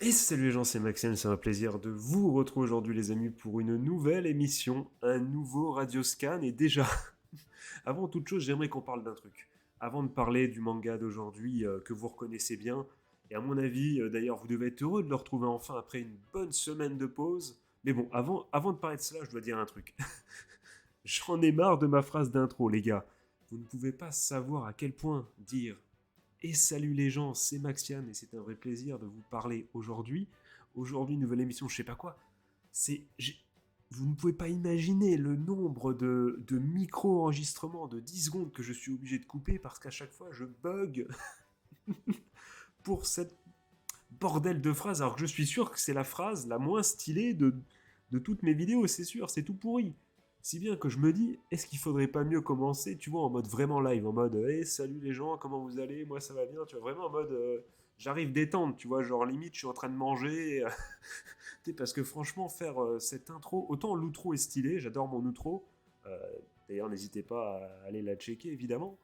Et salut les gens, c'est Maxime, c'est un plaisir de vous retrouver aujourd'hui les amis pour une nouvelle émission, un nouveau Radioscan. Et déjà, avant toute chose, j'aimerais qu'on parle d'un truc. Avant de parler du manga d'aujourd'hui que vous reconnaissez bien, et à mon avis, d'ailleurs, vous devez être heureux de le retrouver enfin après une bonne semaine de pause. Mais bon, avant de parler de cela, je dois dire un truc. J'en ai marre de ma phrase d'intro, les gars. Vous ne pouvez pas savoir à quel point dire et salut les gens, c'est Maxian et c'est un vrai plaisir de vous parler aujourd'hui. Aujourd'hui, nouvelle émission, je sais pas quoi. C'est, vous ne pouvez pas imaginer le nombre de micro-enregistrements de 10 secondes que je suis obligé de couper parce qu'à chaque fois je bug pour cette bordel de phrase alors que je suis sûr que c'est la phrase la moins stylée de toutes mes vidéos, c'est sûr, c'est tout pourri. Si bien que je me dis, est-ce qu'il faudrait pas mieux commencer, tu vois, en mode vraiment live, en mode, hey, salut les gens, comment vous allez, moi ça va bien, tu vois, vraiment en mode, j'arrive détente, tu vois, genre limite je suis en train de manger, parce que franchement faire cette intro, autant l'outro est stylé, j'adore mon outro, euh, d'ailleurs n'hésitez pas à aller la checker évidemment,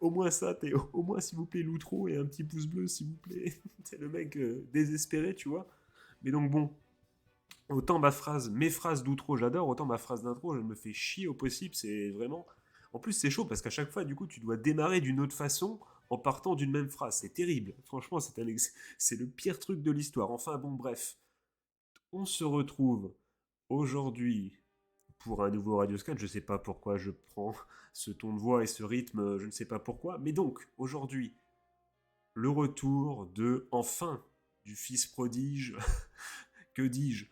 au moins ça, au moins s'il vous plaît l'outro et un petit pouce bleu s'il vous plaît. C'est le mec désespéré, tu vois. Mais donc bon, autant mes phrases d'outro j'adore, autant ma phrase d'intro je me fais chier au possible, c'est vraiment... En plus c'est chaud parce qu'à chaque fois du coup tu dois démarrer d'une autre façon en partant d'une même phrase, c'est terrible. Franchement c'est le pire truc de l'histoire. Enfin bon bref, on se retrouve aujourd'hui pour un nouveau Radioscan. Je ne sais pas pourquoi je prends ce ton de voix et ce rythme, je ne sais pas pourquoi. Mais donc, aujourd'hui, le retour de, enfin, du fils prodige, que dis-je,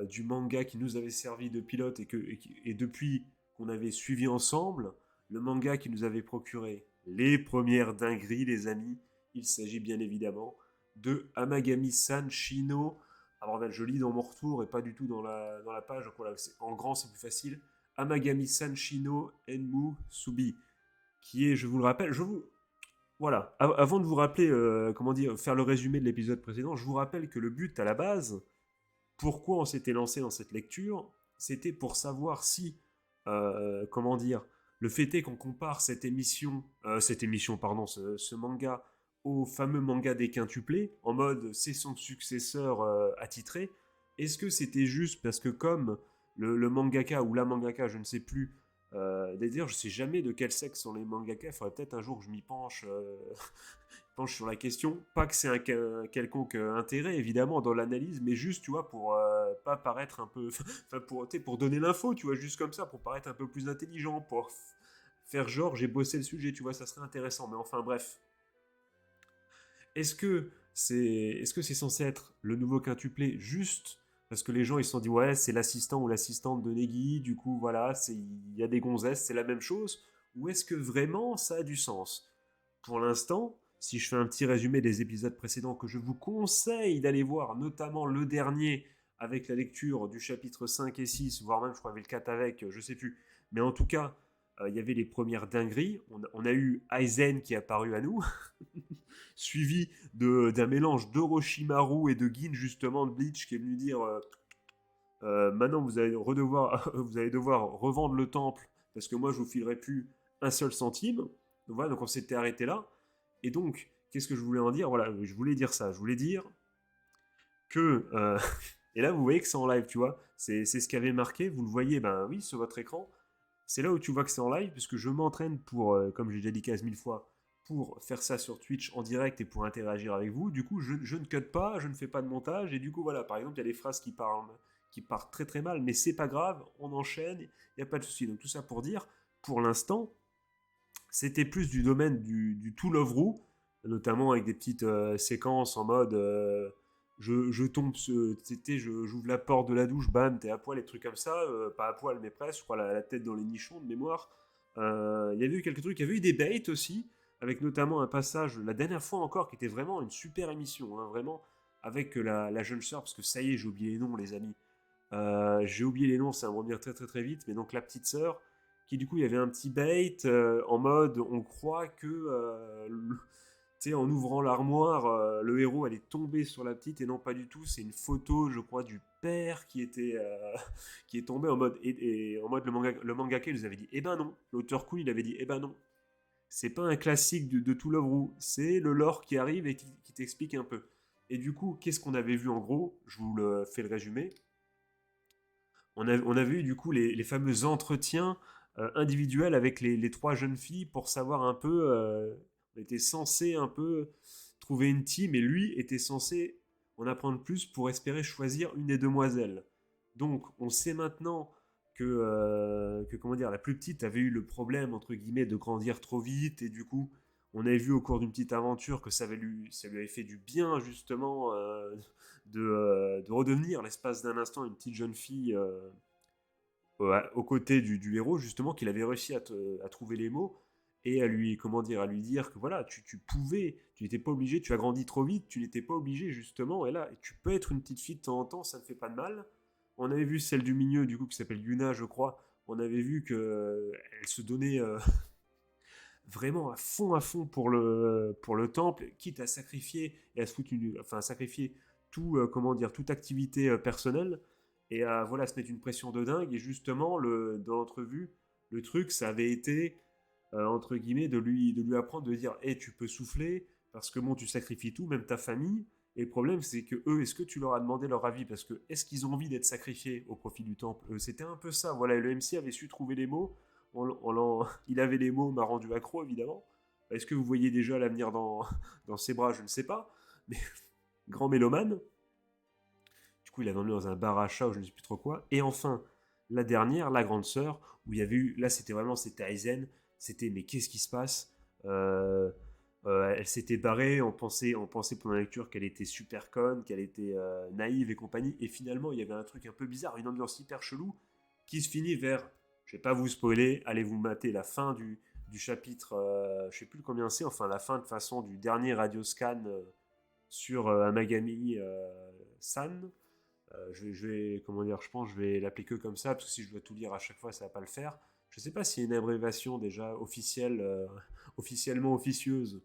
du manga qui nous avait servi de pilote et depuis qu'on avait suivi ensemble, le manga qui nous avait procuré les premières dingueries, les amis. Il s'agit bien évidemment de Amagami-san Shino. Alors, bordel, je lis dans mon retour et pas du tout dans la page. Donc voilà, en grand, c'est plus facile. Amagami-san Shino Enmu Subi. Qui est, je vous le rappelle, voilà, avant de vous rappeler, comment dire, faire le résumé de l'épisode précédent, je vous rappelle que le but à la base, pourquoi on s'était lancé dans cette lecture, c'était pour savoir si, comment dire, le fait est qu'on compare cette émission, pardon, ce manga au fameux manga des quintuplés, en mode c'est son successeur attitré. Est-ce que c'était juste parce que comme le mangaka ou la mangaka, je ne sais plus, d'ailleurs je sais jamais de quel sexe sont les mangaka, il faudrait peut-être un jour que je m'y penche, penche sur la question. Pas que c'est un quelconque intérêt, évidemment, dans l'analyse, mais juste, tu vois, pour pas paraître un peu. Enfin, pour donner l'info, tu vois, juste comme ça, pour paraître un peu plus intelligent, pour faire genre, j'ai bossé le sujet, tu vois, ça serait intéressant. Mais enfin, bref. Est-ce que c'est censé être le nouveau quintuplé juste parce que les gens ils se sont dit ouais c'est l'assistant ou l'assistante de Negi, du coup voilà il y a des gonzesses, c'est la même chose, ou est-ce que vraiment ça a du sens? Pour l'instant, si je fais un petit résumé des épisodes précédents que je vous conseille d'aller voir, notamment le dernier avec la lecture du chapitre 5 et 6, voire même je crois avec le 4 avec, je sais plus, mais en tout cas il y avait les premières dingueries, on a eu Aizen qui est apparu à nous, suivi d'un mélange d'Orochimaru et de Gin justement de Bleach qui est venu dire maintenant vous allez devoir revendre le temple parce que moi je vous filerai plus un seul centime. Donc voilà, donc on s'était arrêté là. Et donc, qu'est-ce que je voulais en dire? Voilà, je voulais dire ça. Je voulais dire que et là vous voyez que c'est en live, tu vois. C'est ce qui avait marqué. Vous le voyez, ben oui, sur votre écran. C'est là où tu vois que c'est en live, puisque je m'entraîne pour, comme j'ai déjà dit 15 000 fois, pour faire ça sur Twitch en direct et pour interagir avec vous. Du coup, je ne cut pas, je ne fais pas de montage, et du coup, voilà, par exemple, il y a des phrases qui partent très très mal, mais c'est pas grave, on enchaîne, il n'y a pas de souci. Donc tout ça pour dire, pour l'instant, c'était plus du domaine du to love Ru, notamment avec des petites séquences en mode je tombe, j'ouvre la porte de la douche, bam, t'es à poil, et trucs comme ça, pas à poil, mais presque, je crois la tête dans les nichons de mémoire. Il y avait eu quelques trucs, il y avait eu des baits aussi, avec notamment un passage, la dernière fois encore, qui était vraiment une super émission, hein, vraiment, avec la jeune sœur, parce que ça y est, j'ai oublié les noms, les amis. J'ai oublié les noms, ça va me revenir très très très vite, mais donc la petite sœur, qui du coup il y avait un petit bait en mode on croit que tu sais, en ouvrant l'armoire, le héros allait tomber sur la petite et non pas du tout, c'est une photo je crois du père qui était qui est tombé en mode et en mode le mangaka il nous avait dit eh ben non, l'auteur Kun il avait dit eh ben non, c'est pas un classique de To Love Ru, c'est le lore qui arrive et qui t'explique un peu. Et du coup, qu'est-ce qu'on avait vu en gros? Je vous le fais le résumé. On avait eu du coup les fameux entretiens individuels avec les trois jeunes filles pour savoir un peu. On était censé un peu trouver une team et lui était censé en apprendre plus pour espérer choisir une des demoiselles. Donc, on sait maintenant que comment dire, la plus petite avait eu le problème, entre guillemets, de grandir trop vite et du coup, on avait vu au cours d'une petite aventure que ça lui avait fait du bien justement de redevenir l'espace d'un instant une petite jeune fille aux côtés du héros justement qu'il avait réussi à trouver les mots et à lui comment dire à lui dire que voilà tu pouvais, tu n'étais pas obligé, tu as grandi trop vite, tu n'étais pas obligé justement et là tu peux être une petite fille de temps en temps, ça ne fait pas de mal. On avait vu celle du milieu du coup qui s'appelle Yuna je crois, on avait vu que elle se donnait vraiment à fond pour le temple, quitte à sacrifier et à se foutre enfin à sacrifier tout comment dire toute activité personnelle et à voilà se mettre une pression de dingue et justement dans l'entrevue le truc ça avait été entre guillemets de lui apprendre de dire hey, tu peux souffler parce que bon tu sacrifies tout même ta famille et le problème c'est que eux est-ce que tu leur as demandé leur avis parce que est-ce qu'ils ont envie d'être sacrifiés au profit du temple c'était un peu ça voilà et le MC avait su trouver les mots il avait les mots, m'a rendu accro évidemment. Est-ce que vous voyez déjà l'avenir dans ses bras? Je ne sais pas. Mais grand mélomane. Du coup, il avait emmené dans un bar à chat ou je ne sais plus trop quoi. Et enfin, la dernière, la grande sœur, où il y avait eu. Là, c'était Aizen. C'était, mais qu'est-ce qui se passe? Elle s'était barrée, on pensait pendant la lecture qu'elle était super conne, qu'elle était naïve et compagnie. Et finalement, il y avait un truc un peu bizarre, une ambiance hyper chelou, qui se finit vers je vais pas vous spoiler, allez vous mater la fin du chapitre, je sais plus combien c'est, enfin la fin de façon du dernier radio scan sur Amagami San. Je vais, comment dire, je pense que je vais l'appeler que comme ça, parce que si je dois tout lire à chaque fois, ça va pas le faire. Je sais pas s'il y a une abréviation déjà officielle, officiellement officieuse,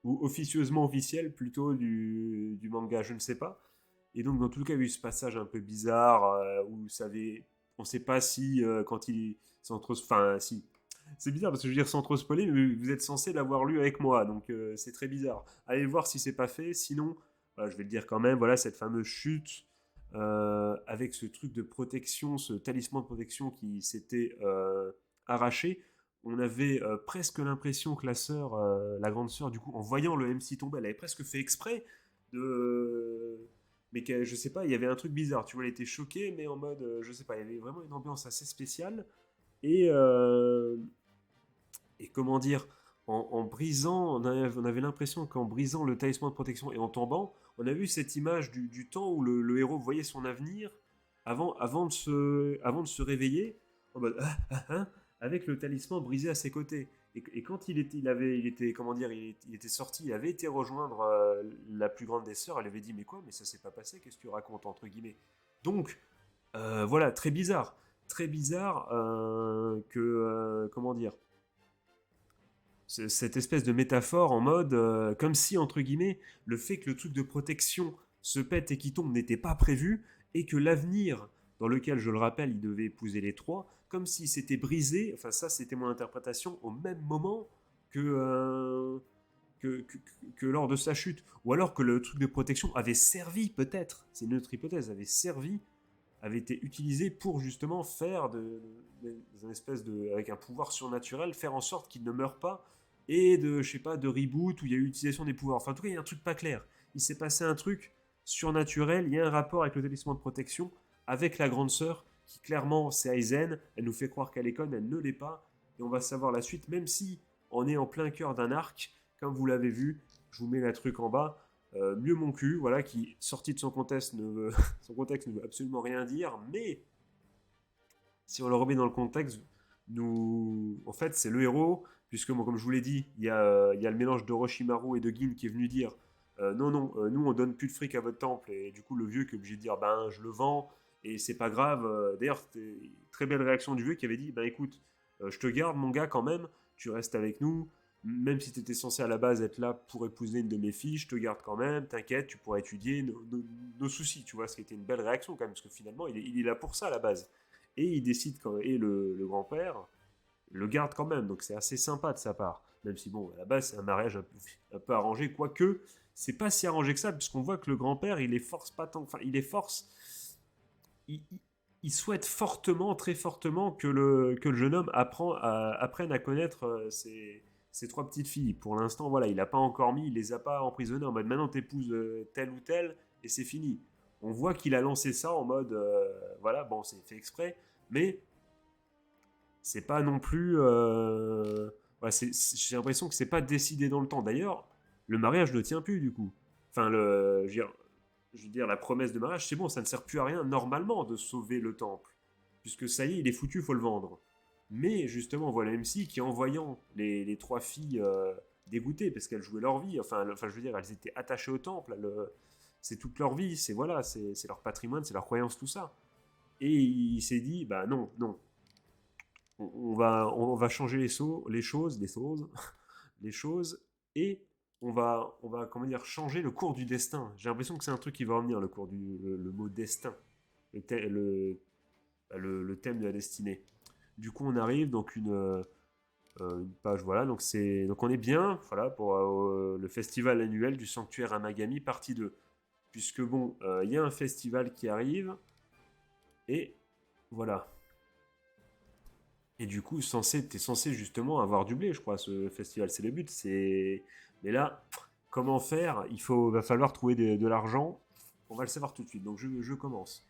ou officieusement officielle plutôt du manga, je ne sais pas. Et donc, dans tout cas, il y a eu ce passage un peu bizarre où on ne sait pas si, quand il. Sans trop. Enfin, si. C'est bizarre parce que je veux dire sans trop spoiler, mais vous êtes censé l'avoir lu avec moi, donc c'est très bizarre. Allez voir si c'est pas fait, sinon, voilà, je vais le dire quand même, voilà cette fameuse chute avec ce truc de protection, ce talisman de protection qui s'était arraché. On avait presque l'impression que la sœur, la grande sœur, du coup, en voyant le MC tomber, elle avait presque fait exprès de mais que, je sais pas, il y avait un truc bizarre. Tu vois, elle était choquée, mais en mode, je sais pas, il y avait vraiment une ambiance assez spéciale. Et, euh, et comment dire, en brisant, on avait l'impression qu'en brisant le talisman de protection et en tombant, on a vu cette image du temps où le héros voyait son avenir avant de se réveiller, en mode, avec le talisman brisé à ses côtés. Et quand il était, comment dire, il était sorti, il avait été rejoindre la plus grande des sœurs, elle avait dit, mais quoi, mais ça s'est pas passé, qu'est-ce que tu racontes, entre guillemets. Donc, voilà, très bizarre comment dire, cette espèce de métaphore en mode comme si entre guillemets le fait que le truc de protection se pète et qui tombe n'était pas prévu et que l'avenir dans lequel je le rappelle il devait épouser les trois comme si c'était brisé, enfin ça c'était mon interprétation au même moment que, euh, que lors de sa chute ou alors que le truc de protection avait servi peut-être, c'est une autre hypothèse, avait été utilisé pour justement faire une espèce de avec un pouvoir surnaturel faire en sorte qu'il ne meure pas et de je sais pas de reboot où il y a eu utilisation des pouvoirs. Enfin en tout cas il y a un truc pas clair. Il s'est passé un truc surnaturel. Il y a un rapport avec le talisman de protection avec la grande sœur qui clairement c'est Aizen. Elle nous fait croire qu'elle est conne, elle ne l'est pas et on va savoir la suite même si on est en plein cœur d'un arc comme vous l'avez vu. Je vous mets la truc en bas. Mieux mon cul, voilà, qui sorti de son contexte son contexte ne veut absolument rien dire, mais si on le remet dans le contexte, en fait, c'est le héros, puisque moi, comme je vous l'ai dit, il y a le mélange d'Orochimaru et de Gin qui est venu dire non, non, nous on donne plus de fric à votre temple, et du coup le vieux qui est obligé de dire ben je le vends, et c'est pas grave. D'ailleurs, très belle réaction du vieux qui avait dit ben écoute, je te garde mon gars quand même, tu restes avec nous, même si tu étais censé à la base être là pour épouser une de mes filles, je te garde quand même, t'inquiète, tu pourras étudier nos soucis, tu vois, ce qui était une belle réaction quand même, parce que finalement il est là pour ça à la base. Et il décide quand et le grand-père le garde quand même, donc c'est assez sympa de sa part. Même si bon, à la base c'est un mariage un peu arrangé, quoique c'est pas si arrangé que ça, puisqu'on voit que le grand-père, il les force pas tant. Enfin, il les force. Il souhaite fortement, très fortement, que le jeune homme apprenne à connaître ses trois petites filles. Pour l'instant, voilà, il n'a pas encore mis, il les a pas emprisonnées en mode maintenant t'épouses telle ou telle et c'est fini. On voit qu'il a lancé ça en mode voilà, bon, c'est fait exprès, mais c'est pas non plus. Ouais, j'ai l'impression que c'est pas décidé dans le temps. D'ailleurs, le mariage ne tient plus du coup. Enfin, je veux dire, la promesse de mariage, c'est bon, ça ne sert plus à rien normalement de sauver le temple, puisque ça y est, il est foutu, il faut le vendre. Mais justement, voilà MC qui, en voyant les trois filles dégoûtées, parce qu'elles jouaient leur vie, enfin, je veux dire, elles étaient attachées au temple, c'est toute leur vie, c'est voilà, c'est leur patrimoine, c'est leur croyance, tout ça. Et il s'est dit, bah non, non, on va changer les choses, et on va comment dire, changer le cours du destin. J'ai l'impression que c'est un truc qui va revenir, le mot destin, le thème de la destinée. Du coup, on arrive donc une page, voilà, donc on est bien, voilà, pour le festival annuel du sanctuaire Amagami, partie 2. Puisque bon, il y a un festival qui arrive, et voilà. Et du coup, t'es censé justement avoir du blé, je crois, ce festival. C'est le but. Mais là, comment faire? Va falloir trouver de l'argent. On va le savoir tout de suite. Donc je commence.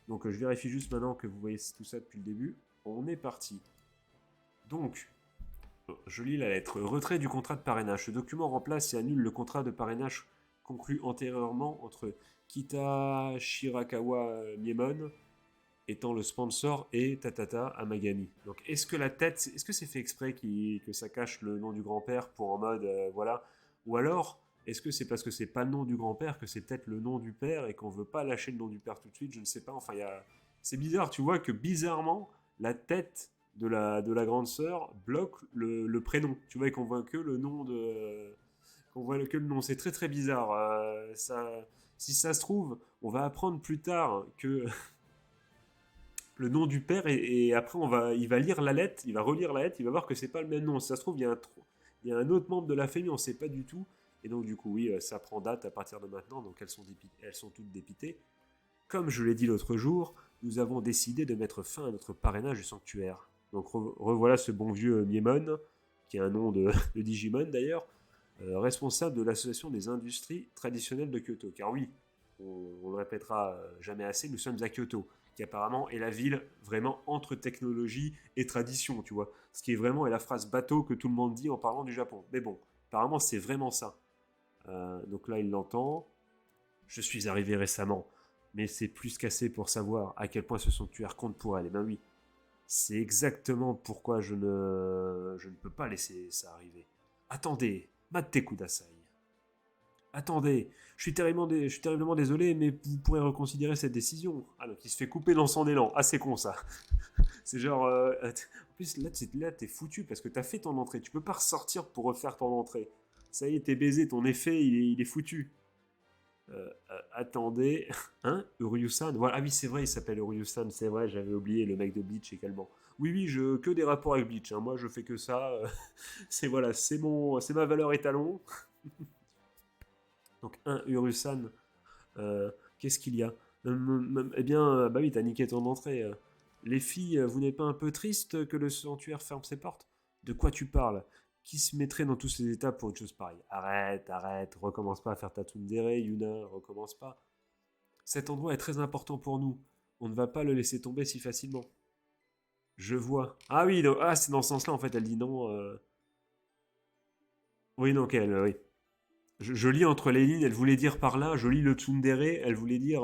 Donc je vérifie juste maintenant que vous voyez tout ça depuis le début. On est parti. Donc, je lis la lettre. Retrait du contrat de parrainage. Ce document remplace et annule le contrat de parrainage conclu antérieurement entre Kita Shirakawa Miemon étant le sponsor et Tatata Amagami. Donc est-ce que c'est fait exprès que ça cache le nom du grand-père pour en mode voilà, ou alors est-ce que c'est parce que c'est pas le nom du grand-père que c'est peut-être le nom du père et qu'on veut pas lâcher le nom du père tout de suite, je ne sais pas. Enfin, c'est bizarre, tu vois que bizarrement la tête de la grande sœur bloque le prénom. Tu vois qu'on voit que le nom de qu'on voit que le nom. C'est très très bizarre. Si ça se trouve, on va apprendre plus tard que le nom du père et après il va lire la lettre, il va relire la lettre, il va voir que c'est pas le même nom. Si ça se trouve, il y a un autre membre de la famille, on ne sait pas du tout. Et donc du coup, oui, ça prend date à partir de maintenant, donc elles sont toutes dépitées. Comme je l'ai dit l'autre jour, nous avons décidé de mettre fin à notre parrainage du sanctuaire. Donc revoilà ce bon vieux Miemon, qui est un nom de Digimon d'ailleurs, responsable de l'association des industries traditionnelles de Kyoto. Car oui, on le répétera jamais assez, nous sommes à Kyoto, qui apparemment est la ville vraiment entre technologie et tradition, tu vois. Ce qui est vraiment est la phrase bateau que tout le monde dit en parlant du Japon. Mais bon, apparemment c'est vraiment ça. Donc là, il l'entend. Je suis arrivé récemment, mais c'est plus qu'assez pour savoir à quel point ce sanctuaire compte pour elle. Et ben oui, c'est exactement pourquoi je ne peux pas laisser ça arriver. Attendez, Matte Kudasai. Attendez, je suis terriblement désolé, mais vous pourrez reconsidérer cette décision. Ah, donc il se fait couper dans son élan. Ah, c'est con ça. C'est genre. En plus, là, t'es foutu parce que t'as fait ton entrée. Tu peux pas ressortir pour refaire ton entrée. Ça y est, t'es baisé, ton effet, il est foutu. Attendez. Hein, Uryusan. Voilà. Ah oui, c'est vrai, il s'appelle Uryusan. C'est vrai, j'avais oublié le mec de Bleach également. Oui, oui, que des rapports avec Bleach. Hein. Moi, je fais que ça. C'est voilà, c'est ma valeur étalon. Donc, un Urusan, qu'est-ce qu'il y a? Eh bien, bah oui, t'as niqué ton entrée. Les filles, vous n'êtes pas un peu triste que le sanctuaire ferme ses portes? De quoi tu parles? Qui se mettrait dans tous ces états pour une chose pareille? Arrête, arrête, recommence pas à faire ta tsundere, Yuna, recommence pas. Cet endroit est très important pour nous. On ne va pas le laisser tomber si facilement. Je vois. Ah oui, c'est dans ce sens-là, en fait, elle dit non. Oui, donc oui. Je lis entre les lignes, elle voulait dire par là, je lis le tsundere, elle voulait dire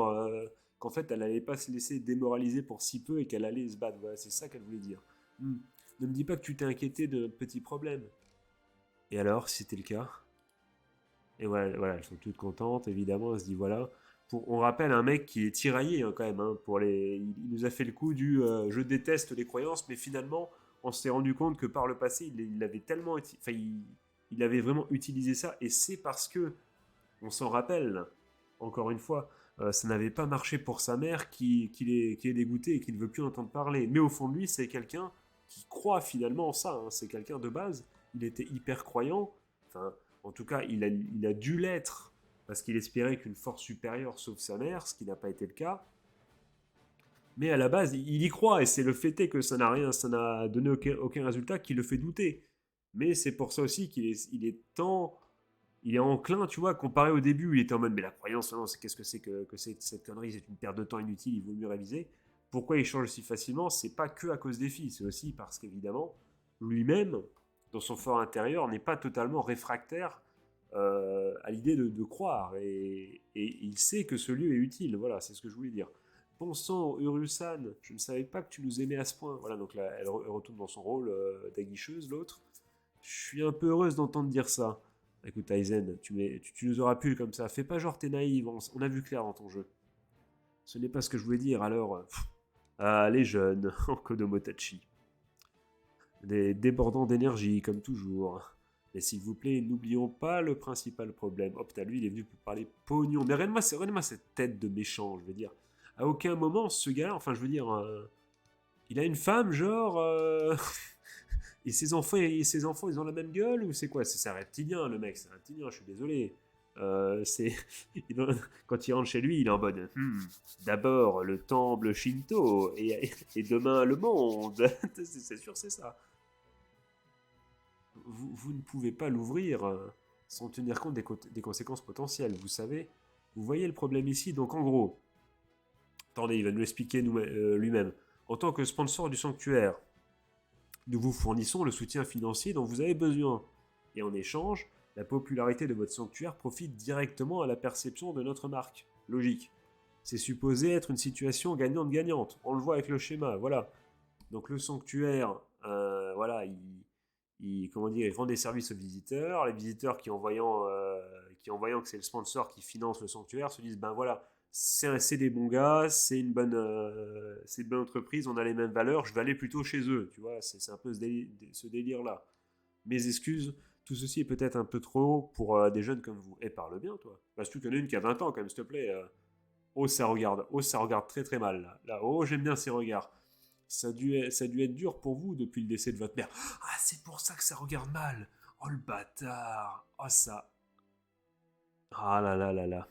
qu'en fait elle n'allait pas se laisser démoraliser pour si peu et qu'elle allait se battre. Voilà, c'est ça qu'elle voulait dire. Ne me dis pas que tu t'es inquiété de notre petit problème. Et alors, si c'était le cas? Et voilà, elles sont toutes contentes, évidemment, elle se dit voilà. On rappelle un mec qui est tiraillé hein, quand même. Hein, il nous a fait le coup du je déteste les croyances, mais finalement, on s'est rendu compte que par le passé, il avait tellement. Enfin, il avait vraiment utilisé ça, et c'est parce que on s'en rappelle, encore une fois, ça n'avait pas marché pour sa mère qui est dégoûté et qui ne veut plus entendre parler. Mais au fond de lui, c'est quelqu'un qui croit finalement en ça. Hein. C'est quelqu'un de base. Il était hyper croyant. Enfin, en tout cas, il a dû l'être parce qu'il espérait qu'une force supérieure sauve sa mère, ce qui n'a pas été le cas. Mais à la base, il y croit, et c'est le fait est que ça n'a donné aucun résultat qui le fait douter. Mais c'est pour ça aussi il est enclin, tu vois, comparé au début où il était en mode, mais la croyance, non, qu'est-ce que c'est que cette connerie, c'est une perte de temps inutile, il vaut mieux réviser. Pourquoi il change si facilement? C'est pas que à cause des filles, c'est aussi parce qu'évidemment, lui-même, dans son fort intérieur, n'est pas totalement réfractaire à l'idée de croire. Et il sait que ce lieu est utile, voilà, c'est ce que je voulais dire. Bon sang, Urusan, je ne savais pas que tu nous aimais à ce point. Voilà, donc là, elle retourne dans son rôle d'aguicheuse, l'autre. Je suis un peu heureuse d'entendre dire ça. Écoute, Aizen, tu nous auras pu comme ça. Fais pas genre t'es naïve, on a vu clair dans ton jeu. Ce n'est pas ce que je voulais dire, alors. Ah, les jeunes, en Kodomotachi. Des débordants d'énergie, comme toujours. Mais s'il vous plaît, n'oublions pas le principal problème. Hop, t'as lui, il est venu pour parler pognon. Mais regarde-moi cette tête de méchant, je veux dire. À aucun moment, ce gars-là, enfin, je veux dire, il a une femme, genre. Et ses enfants, ils ont la même gueule ou c'est quoi? C'est un reptilien, le mec, c'est un reptilien, je suis désolé. C'est quand il rentre chez lui, il est en mode d'abord le temple Shinto et demain le monde. C'est sûr, c'est ça. Vous ne pouvez pas l'ouvrir sans tenir compte des conséquences potentielles. Vous savez, vous voyez le problème ici. Donc en gros, attendez, il va nous l'expliquer lui-même. En tant que sponsor du sanctuaire, nous vous fournissons le soutien financier dont vous avez besoin. Et en échange, la popularité de votre sanctuaire profite directement à la perception de notre marque. Logique. C'est supposé être une situation gagnante-gagnante. On le voit avec le schéma, voilà. Donc le sanctuaire, voilà, comment dire, il rend des services aux visiteurs. Les visiteurs qui en voyant que c'est le sponsor qui finance le sanctuaire se disent, ben voilà, c'est des bons gars, c'est une bonne entreprise, on a les mêmes valeurs, je vais aller plutôt chez eux, tu vois, c'est un peu ce délire-là. Mes excuses, tout ceci est peut-être un peu trop haut pour des jeunes comme vous. Et parle bien, toi. Bah, si tu connais une qui a 20 ans, quand même, s'il te plaît. Oh, ça regarde très très mal, là. Oh, j'aime bien ces regards. Ça a dû être dur pour vous depuis le décès de votre mère. Ah, c'est pour ça que ça regarde mal. Oh, le bâtard. Oh, ça. Ah là là là là.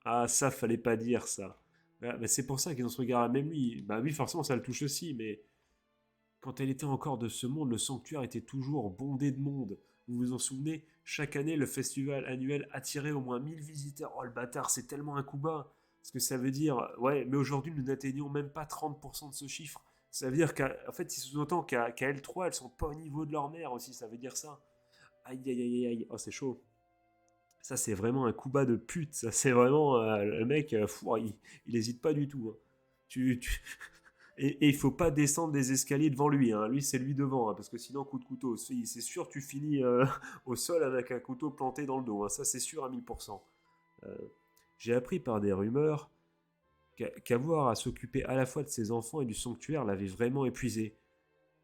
Ah, ça, fallait pas dire ça. Mais c'est pour ça qu'ils ont ce regard. Même lui, bah oui, forcément, ça le touche aussi, mais quand elle était encore de ce monde, le sanctuaire était toujours bondé de monde. Vous vous en souvenez? Chaque année, le festival annuel attirait au moins 1000 visiteurs. Oh le bâtard, c'est tellement un coup bas. Ce que ça veut dire, ouais, mais aujourd'hui, nous n'atteignons même pas 30% de ce chiffre. Ça veut dire qu'en fait, il sous-entend qu'à L3, elles sont pas au niveau de leur mère aussi, ça veut dire ça. Aïe, aïe, aïe, aïe, oh, c'est chaud. Ça, c'est vraiment un coup bas de pute. Ça, c'est vraiment le mec, il hésite pas du tout, hein. Tu, et il faut pas descendre des escaliers devant lui, hein. Lui, c'est lui devant, hein, parce que sinon, coup de couteau, c'est sûr, tu finis au sol avec un couteau planté dans le dos, hein. Ça, c'est sûr à 1000%. Euh, J'ai appris par des rumeurs qu'avoir à s'occuper à la fois de ses enfants et du sanctuaire l'avait vraiment épuisé,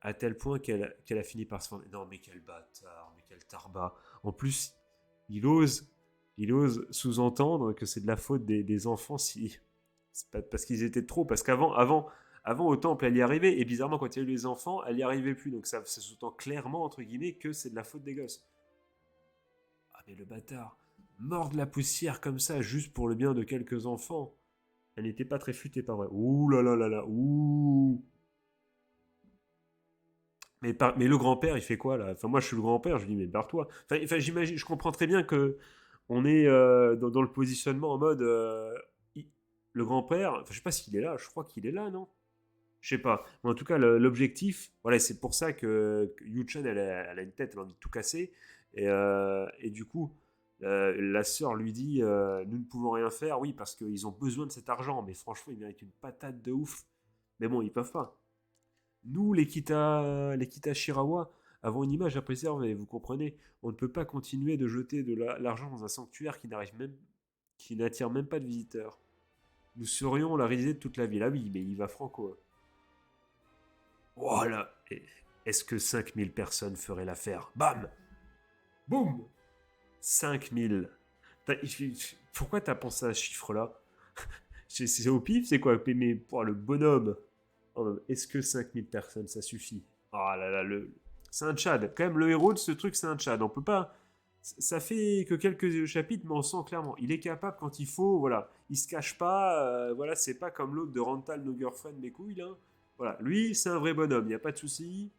à tel point qu'elle a fini par se faire... Non, mais quel bâtard, mais quel tarbat. En plus, il ose, il ose sous-entendre que c'est de la faute des enfants si... C'est pas parce qu'ils étaient trop, parce avant au temple, elle y arrivait, et bizarrement, quand il y a eu les enfants, elle y arrivait plus. Donc ça sous-entend clairement, entre guillemets, que c'est de la faute des gosses. Ah, mais le bâtard, mordre la poussière comme ça, juste pour le bien de quelques enfants. Elle n'était pas très futée, pas vrai. Ouh là là là là, ouh. Mais le grand-père, il fait quoi là? Enfin, moi, je suis le grand-père, je lui dis, mais barre-toi. Enfin, j'imagine, je comprends très bien que on est dans le positionnement en mode. Le grand-père, enfin, je sais pas s'il est là, je crois qu'il est là, non? Je sais pas. Mais en tout cas, l'objectif, voilà, c'est pour ça que Yu-chan, elle a une tête, elle a envie de tout casser. Et du coup, la sœur lui dit nous ne pouvons rien faire, oui, parce qu'ils ont besoin de cet argent, mais franchement, ils méritent une patate de ouf. Mais bon, ils peuvent pas. Nous, les Kita Shirawa, avons une image à préserver, vous comprenez? On ne peut pas continuer de jeter de l'argent dans un sanctuaire qui n'attire même pas de visiteurs. Nous serions la risée de toute la ville. Ah oui, mais il va franco. Voilà. Est-ce que 5000 personnes feraient l'affaire? Bam! Boum! 5000. Pourquoi t'as pensé à ce chiffre-là? C'est au pif, c'est quoi? Mais pour le bonhomme. Oh, est-ce que 5000 personnes, ça suffit? Oh là là, c'est un Tchad. Quand même, le héros de ce truc, c'est un Tchad. On peut pas. Ça fait que quelques chapitres, mais on sent clairement. Il est capable quand il faut, voilà. Il se cache pas, voilà, c'est pas comme l'autre de Rental No Girlfriend, mes couilles, là. Voilà, lui, c'est un vrai bonhomme, il n'y a pas de souci.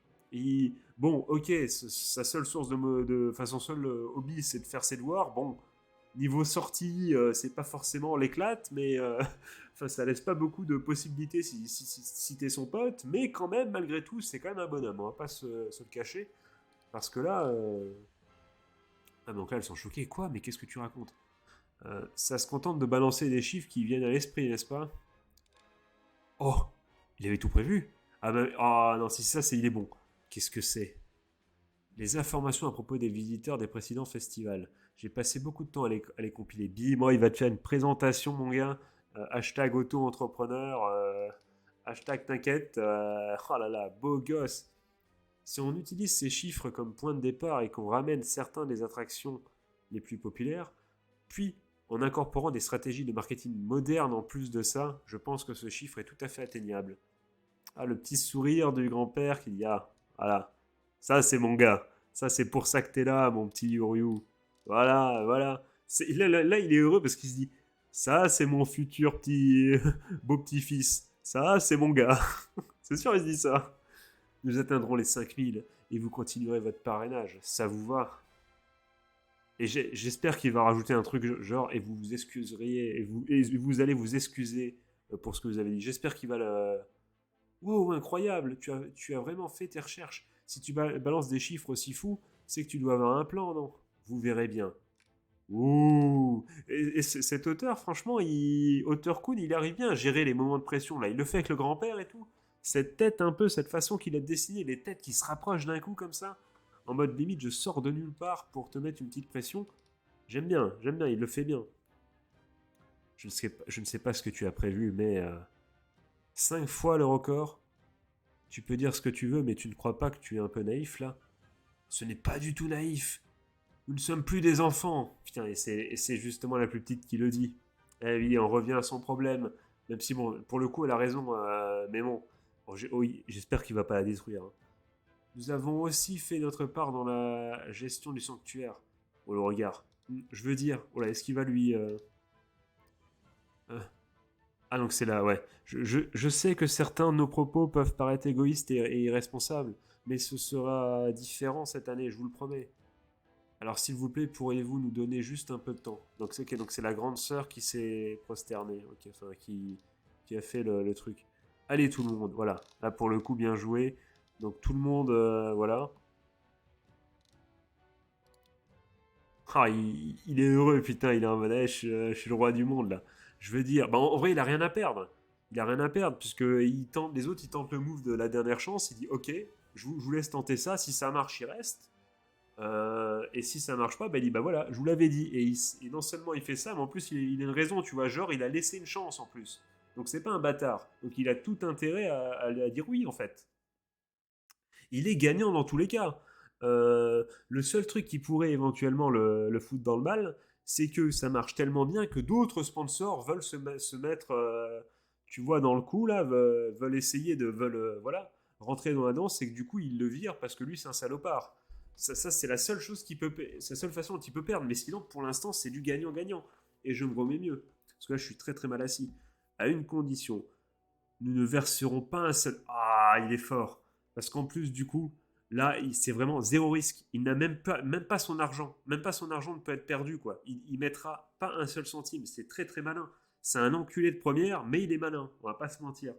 Bon, ok, sa seule source enfin, son seul hobby, c'est de faire ses devoirs. Bon, niveau sortie, c'est pas forcément l'éclate, mais enfin, ça laisse pas beaucoup de possibilités si t'es son pote. Mais quand même, malgré tout, c'est quand même un bonhomme, on va pas se le cacher. Parce que là, ah, donc là, elles sont choquées. Quoi? Mais qu'est-ce que tu racontes? Ça se contente de balancer des chiffres qui viennent à l'esprit, n'est-ce pas? Oh, il avait tout prévu. Ah, ben, ah non, si ça, c'est il est bon. Qu'est-ce que c'est? Les informations à propos des visiteurs des précédents festivals. J'ai passé beaucoup de temps à les compiler. Moi, il va te faire une présentation, mon gars. Hashtag auto-entrepreneur. Hashtag t'inquiète. Oh là là, beau gosse. Si on utilise ces chiffres comme point de départ et qu'on ramène certains des attractions les plus populaires, puis en incorporant des stratégies de marketing modernes en plus de ça, je pense que ce chiffre est tout à fait atteignable. Ah, le petit sourire du grand-père qui dit ah, voilà, ça c'est mon gars, ça c'est pour ça que t'es là, mon petit Yuriou. Voilà, voilà. Là, il est heureux parce qu'il se dit ça c'est mon futur petit beau petit-fils, ça c'est mon gars. C'est sûr, il se dit ça. Nous atteindrons les 5000 et vous continuerez votre parrainage. Ça vous va? Et j'espère qu'il va rajouter un truc genre et vous vous excuseriez et vous allez vous excuser pour ce que vous avez dit. J'espère qu'il va le. Wow, incroyable! Tu as vraiment fait tes recherches. Si tu balances des chiffres aussi fous, c'est que tu dois avoir un plan, non? Vous verrez bien. Ouh! Et cet auteur, franchement, auteur Kuhn, il arrive bien à gérer les moments de pression. Là, il le fait avec le grand-père et tout. Cette tête, un peu, cette façon qu'il a dessiné, les têtes qui se rapprochent d'un coup comme ça, en mode limite, je sors de nulle part pour te mettre une petite pression. J'aime bien, il le fait bien. Je ne sais pas ce que tu as prévu, mais 5 fois le record. Tu peux dire ce que tu veux, mais tu ne crois pas que tu es un peu naïf là? Ce n'est pas du tout naïf. Nous ne sommes plus des enfants. Putain, et c'est justement la plus petite qui le dit. Eh oui, on revient à son problème. Même si, bon, pour le coup, elle a raison. Mais bon, oui, j'espère qu'il va pas la détruire, hein. Nous avons aussi fait notre part dans la gestion du sanctuaire. Oh, le regard. Je veux dire, oh là, est-ce qu'il va lui. Euh, Ah, donc c'est là, ouais. Je sais que certains de nos propos peuvent paraître égoïstes et irresponsables, mais ce sera différent cette année, je vous le promets. Alors s'il vous plaît, pourriez-vous nous donner juste un peu de temps? Donc c'est ok, donc c'est la grande sœur qui s'est prosternée, ok, enfin qui a fait le truc. Allez tout le monde, voilà. Là pour le coup, bien joué. Donc tout le monde, voilà. Ah, il est heureux, putain, il est en mode, eh, je suis le roi du monde là. Je veux dire, bah, en vrai, il a rien à perdre. Il a rien à perdre, puisque les autres, ils tentent le move de la dernière chance. Il dit, ok, je vous laisse tenter ça. Si ça marche, il reste. Et si ça marche pas, bah, il dit, bah voilà, je vous l'avais dit. Et non seulement il fait ça, mais en plus, il a une raison, tu vois. Genre, il a laissé une chance en plus. Donc, c'est pas un bâtard. Donc, il a tout intérêt à dire oui, en fait. Il est gagnant dans tous les cas. Le seul truc qui pourrait éventuellement le foutre dans le mal, c'est que ça marche tellement bien que d'autres sponsors veulent se mettre, tu vois, dans le coup, là, veulent essayer voilà, rentrer dans la danse, et que du coup, ils le virent parce que lui, c'est un salopard. Ça c'est la seule chose c'est la seule façon dont il peut perdre. Mais sinon, pour l'instant, c'est du gagnant-gagnant. Et je me remets mieux. Parce que là, je suis très très mal assis. À une condition, nous ne verserons pas un seul. Ah, il est fort. Parce qu'en plus, du coup, là, c'est vraiment zéro risque. Il n'a même pas son argent. Même pas son argent ne peut être perdu, quoi. Il mettra pas un seul centime. C'est très très malin. C'est un enculé de première, mais il est malin. On va pas se mentir.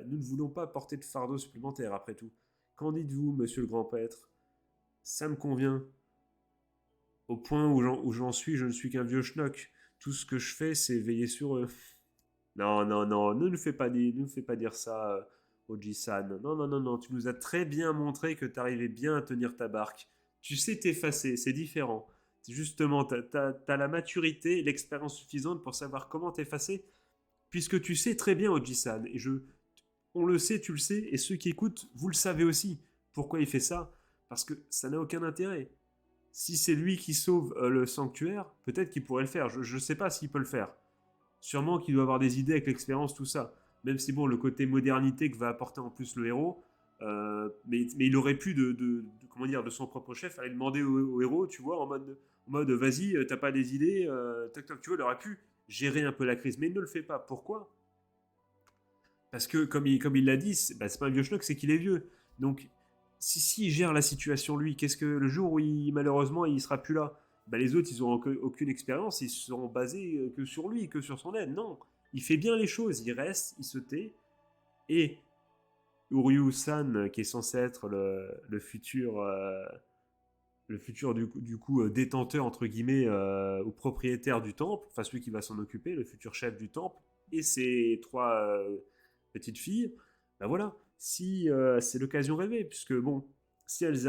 Nous ne voulons pas porter de fardeau supplémentaire, après tout. Qu'en dites-vous, monsieur le grand prêtre? Ça me convient. Au point où j'en suis, je ne suis qu'un vieux schnock. Tout ce que je fais, c'est veiller sur eux. Non, non, non, ne nous fais pas dire ça, Oji-san. Non, non, non, non, tu nous as très bien montré que tu arrivais bien à tenir ta barque. Tu sais t'effacer, c'est différent. Justement, t'as la maturité et l'expérience suffisante pour savoir comment t'effacer, puisque tu sais très bien, Oji-san. On le sait, tu le sais, et ceux qui écoutent, vous le savez aussi. Pourquoi il fait ça? Parce que ça n'a aucun intérêt. Si c'est lui qui sauve le sanctuaire, peut-être qu'il pourrait le faire. Je ne sais pas s'il peut le faire. Sûrement qu'il doit avoir des idées avec l'expérience, tout ça. Même si, bon, le côté modernité que va apporter en plus le héros, Mais il aurait pu, comment dire, de son propre chef, aller demander au héros, tu vois, en mode vas-y, t'as pas des idées, toc toc, tu vois, il aurait pu gérer un peu la crise, mais il ne le fait pas. Pourquoi? Parce que, comme il l'a dit, c'est pas un vieux schnock, c'est qu'il est vieux. Donc, si il gère la situation lui, qu'est-ce que le jour où malheureusement il sera plus là, bah, les autres ils n'auront aucune expérience, ils seront basés que sur lui, que sur son aide. Non, il fait bien les choses, il reste, il se tait. Et Uryu-san, qui est censé être le futur du coup, détenteur entre guillemets ou propriétaire du temple, enfin celui qui va s'en occuper, le futur chef du temple, et ses trois petites filles, ben voilà, si c'est l'occasion rêvée, puisque bon, s'ils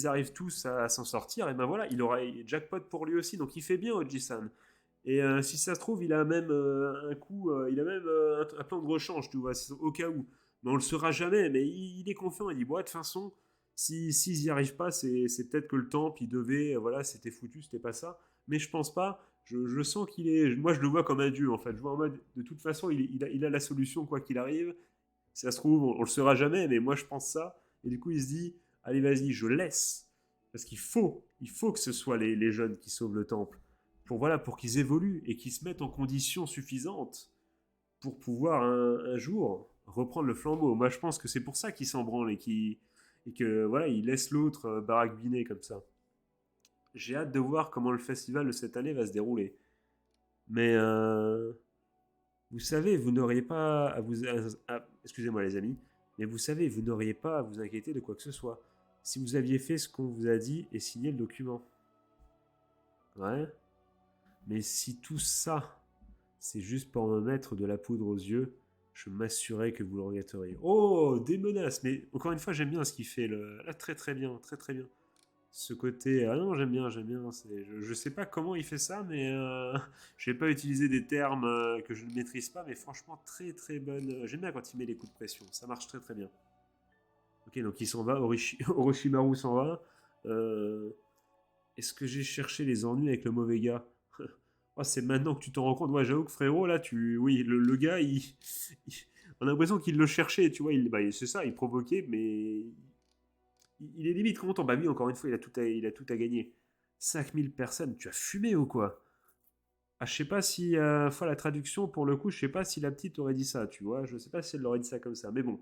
arrivent tous à s'en sortir, et ben voilà, il aura jackpot pour lui aussi, donc il fait bien Oji-san. Et si ça se trouve, il a même un coup, il a même un plan de rechange, tu vois, au cas où. Mais on le saura jamais, mais il est confiant, il dit, bon, de toute façon, s'ils n'y arrivent pas, c'est peut-être que le temple, il devait, voilà, c'était foutu, c'était pas ça. Mais je pense pas, je sens qu'il est, moi je le vois comme un dieu en fait, je vois en mode, de toute façon, il a la solution quoi qu'il arrive. Si ça se trouve, on le saura jamais, mais moi je pense ça. Et du coup, il se dit, allez, vas-y, je laisse. Parce qu'il faut que ce soit les jeunes qui sauvent le temple. Pour qu'ils évoluent et qu'ils se mettent en conditions suffisantes pour pouvoir un jour reprendre le flambeau. Moi, je pense que c'est pour ça qu'il s'en branle et que voilà, il laisse l'autre baragouiner comme ça. J'ai hâte de voir comment le festival de cette année va se dérouler. Mais vous savez, vous n'auriez pas à vous... excusez-moi les amis, mais vous savez, vous n'auriez pas à vous inquiéter de quoi que ce soit. Si vous aviez fait ce qu'on vous a dit et signé le document. Ouais. Mais si tout ça, c'est juste pour me mettre de la poudre aux yeux, je m'assurais que vous le regretteriez. Oh, des menaces. Mais encore une fois, j'aime bien ce qu'il fait. Là, très très bien, très très bien. Ce côté, ah non, j'aime bien, j'aime bien. Je sais pas comment il fait ça, mais je vais pas utiliser des termes que je ne maîtrise pas, mais franchement, très très bonne. J'aime bien quand il met les coups de pression, ça marche très très bien. Ok, donc il s'en va, Orochimaru s'en va. Euh, Est-ce que j'ai cherché les ennuis avec le mauvais gars? Oh, c'est maintenant que tu t'en rends compte. Ouais, j'avoue que frérot, là, oui, le gars, on a l'impression qu'il le cherchait, tu vois. C'est ça, il provoquait, mais il est limite content. Bah oui, encore une fois, il a tout à gagner. 5 000 personnes, tu as fumé ou quoi? Ah, je sais pas si, enfin, la traduction, pour le coup, je sais pas si la petite aurait dit ça, tu vois. Je sais pas si elle aurait dit ça comme ça, mais bon.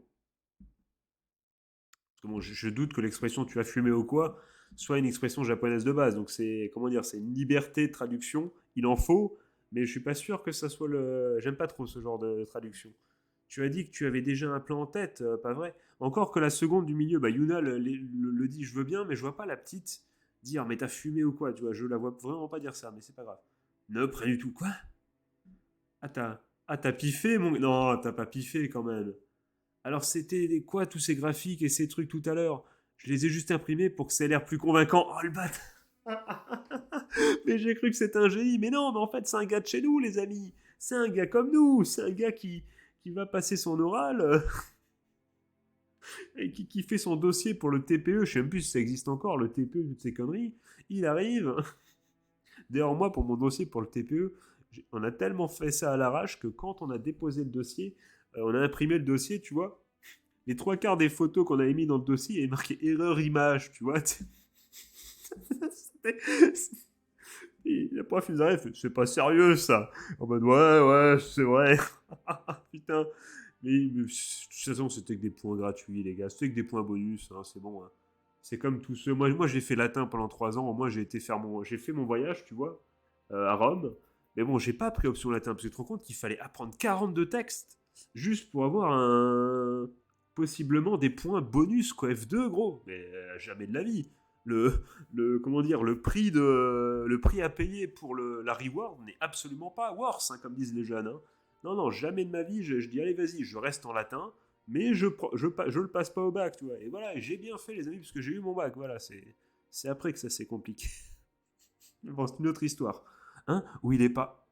Parce que bon, je doute que l'expression tu as fumé ou quoi soit une expression japonaise de base. Donc c'est, comment dire, c'est une liberté de traduction. Il en faut, mais je suis pas sûr que ça soit le. J'aime pas trop ce genre de traduction. Tu as dit que tu avais déjà un plan en tête, pas vrai? Encore que la seconde du milieu, bah Yuna le dit, je veux bien, mais je vois pas la petite dire, mais t'as fumé ou quoi, tu vois, je la vois vraiment pas dire ça, mais c'est pas grave. Ne, rien du tout, quoi? Ah, t'as piffé, mon. Non, t'as pas piffé quand même. Alors c'était quoi tous ces graphiques et ces trucs tout à l'heure? Je les ai juste imprimés pour que ça ait l'air plus convaincant. Oh le bat. Mais j'ai cru que c'était un génie. Mais non, mais en fait c'est un gars de chez nous les amis. C'est un gars comme nous. C'est un gars qui va passer son oral et qui fait son dossier pour le TPE. Je sais même plus si ça existe encore le TPE, toutes ces conneries. Il arrive. D'ailleurs moi pour mon dossier pour le TPE, on a tellement fait ça à l'arrache que quand on a déposé le dossier, on a imprimé le dossier, tu vois, les trois quarts des photos qu'on avait mis dans le dossier, il y avait marqué erreur image, tu vois. Et la prof, ils arrivent, c'est pas sérieux ça. En mode, ouais, ouais, c'est vrai. Putain. Mais de toute façon, c'était que des points gratuits, les gars. C'était que des points bonus, hein, c'est bon. Hein. C'est comme tous ceux. Moi j'ai fait latin pendant 3 ans. Moi, j'ai fait mon voyage, tu vois, à Rome. Mais bon, j'ai pas pris option latin parce que tu te rends compte qu'il fallait apprendre 42 textes juste pour avoir possiblement des points bonus, quoi. F2, gros. Mais jamais de la vie. Comment dire, le prix à payer pour la reward n'est absolument pas worse, hein, comme disent les jeunes. Hein. Non, non, jamais de ma vie, je dis allez, vas-y, je reste en latin, mais je le passe pas au bac, tu vois. Et voilà, j'ai bien fait, les amis, parce que j'ai eu mon bac. Voilà, c'est après que ça s'est compliqué. Bon, c'est une autre histoire. Hein? Où il est pas.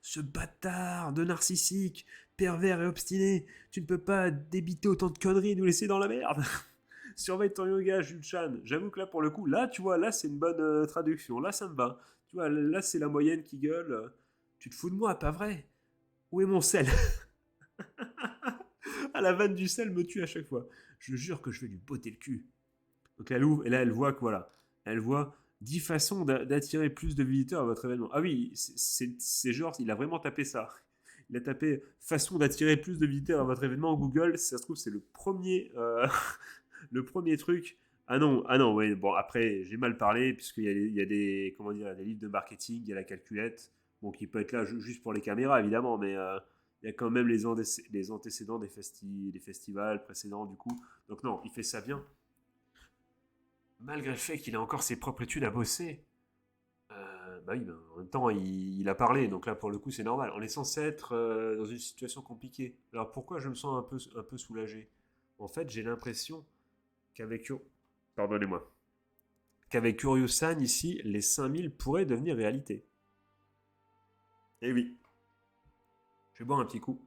Ce bâtard de narcissique, pervers et obstiné, tu ne peux pas débiter autant de conneries et nous laisser dans la merde. Surveille ton yoga, Jules-Chan. J'avoue que là, pour le coup, là, tu vois, là, c'est une bonne traduction. Là, ça me va. Tu vois, là, c'est la moyenne qui gueule. Tu te fous de moi, pas vrai? Où est mon sel? Ah, la vanne du sel me tue à chaque fois. Je jure que je vais lui botter le cul. Donc elle ouvre, et là elle voit que voilà. Elle voit 10 façons d'attirer plus de visiteurs à votre événement. Ah oui, c'est genre, il a vraiment tapé ça. Il a tapé façon d'attirer plus de visiteurs à votre événement en Google. Si ça se trouve, c'est le premier, le premier truc. Ah non, ouais, bon, après, j'ai mal parlé, puisqu'il y a des, comment dire, des livres de marketing, il y a la calculette, bon, qui peut être là juste pour les caméras, évidemment, mais il y a quand même les antécédents des festivals précédents, du coup. Donc non, il fait ça bien. Malgré le fait qu'il a encore ses propres études à bosser, bah oui, ben, en même temps, il a parlé, donc là, pour le coup, c'est normal. On est censé être dans une situation compliquée. Alors pourquoi je me sens un peu soulagé? En fait, j'ai l'impression qu'avec... Pardonnez-moi. Qu'avec Kuryo-san, ici, les 5000 pourraient devenir réalité. Eh oui. Je vais boire un petit coup.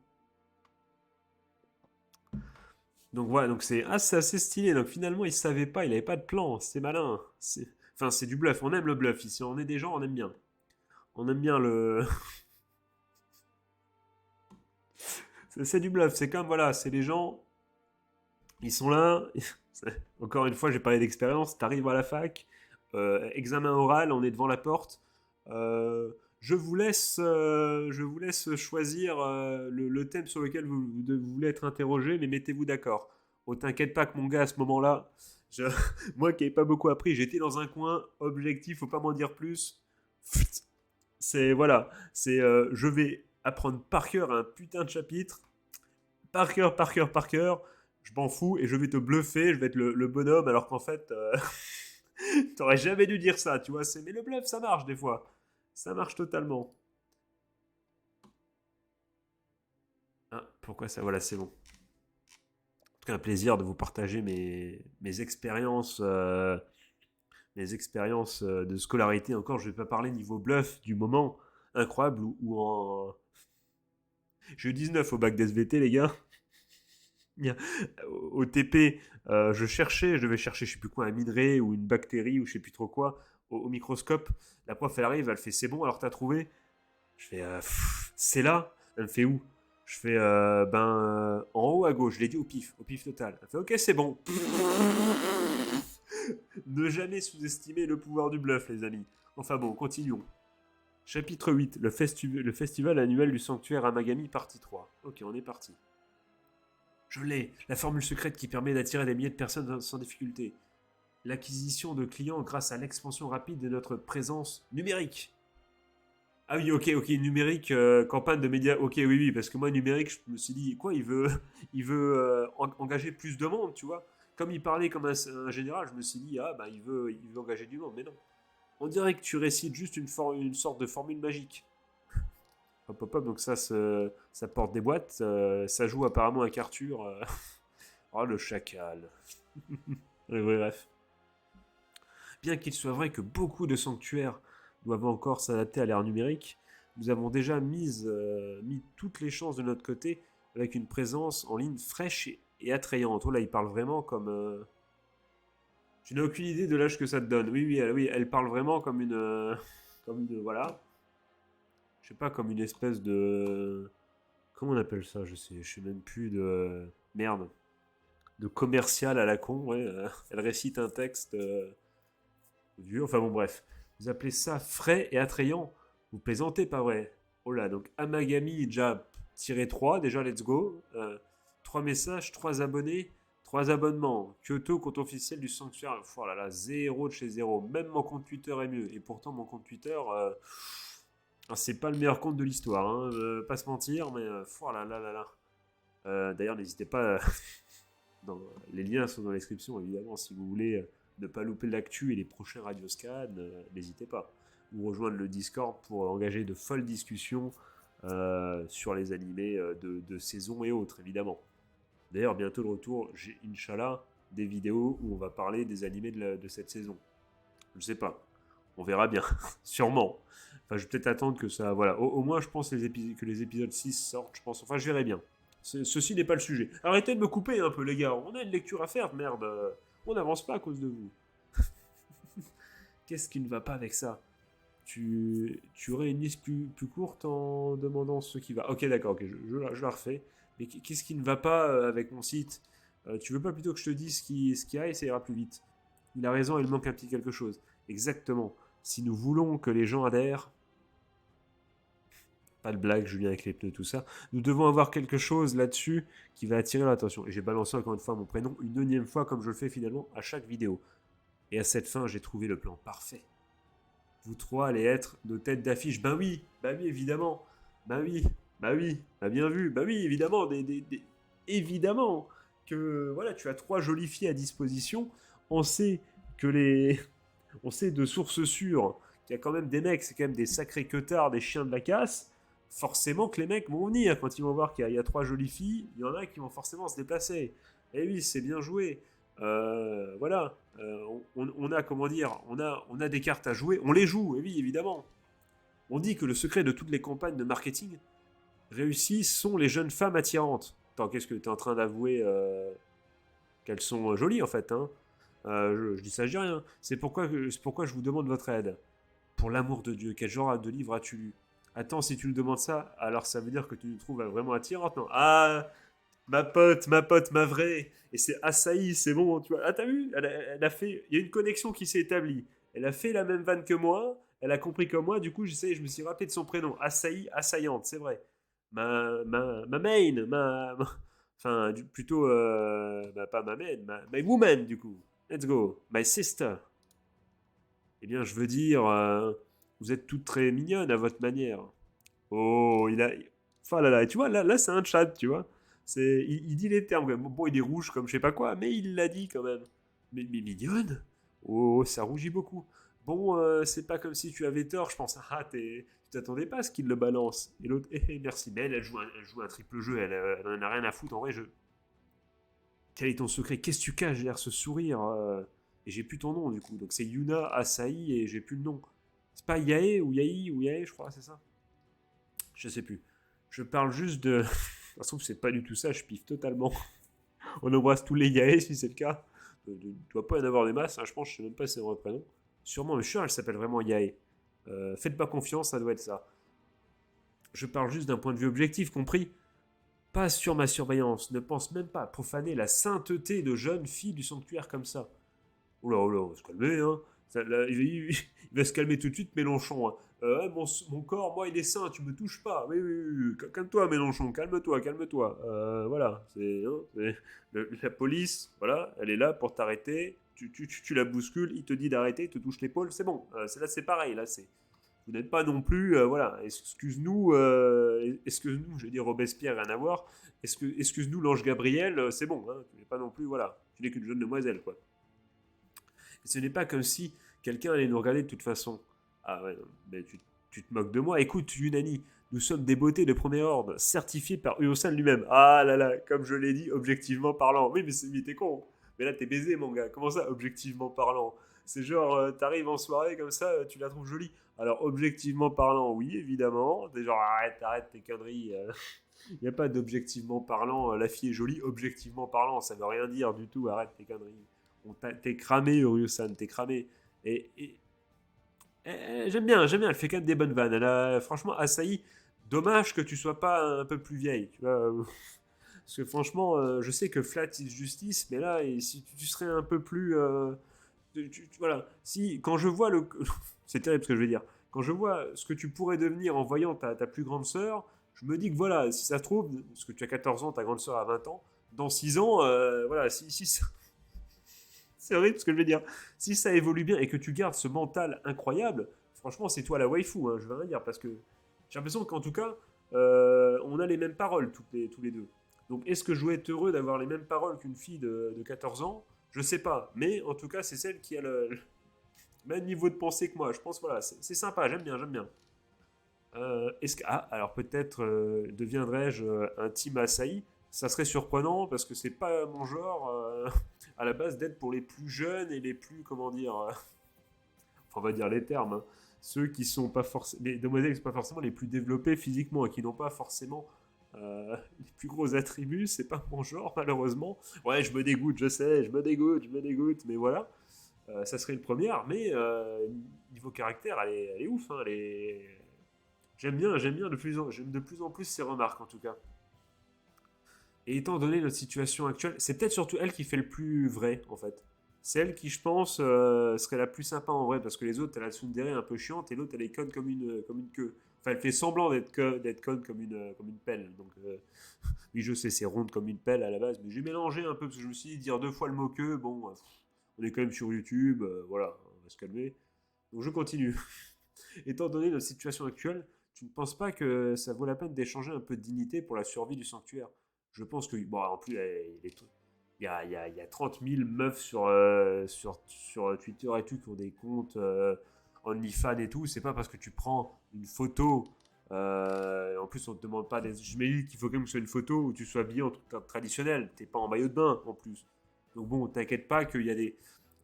Donc voilà, donc c'est assez stylé. Donc finalement, il savait pas, il avait pas de plan. C'est malin. Enfin, c'est du bluff. On aime le bluff ici. On est des gens, on aime bien. On aime bien le. C'est du bluff. C'est comme, voilà, c'est les gens. Ils sont là. Encore une fois, j'ai parlé d'expérience. T'arrives à la fac, examen oral, on est devant la porte. Je vous laisse choisir le thème sur lequel vous voulez être interrogé, mais mettez-vous d'accord. Oh, t'inquiète pas que mon gars, à ce moment-là, je- moi qui n'ai pas beaucoup appris, j'étais dans un coin, objectif, faut pas m'en dire plus. C'est, voilà, je vais apprendre par cœur un putain de chapitre, par cœur, par cœur, par cœur, je m'en fous et je vais te bluffer, je vais être le bonhomme alors qu'en fait, t'aurais jamais dû dire ça, tu vois. Mais le bluff, ça marche des fois. Ça marche totalement. Ah, pourquoi ça? Voilà, c'est bon. En tout cas, un plaisir de vous partager mes expériences de scolarité. Encore, je vais pas parler niveau bluff du moment incroyable où en. J'ai eu 19 au bac d'SVT, les gars. Au TP, je devais chercher, je sais plus quoi, un minerai ou une bactérie ou je sais plus trop quoi, au microscope. La prof, elle arrive, elle fait c'est bon, alors t'as trouvé? Je fais c'est là? Elle me fait où? Je fais en haut à gauche, je l'ai dit au pif total. Elle fait ok, c'est bon. Ne jamais sous-estimer le pouvoir du bluff, les amis. Enfin bon, continuons. Chapitre 8, le festival annuel du sanctuaire Amagami, partie 3. Ok, on est parti. Je l'ai, la formule secrète qui permet d'attirer des milliers de personnes sans difficulté. L'acquisition de clients grâce à l'expansion rapide de notre présence numérique. Ah oui, ok, ok, numérique, campagne de médias. Ok, oui, oui, parce que moi, numérique, je me suis dit, quoi, il veut engager plus de monde, tu vois. Comme il parlait comme un général, je me suis dit, ah, bah, il veut engager du monde, mais non. On dirait que tu récites juste une sorte de formule magique. Hop, hop, hop, donc ça porte des boîtes, ça joue apparemment avec Arthur. Oh, le chacal. Oui, bref. Bien qu'il soit vrai que beaucoup de sanctuaires doivent encore s'adapter à l'ère numérique, nous avons déjà mis toutes les chances de notre côté avec une présence en ligne fraîche et attrayante. Oh là, il parle vraiment comme... Je n'ai aucune idée de l'âge que ça te donne. Oui, oui, elle parle vraiment comme une... comme une... Voilà. Je sais pas, comme une espèce de... Comment on appelle ça? Je sais même plus de... Merde. De commercial à la con, ouais. Elle récite un texte... vieux, enfin bon bref. Vous appelez ça frais et attrayant? Vous plaisantez, pas vrai? Oh là, donc Amagami déjà tiré 3, déjà let's go. 3 messages, 3 abonnés, 3 abonnements. Kyoto, compte officiel du sanctuaire. Oh là là, zéro de chez zéro. Même mon compte Twitter est mieux. Et pourtant mon compte Twitter, c'est pas le meilleur compte de l'histoire, hein, pas se mentir, mais oh là là là là. D'ailleurs, n'hésitez pas, les liens sont dans la description, évidemment, si vous voulez ne pas louper l'actu et les prochains Radioscan, n'hésitez pas. Ou rejoindre le Discord pour engager de folles discussions sur les animés de saison et autres, évidemment. D'ailleurs, bientôt le retour, j'ai Inch'Allah des vidéos où on va parler des animés de cette saison. Je ne sais pas. On verra bien. Sûrement. Enfin, je vais peut-être attendre que ça. Voilà. Au moins, je pense que les épisodes 6 sortent. Je pense. Enfin, je verrai bien. Ceci n'est pas le sujet. Arrêtez de me couper un peu, les gars. On a une lecture à faire, merde. On n'avance pas à cause de vous. Qu'est-ce qui ne va pas avec ça? Tu aurais une liste plus courte en demandant ce qui va. Ok, d'accord, ok, je la refais. Mais qu'est-ce qui ne va pas avec mon site? Tu veux pas plutôt que je te dise ce qu'il y a et ça ira plus vite? Il a raison, il manque un petit quelque chose. Exactement. Si nous voulons que les gens adhèrent, pas de blague, Julien avec les pneus, tout ça, nous devons avoir quelque chose là-dessus qui va attirer l'attention. Et j'ai balancé encore une fois mon prénom, une énième fois comme je le fais finalement à chaque vidéo. Et à cette fin, j'ai trouvé le plan parfait. Vous trois allez être nos têtes d'affiche. Ben oui, évidemment. Ben oui, bah bien vu. Ben oui, évidemment, évidemment que voilà, tu as trois jolies filles à disposition. On sait que les, on sait de sources sûres qu'il y a quand même des mecs, c'est quand même des sacrés queutards, des chiens de la casse. Forcément que les mecs vont venir quand ils vont voir qu'il y a trois jolies filles. Il y en a qui vont forcément se déplacer. Et oui, c'est bien joué. Voilà, on a comment dire, on a des cartes à jouer, on les joue, et oui évidemment. On dit que le secret de toutes les campagnes de marketing réussies sont les jeunes femmes attirantes. Attends, qu'est-ce que tu es en train d'avouer qu'elles sont jolies en fait, hein? Je dis ça, je dis rien. C'est pourquoi je vous demande votre aide. Pour l'amour de Dieu, quel genre de livre as-tu lu? Attends, si tu nous demandes ça, alors ça veut dire que tu nous trouves vraiment attirante, non? Ah, ma pote, ma vraie. Et c'est Asahi, c'est bon, tu vois. Ah, t'as vu? Elle a fait. Il y a une connexion qui s'est établie. Elle a fait la même vanne que moi. Elle a compris comme moi. Du coup, je me suis rappelé de son prénom. Asahi, assaillante, c'est vrai. Ma main. Enfin, plutôt. Pas ma main. My woman, du coup. Let's go. My sister. Eh bien, je veux dire. Vous êtes toutes très mignonnes à votre manière. Oh, il a. Enfin là là, tu vois, là c'est un chat, tu vois. Il dit les termes quand même. Bon, il est rouge comme je sais pas quoi, mais il l'a dit quand même. Mais mignonne. Oh, ça rougit beaucoup. Bon, c'est pas comme si tu avais tort, je pense. Ah, tu t'attendais pas à ce qu'il le balance. Et l'autre, merci. Mais elle joue un triple jeu, elle en a rien à foutre en vrai. Quel est ton secret? Qu'est-ce que tu caches derrière ce sourire Et j'ai plus ton nom du coup. Donc c'est Yuna Asahi et j'ai plus le nom. C'est pas Yae ou Yae ou Yae, je crois, c'est ça? Je sais plus. Je parle juste de. Ça se trouve, c'est pas du tout ça, je piffe totalement. On embrasse tous les Yae si c'est le cas. Il ne doit pas y en avoir des masses, hein, je pense, je sais même pas si c'est un vrai prénom. Sûrement, mais je suis sûr, elle s'appelle vraiment Yae. Faites pas confiance, ça doit être ça. Je parle juste d'un point de vue objectif, compris? Pas sur ma surveillance, ne pense même pas à profaner la sainteté de jeunes filles du sanctuaire comme ça. Oula, on va se calmer, hein. Il va se calmer tout de suite, Mélenchon, hein. Mon corps, moi, il est sain, tu me touches pas. Oui. Calme-toi, Mélenchon, calme-toi. Voilà, la police, voilà, elle est là pour t'arrêter. Tu la bouscules, il te dit d'arrêter, il te touche l'épaule, c'est bon. Là, c'est pareil, là, c'est. Vous n'êtes pas non plus, voilà, excuse-nous, je vais dire Robespierre, rien à voir. Excuse-nous, l'ange Gabriel, c'est bon, hein, tu n'es pas non plus, voilà, tu n'es qu'une jeune demoiselle, quoi. Et ce n'est pas comme si quelqu'un allait nous regarder de toute façon. Ah ouais, mais tu te moques de moi. Écoute, Yunani, nous sommes des beautés de premier ordre, certifiées par Uosan lui-même. Ah là là, comme je l'ai dit, objectivement parlant. Oui, mais t'es con. Mais là, t'es baisé, mon gars. Comment ça, objectivement parlant? C'est genre, t'arrives en soirée comme ça, tu la trouves jolie. Alors, objectivement parlant, oui, évidemment. T'es genre, arrête tes conneries. Il n'y a pas d'objectivement parlant, la fille est jolie, objectivement parlant, ça veut rien dire du tout, arrête tes conneries. T'es cramé, Uryu-san, t'es cramé. J'aime bien, elle fait quand même des bonnes vannes. Franchement, Asahi, dommage que tu sois pas un peu plus vieille, tu vois. Parce que franchement, je sais que flat is justice, mais là, si tu serais un peu plus. Voilà. Si, quand je vois le. C'est terrible ce que je vais dire. Quand je vois ce que tu pourrais devenir en voyant ta plus grande sœur, je me dis que voilà, si ça se trouve, parce que tu as 14 ans, ta grande sœur a 20 ans, dans 6 ans, voilà, si c'est horrible ce que je vais dire. Si ça évolue bien et que tu gardes ce mental incroyable, franchement, c'est toi la waifu, hein, je veux rien dire, parce que j'ai l'impression qu'en tout cas, on a les mêmes paroles tous les deux. Donc, est-ce que je dois être heureux d'avoir les mêmes paroles qu'une fille de 14 ans? Je sais pas. Mais en tout cas, c'est celle qui a le même niveau de pensée que moi. Je pense, voilà, c'est sympa, j'aime bien. Alors peut-être deviendrai-je un team Asahi. Ça serait surprenant parce que c'est pas mon genre à la base d'être pour les plus jeunes et les plus, comment dire, on va dire les termes, hein. Ceux qui sont pas forcément, les demoiselles qui sont pas forcément les plus développées physiquement et qui n'ont pas forcément les plus gros attributs, c'est pas mon genre malheureusement. Ouais, je me dégoûte, je sais, je me dégoûte, mais voilà. Ça serait une première, mais niveau caractère, elle est ouf, hein, j'aime bien j'aime de plus en plus ces remarques en tout cas. Et étant donné notre situation actuelle, c'est peut-être surtout elle qui fait le plus vrai, en fait. C'est elle qui, je pense, serait la plus sympa en vrai, parce que les autres, elle a la tsundere un peu chiante, et l'autre, elle est conne comme une queue. Enfin, elle fait semblant d'être conne comme une pelle. Donc, oui, je sais, c'est ronde comme une pelle à la base, mais j'ai mélangé un peu, parce que je me suis dit, dire deux fois le mot queue, bon, on est quand même sur YouTube, voilà, on va se calmer. Donc, je continue. Étant donné notre situation actuelle, tu ne penses pas que ça vaut la peine d'échanger un peu de dignité pour la survie du sanctuaire? Je pense que, bon, en plus, il y a 30 000 meufs sur Twitter et tout qui ont des comptes OnlyFans et tout. C'est pas parce que tu prends une photo. En plus, on te demande pas. Je m'imagine qu'il faut quand même que ce soit une photo où tu sois habillé en truc traditionnel. T'es pas en maillot de bain en plus. Donc bon, t'inquiète pas il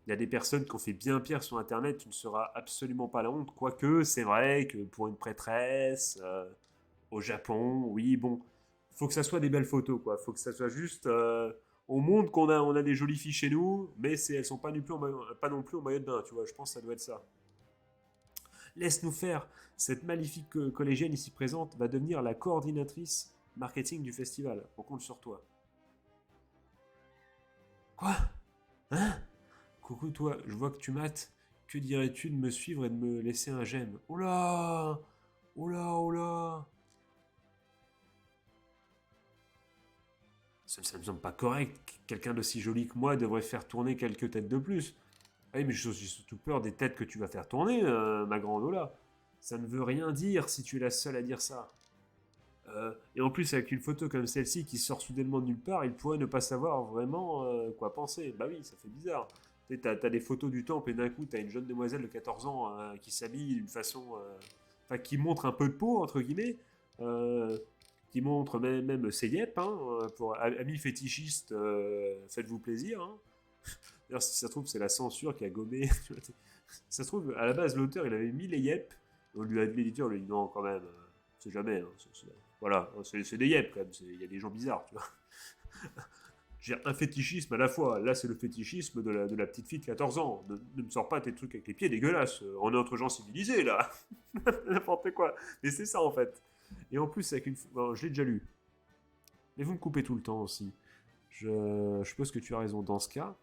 y a des personnes qui ont fait bien pire sur Internet, tu ne seras absolument pas la honte. Quoique, c'est vrai que pour une prêtresse, au Japon, oui, bon, faut que ça soit des belles photos, quoi. Faut que ça soit juste. On montre on a des jolies filles chez nous, mais elles sont pas non plus pas non plus en maillot de bain, tu vois. Je pense que ça doit être ça. Laisse-nous faire. Cette maléfique collégienne ici présente va devenir la coordinatrice marketing du festival. On compte sur toi. Quoi? Hein? Coucou toi, je vois que tu mates. Que dirais-tu de me suivre et de me laisser un j'aime? Oh là! Oh là, oh là! Ça me semble pas correct. Quelqu'un d'aussi joli que moi devrait faire tourner quelques têtes de plus. Ah oui, mais j'ai surtout peur des têtes que tu vas faire tourner, ma grande Ola. Ça ne veut rien dire si tu es la seule à dire ça. Et en plus, avec une photo comme celle-ci qui sort soudainement de nulle part, il pourrait ne pas savoir vraiment quoi penser. Bah oui, ça fait bizarre. Tu sais, t'as des photos du temple et d'un coup, t'as une jeune demoiselle de 14 ans qui s'habille d'une façon. Enfin, qui montre un peu de peau, entre guillemets. euh, qui montre même ses yep, hein, pour amis fétichistes, faites-vous plaisir. Hein. D'ailleurs, si ça se trouve, c'est la censure qui a gommé. Ça se trouve, à la base, l'auteur, il avait mis les yep. L'éditeur lui a dit non, quand même, c'est jamais. Hein, voilà, c'est des yep quand même. Il y a des gens bizarres, tu vois. J'ai un fétichisme à la fois. Là, c'est le fétichisme de la petite fille de 14 ans. Ne me sors pas tes trucs avec les pieds dégueulasses. On est entre gens civilisés, là. N'importe quoi. Mais c'est ça, en fait. Et en plus, avec une. Bon, je l'ai déjà lu. Mais vous me coupez tout le temps aussi. Je suppose que tu as raison. Dans ce cas,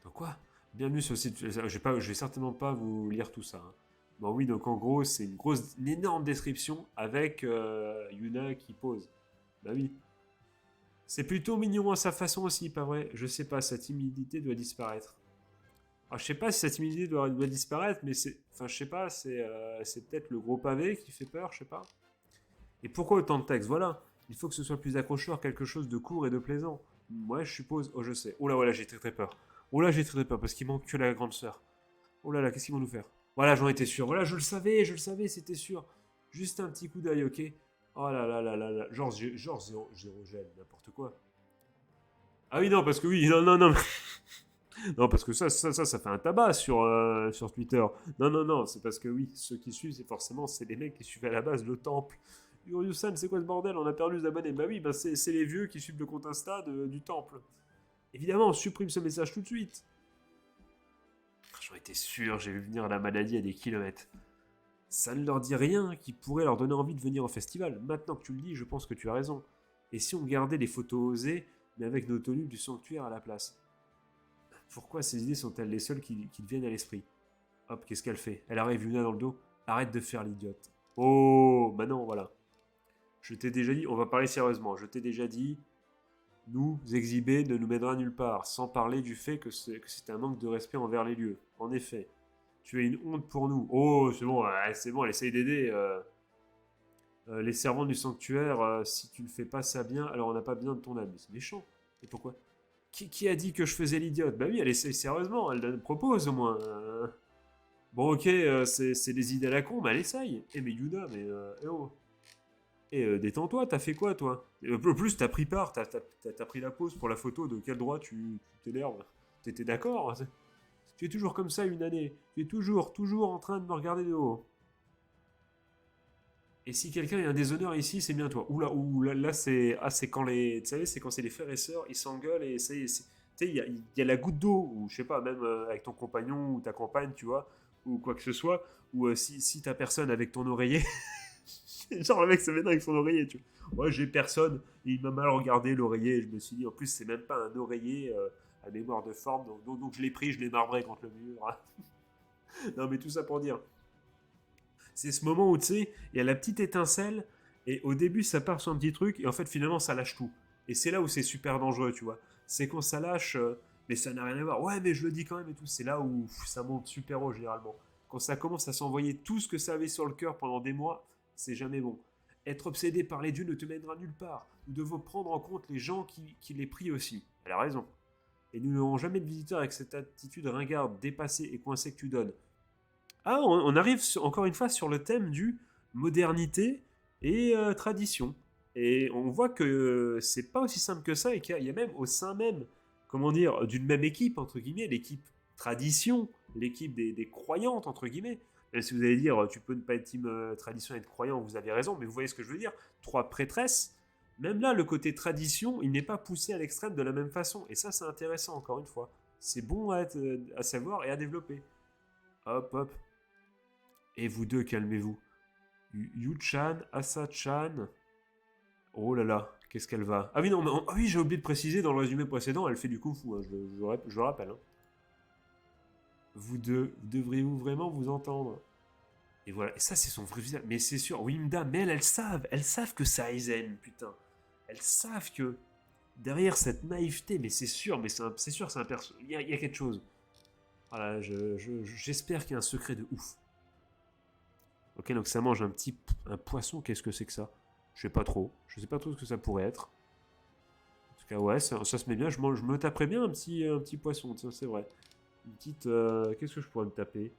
donc quoi? Bienvenue sur le site. Je vais certainement pas vous lire tout ça. Hein. Bon oui, donc en gros, c'est une énorme description avec Yuna qui pose. Bah oui. C'est plutôt mignon à sa façon aussi, pas vrai? Je sais pas, sa timidité doit disparaître. Alors je sais pas si sa timidité doit disparaître, mais c'est. Enfin, je sais pas, c'est peut-être le gros pavé qui fait peur, je sais pas. Et pourquoi autant de texte? Voilà. Il faut que ce soit plus accrocheur, quelque chose de court et de plaisant. Ouais, je suppose. Oh, je sais. Oh là, voilà, j'ai très très peur. Oh là, j'ai très très peur parce qu'il manque que la grande sœur. Oh là là, qu'est-ce qu'ils vont nous faire? Voilà, j'en étais sûr. Voilà, je le savais, c'était sûr. Juste un petit coup d'œil, ok? Oh là là là là là. Genre zéro gel, n'importe quoi. Ah oui, non, parce que oui, non, non, non. Non, parce que ça fait un tabac sur Twitter. Non, non, non, c'est parce que oui, ceux qui suivent, c'est les mecs qui suivaient à la base le temple. Yusan, c'est quoi ce bordel? On a perdu les abonnés. Bah oui, bah c'est les vieux qui suivent le compte Insta du temple. Évidemment, on supprime ce message tout de suite. J'en étais sûr, j'ai vu venir la maladie à des kilomètres. Ça ne leur dit rien qui pourrait leur donner envie de venir au festival. Maintenant que tu le dis, je pense que tu as raison. Et si on gardait les photos osées, mais avec nos tenues du sanctuaire à la place? Pourquoi ces idées sont-elles les seules qui te viennent à l'esprit? Hop, qu'est-ce qu'elle fait? Elle arrive Luna dans le dos. Arrête de faire l'idiote. Oh, bah non, voilà. Je t'ai déjà dit, on va parler sérieusement. Je t'ai déjà dit, nous exhiber ne nous mènera nulle part, sans parler du fait que c'est un manque de respect envers les lieux. En effet, tu es une honte pour nous. Oh, c'est bon, elle essaye d'aider les servants du sanctuaire. Si tu ne fais pas ça bien, alors on n'a pas besoin de ton aide. Mais c'est méchant. Et pourquoi? Qui a dit que je faisais l'idiote? Bah oui, elle essaye sérieusement, elle propose au moins. Bon, ok, c'est des idées à la con, mais elle essaye. Eh, mais Yuna, mais oh. Détends-toi, t'as fait quoi, toi? En plus, t'as pris part, t'as pris la pause pour la photo, de quel droit tu t'énerves? T'étais d'accord? Hein? Tu es toujours comme ça une année. Tu es toujours en train de me regarder de haut. Et si quelqu'un est un déshonneur ici, c'est bien toi. Là, c'est quand les. Tu savais, c'est quand c'est les frères et sœurs, ils s'engueulent et tu sais, il y a la goutte d'eau, ou je sais pas, même avec ton compagnon ou ta compagne, tu vois, ou quoi que ce soit, ou si t'as personne avec ton oreiller, Genre, le mec se met avec son oreiller, tu vois. Ouais, j'ai personne. Et il m'a mal regardé l'oreiller. Et je me suis dit, en plus, c'est même pas un oreiller à mémoire de forme. Donc je l'ai pris, je l'ai marbré contre le mur. Non, mais tout ça pour dire. C'est ce moment où, tu sais, il y a la petite étincelle. Et au début, ça part sur un petit truc. Et en fait, finalement, ça lâche tout. Et c'est là où c'est super dangereux, tu vois. C'est quand ça lâche. Mais ça n'a rien à voir. Ouais, mais je le dis quand même et tout. C'est là où ça monte super haut, généralement. Quand ça commence à s'envoyer tout ce que ça avait sur le cœur pendant des mois, c'est jamais bon. Être obsédé par les dieux ne te mènera nulle part. Nous devons prendre en compte les gens qui les prient aussi. Elle a raison. Et nous n'aurons jamais de visiteurs avec cette attitude ringarde, dépassée et coincée que tu donnes. Ah, on arrive encore une fois sur le thème du modernité et tradition. Et on voit que c'est pas aussi simple que ça et qu'il y a même au sein même, comment dire, d'une même équipe, entre guillemets, l'équipe tradition, l'équipe des croyantes, entre guillemets. Même si vous allez dire, tu peux ne pas être team tradition et être croyant, vous avez raison, mais vous voyez ce que je veux dire. Trois prêtresses, même là, le côté tradition, il n'est pas poussé à l'extrême de la même façon. Et ça, c'est intéressant, encore une fois. C'est bon à savoir et à développer. Hop, hop. Et vous deux, calmez-vous. Yu-chan, Asa-chan. Oh là là, qu'est-ce qu'elle va. Ah oui, non, mais ah oui, j'ai oublié de préciser dans le résumé précédent, elle fait du kung-fu, hein, je le rappelle. Hein. Vous deux, devriez-vous vraiment vous entendre? Et voilà, et ça, c'est son vrai visage. Mais c'est sûr, Wimda, mais elles savent que c'est Aizen, putain. Elles savent que derrière cette naïveté, mais c'est sûr, c'est sûr, c'est un perso. Il y a quelque chose. Voilà, j'espère qu'il y a un secret de ouf. Ok, donc ça mange un poisson, qu'est-ce que c'est que ça? Je sais pas trop. Je sais pas trop ce que ça pourrait être. En tout cas, ouais, ça se met bien. Je me taperais bien un petit poisson, c'est vrai. Une petite. Qu'est-ce que je pourrais me taper? Une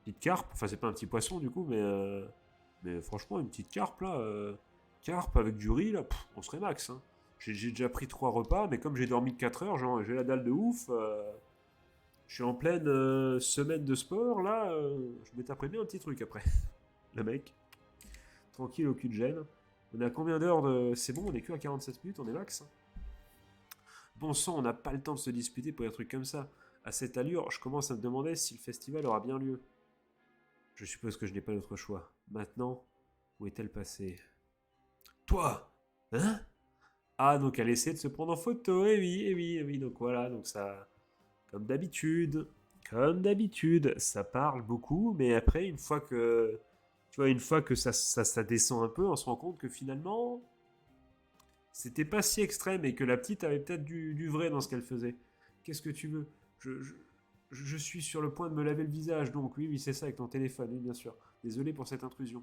petite carpe. Enfin, c'est pas un petit poisson du coup, mais franchement, une petite carpe là. Carpe avec du riz là, on serait max. Hein. J'ai déjà pris 3 repas, mais comme j'ai dormi que 4 heures, j'ai la dalle de ouf. Je suis en pleine semaine de sport là. Je me taperais bien un petit truc après. Le mec. Tranquille, aucune gêne. On a combien d'heures de. C'est bon, on est que à 47 minutes, on est max. Hein. Bon sang, on n'a pas le temps de se disputer pour des trucs comme ça. À cette allure, je commence à me demander si le festival aura bien lieu. Je suppose que je n'ai pas d'autre choix. Maintenant, où est-elle passée? Toi! Hein? Ah, donc elle essaie de se prendre en photo, eh oui, eh oui, eh oui. Donc voilà, donc ça. Comme d'habitude, ça parle beaucoup, mais après, une fois que. Tu vois, une fois que ça descend un peu, on se rend compte que finalement, c'était pas si extrême et que la petite avait peut-être du vrai dans ce qu'elle faisait. Qu'est-ce que tu veux je suis sur le point de me laver le visage, donc oui, oui, c'est ça avec ton téléphone, oui, bien sûr. Désolé pour cette intrusion.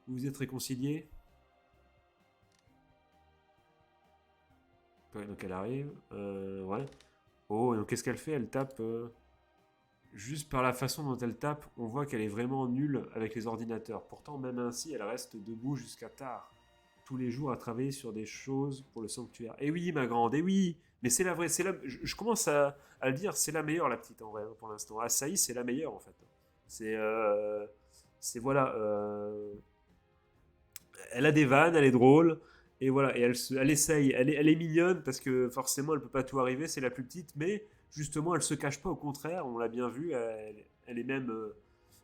Vous vous êtes réconciliés? Ouais, donc elle arrive. Ouais. Oh, donc qu'est-ce qu'elle fait? Elle tape. Juste par la façon dont elle tape, on voit qu'elle est vraiment nulle avec les ordinateurs. Pourtant, même ainsi, elle reste debout jusqu'à tard. Tous les jours à travailler sur des choses pour le sanctuaire. Eh oui, ma grande, eh oui. Mais c'est la vraie, je commence à le dire, c'est la meilleure, la petite, en vrai, pour l'instant. Asahi, c'est la meilleure, en fait. C'est, voilà. Elle a des vannes, elle est drôle. Et voilà, et elle essaye, elle est mignonne parce que forcément elle peut pas tout arriver, c'est la plus petite, mais justement elle se cache pas, au contraire, on l'a bien vu, elle est même,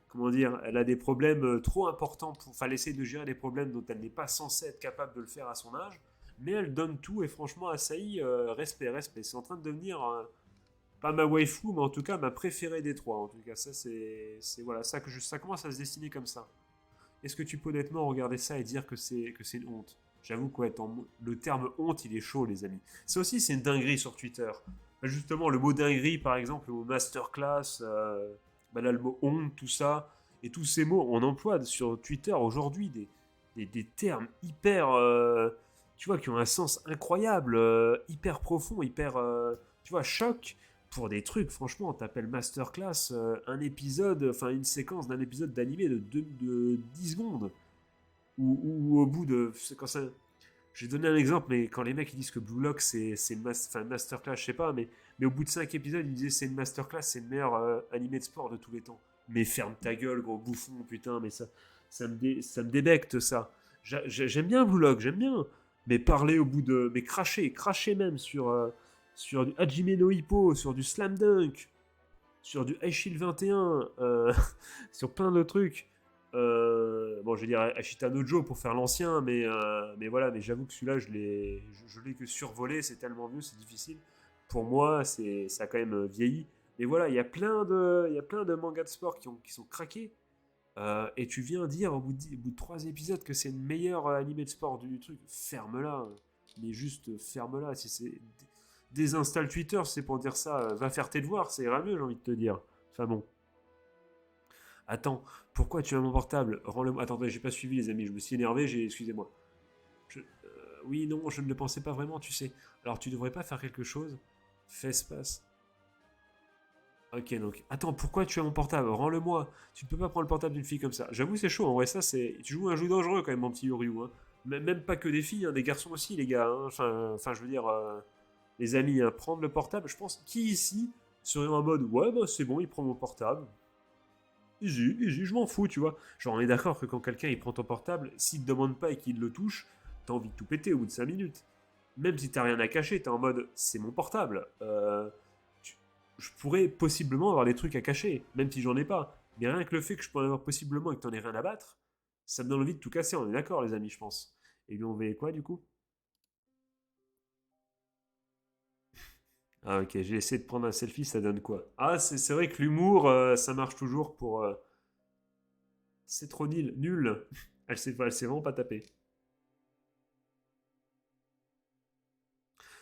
comment dire, elle a des problèmes trop importants, enfin elle essaie de gérer des problèmes dont elle n'est pas censée être capable de le faire à son âge, mais elle donne tout et franchement Asahi, respect, respect, c'est en train de devenir, pas ma waifu, mais en tout cas ma préférée des trois, en tout cas ça c'est voilà, ça commence à se dessiner comme ça. Est-ce que tu peux honnêtement regarder ça et dire que c'est une honte? J'avoue que ouais, le terme honte, il est chaud, les amis. Ça aussi, c'est une dinguerie sur Twitter. Bah, justement, le mot dinguerie, par exemple, le mot masterclass, bah là, le mot honte, tout ça, et tous ces mots, on emploie sur Twitter aujourd'hui des termes hyper, tu vois, qui ont un sens incroyable, hyper profond, hyper, tu vois, choc, pour des trucs, franchement, on t'appelle masterclass, un épisode, enfin une séquence d'un épisode d'animé de 10 secondes. Ou au bout de. Quand ça, j'ai donné un exemple, mais quand les mecs ils disent que Blue Lock c'est une masterclass, je sais pas, mais au bout de 5 épisodes, ils disaient c'est une masterclass, c'est le meilleur animé de sport de tous les temps. Mais ferme ta gueule, gros bouffon, putain, mais ça me débecte ça. J'aime bien Blue Lock, j'aime bien. Mais parler au bout de. Mais cracher même sur du Hajime no Hippo, sur du Slam Dunk, sur du High Shield 21, sur plein de trucs. Bon, je vais dire Ashita no Joe pour faire l'ancien, mais voilà, mais j'avoue que celui-là, je l'ai que survolé, c'est tellement vieux, c'est difficile. Pour moi, ça a quand même vieilli. Mais voilà, il y a plein de mangas de sport qui sont craqués. Et tu viens dire au bout de 3 épisodes que c'est le meilleur animé de sport du truc. Ferme-la. Mais juste ferme-la. Si c'est... Désinstalle Twitter, si c'est pour dire ça. Va faire tes devoirs, ça ira mieux, j'ai envie de te dire. Enfin bon. Attends, pourquoi tu as mon portable? Rends-le-moi. Attendez, j'ai pas suivi les amis, je me suis énervé, excusez-moi. Oui, non, je ne le pensais pas vraiment, tu sais. Alors tu devrais pas faire quelque chose? Fais espace. Ok, donc, attends, pourquoi tu as mon portable? Rends-le-moi. Tu ne peux pas prendre le portable d'une fille comme ça. J'avoue, c'est chaud. En vrai, ça, c'est. Tu joues un jeu dangereux quand même, mon petit Yoryu. Hein. Même pas que des filles, hein, des garçons aussi, les gars. Hein. Enfin, je veux dire, les amis, hein, prendre le portable. Je pense, qui ici serait en mode, ouais, bah c'est bon, il prend mon portable. Easy, easy, je m'en fous, tu vois. Genre, on est d'accord que quand quelqu'un il prend ton portable, s'il te demande pas et qu'il le touche, t'as envie de tout péter au bout de 5 minutes. Même si t'as rien à cacher, t'es en mode, c'est mon portable. Tu- je pourrais possiblement avoir des trucs à cacher, même si j'en ai pas. Mais rien que le fait que je pourrais en avoir possiblement et que t'en aies rien à battre, ça me donne envie de tout casser, on est d'accord, les amis, je pense. Et lui, on fait quoi, du coup? Ah, ok, j'ai essayé de prendre un selfie, ça donne quoi? Ah, c'est vrai que l'humour, ça marche toujours pour. C'est trop nul, nul. Elle s'est vraiment pas tapée.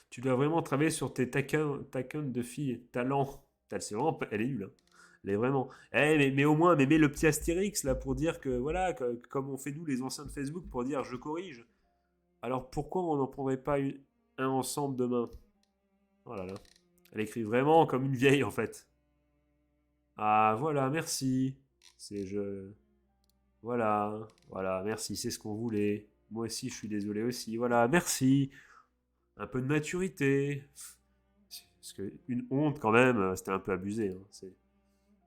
Tu dois vraiment travailler sur tes taquins de filles. Talent. Elle est nulle. Hein. Elle est vraiment. Mais au moins, mais mets le petit astérix là pour dire que voilà, comme on fait nous les anciens de Facebook pour dire je corrige. Alors pourquoi on n'en prendrait pas un ensemble demain? Oh là là. Elle écrit vraiment comme une vieille en fait. Ah voilà, merci. C'est je. Voilà, voilà, merci, c'est ce qu'on voulait. Moi aussi, je suis désolé aussi. Voilà, merci. Un peu de maturité. Parce que une honte quand même, c'était un peu abusé. Hein.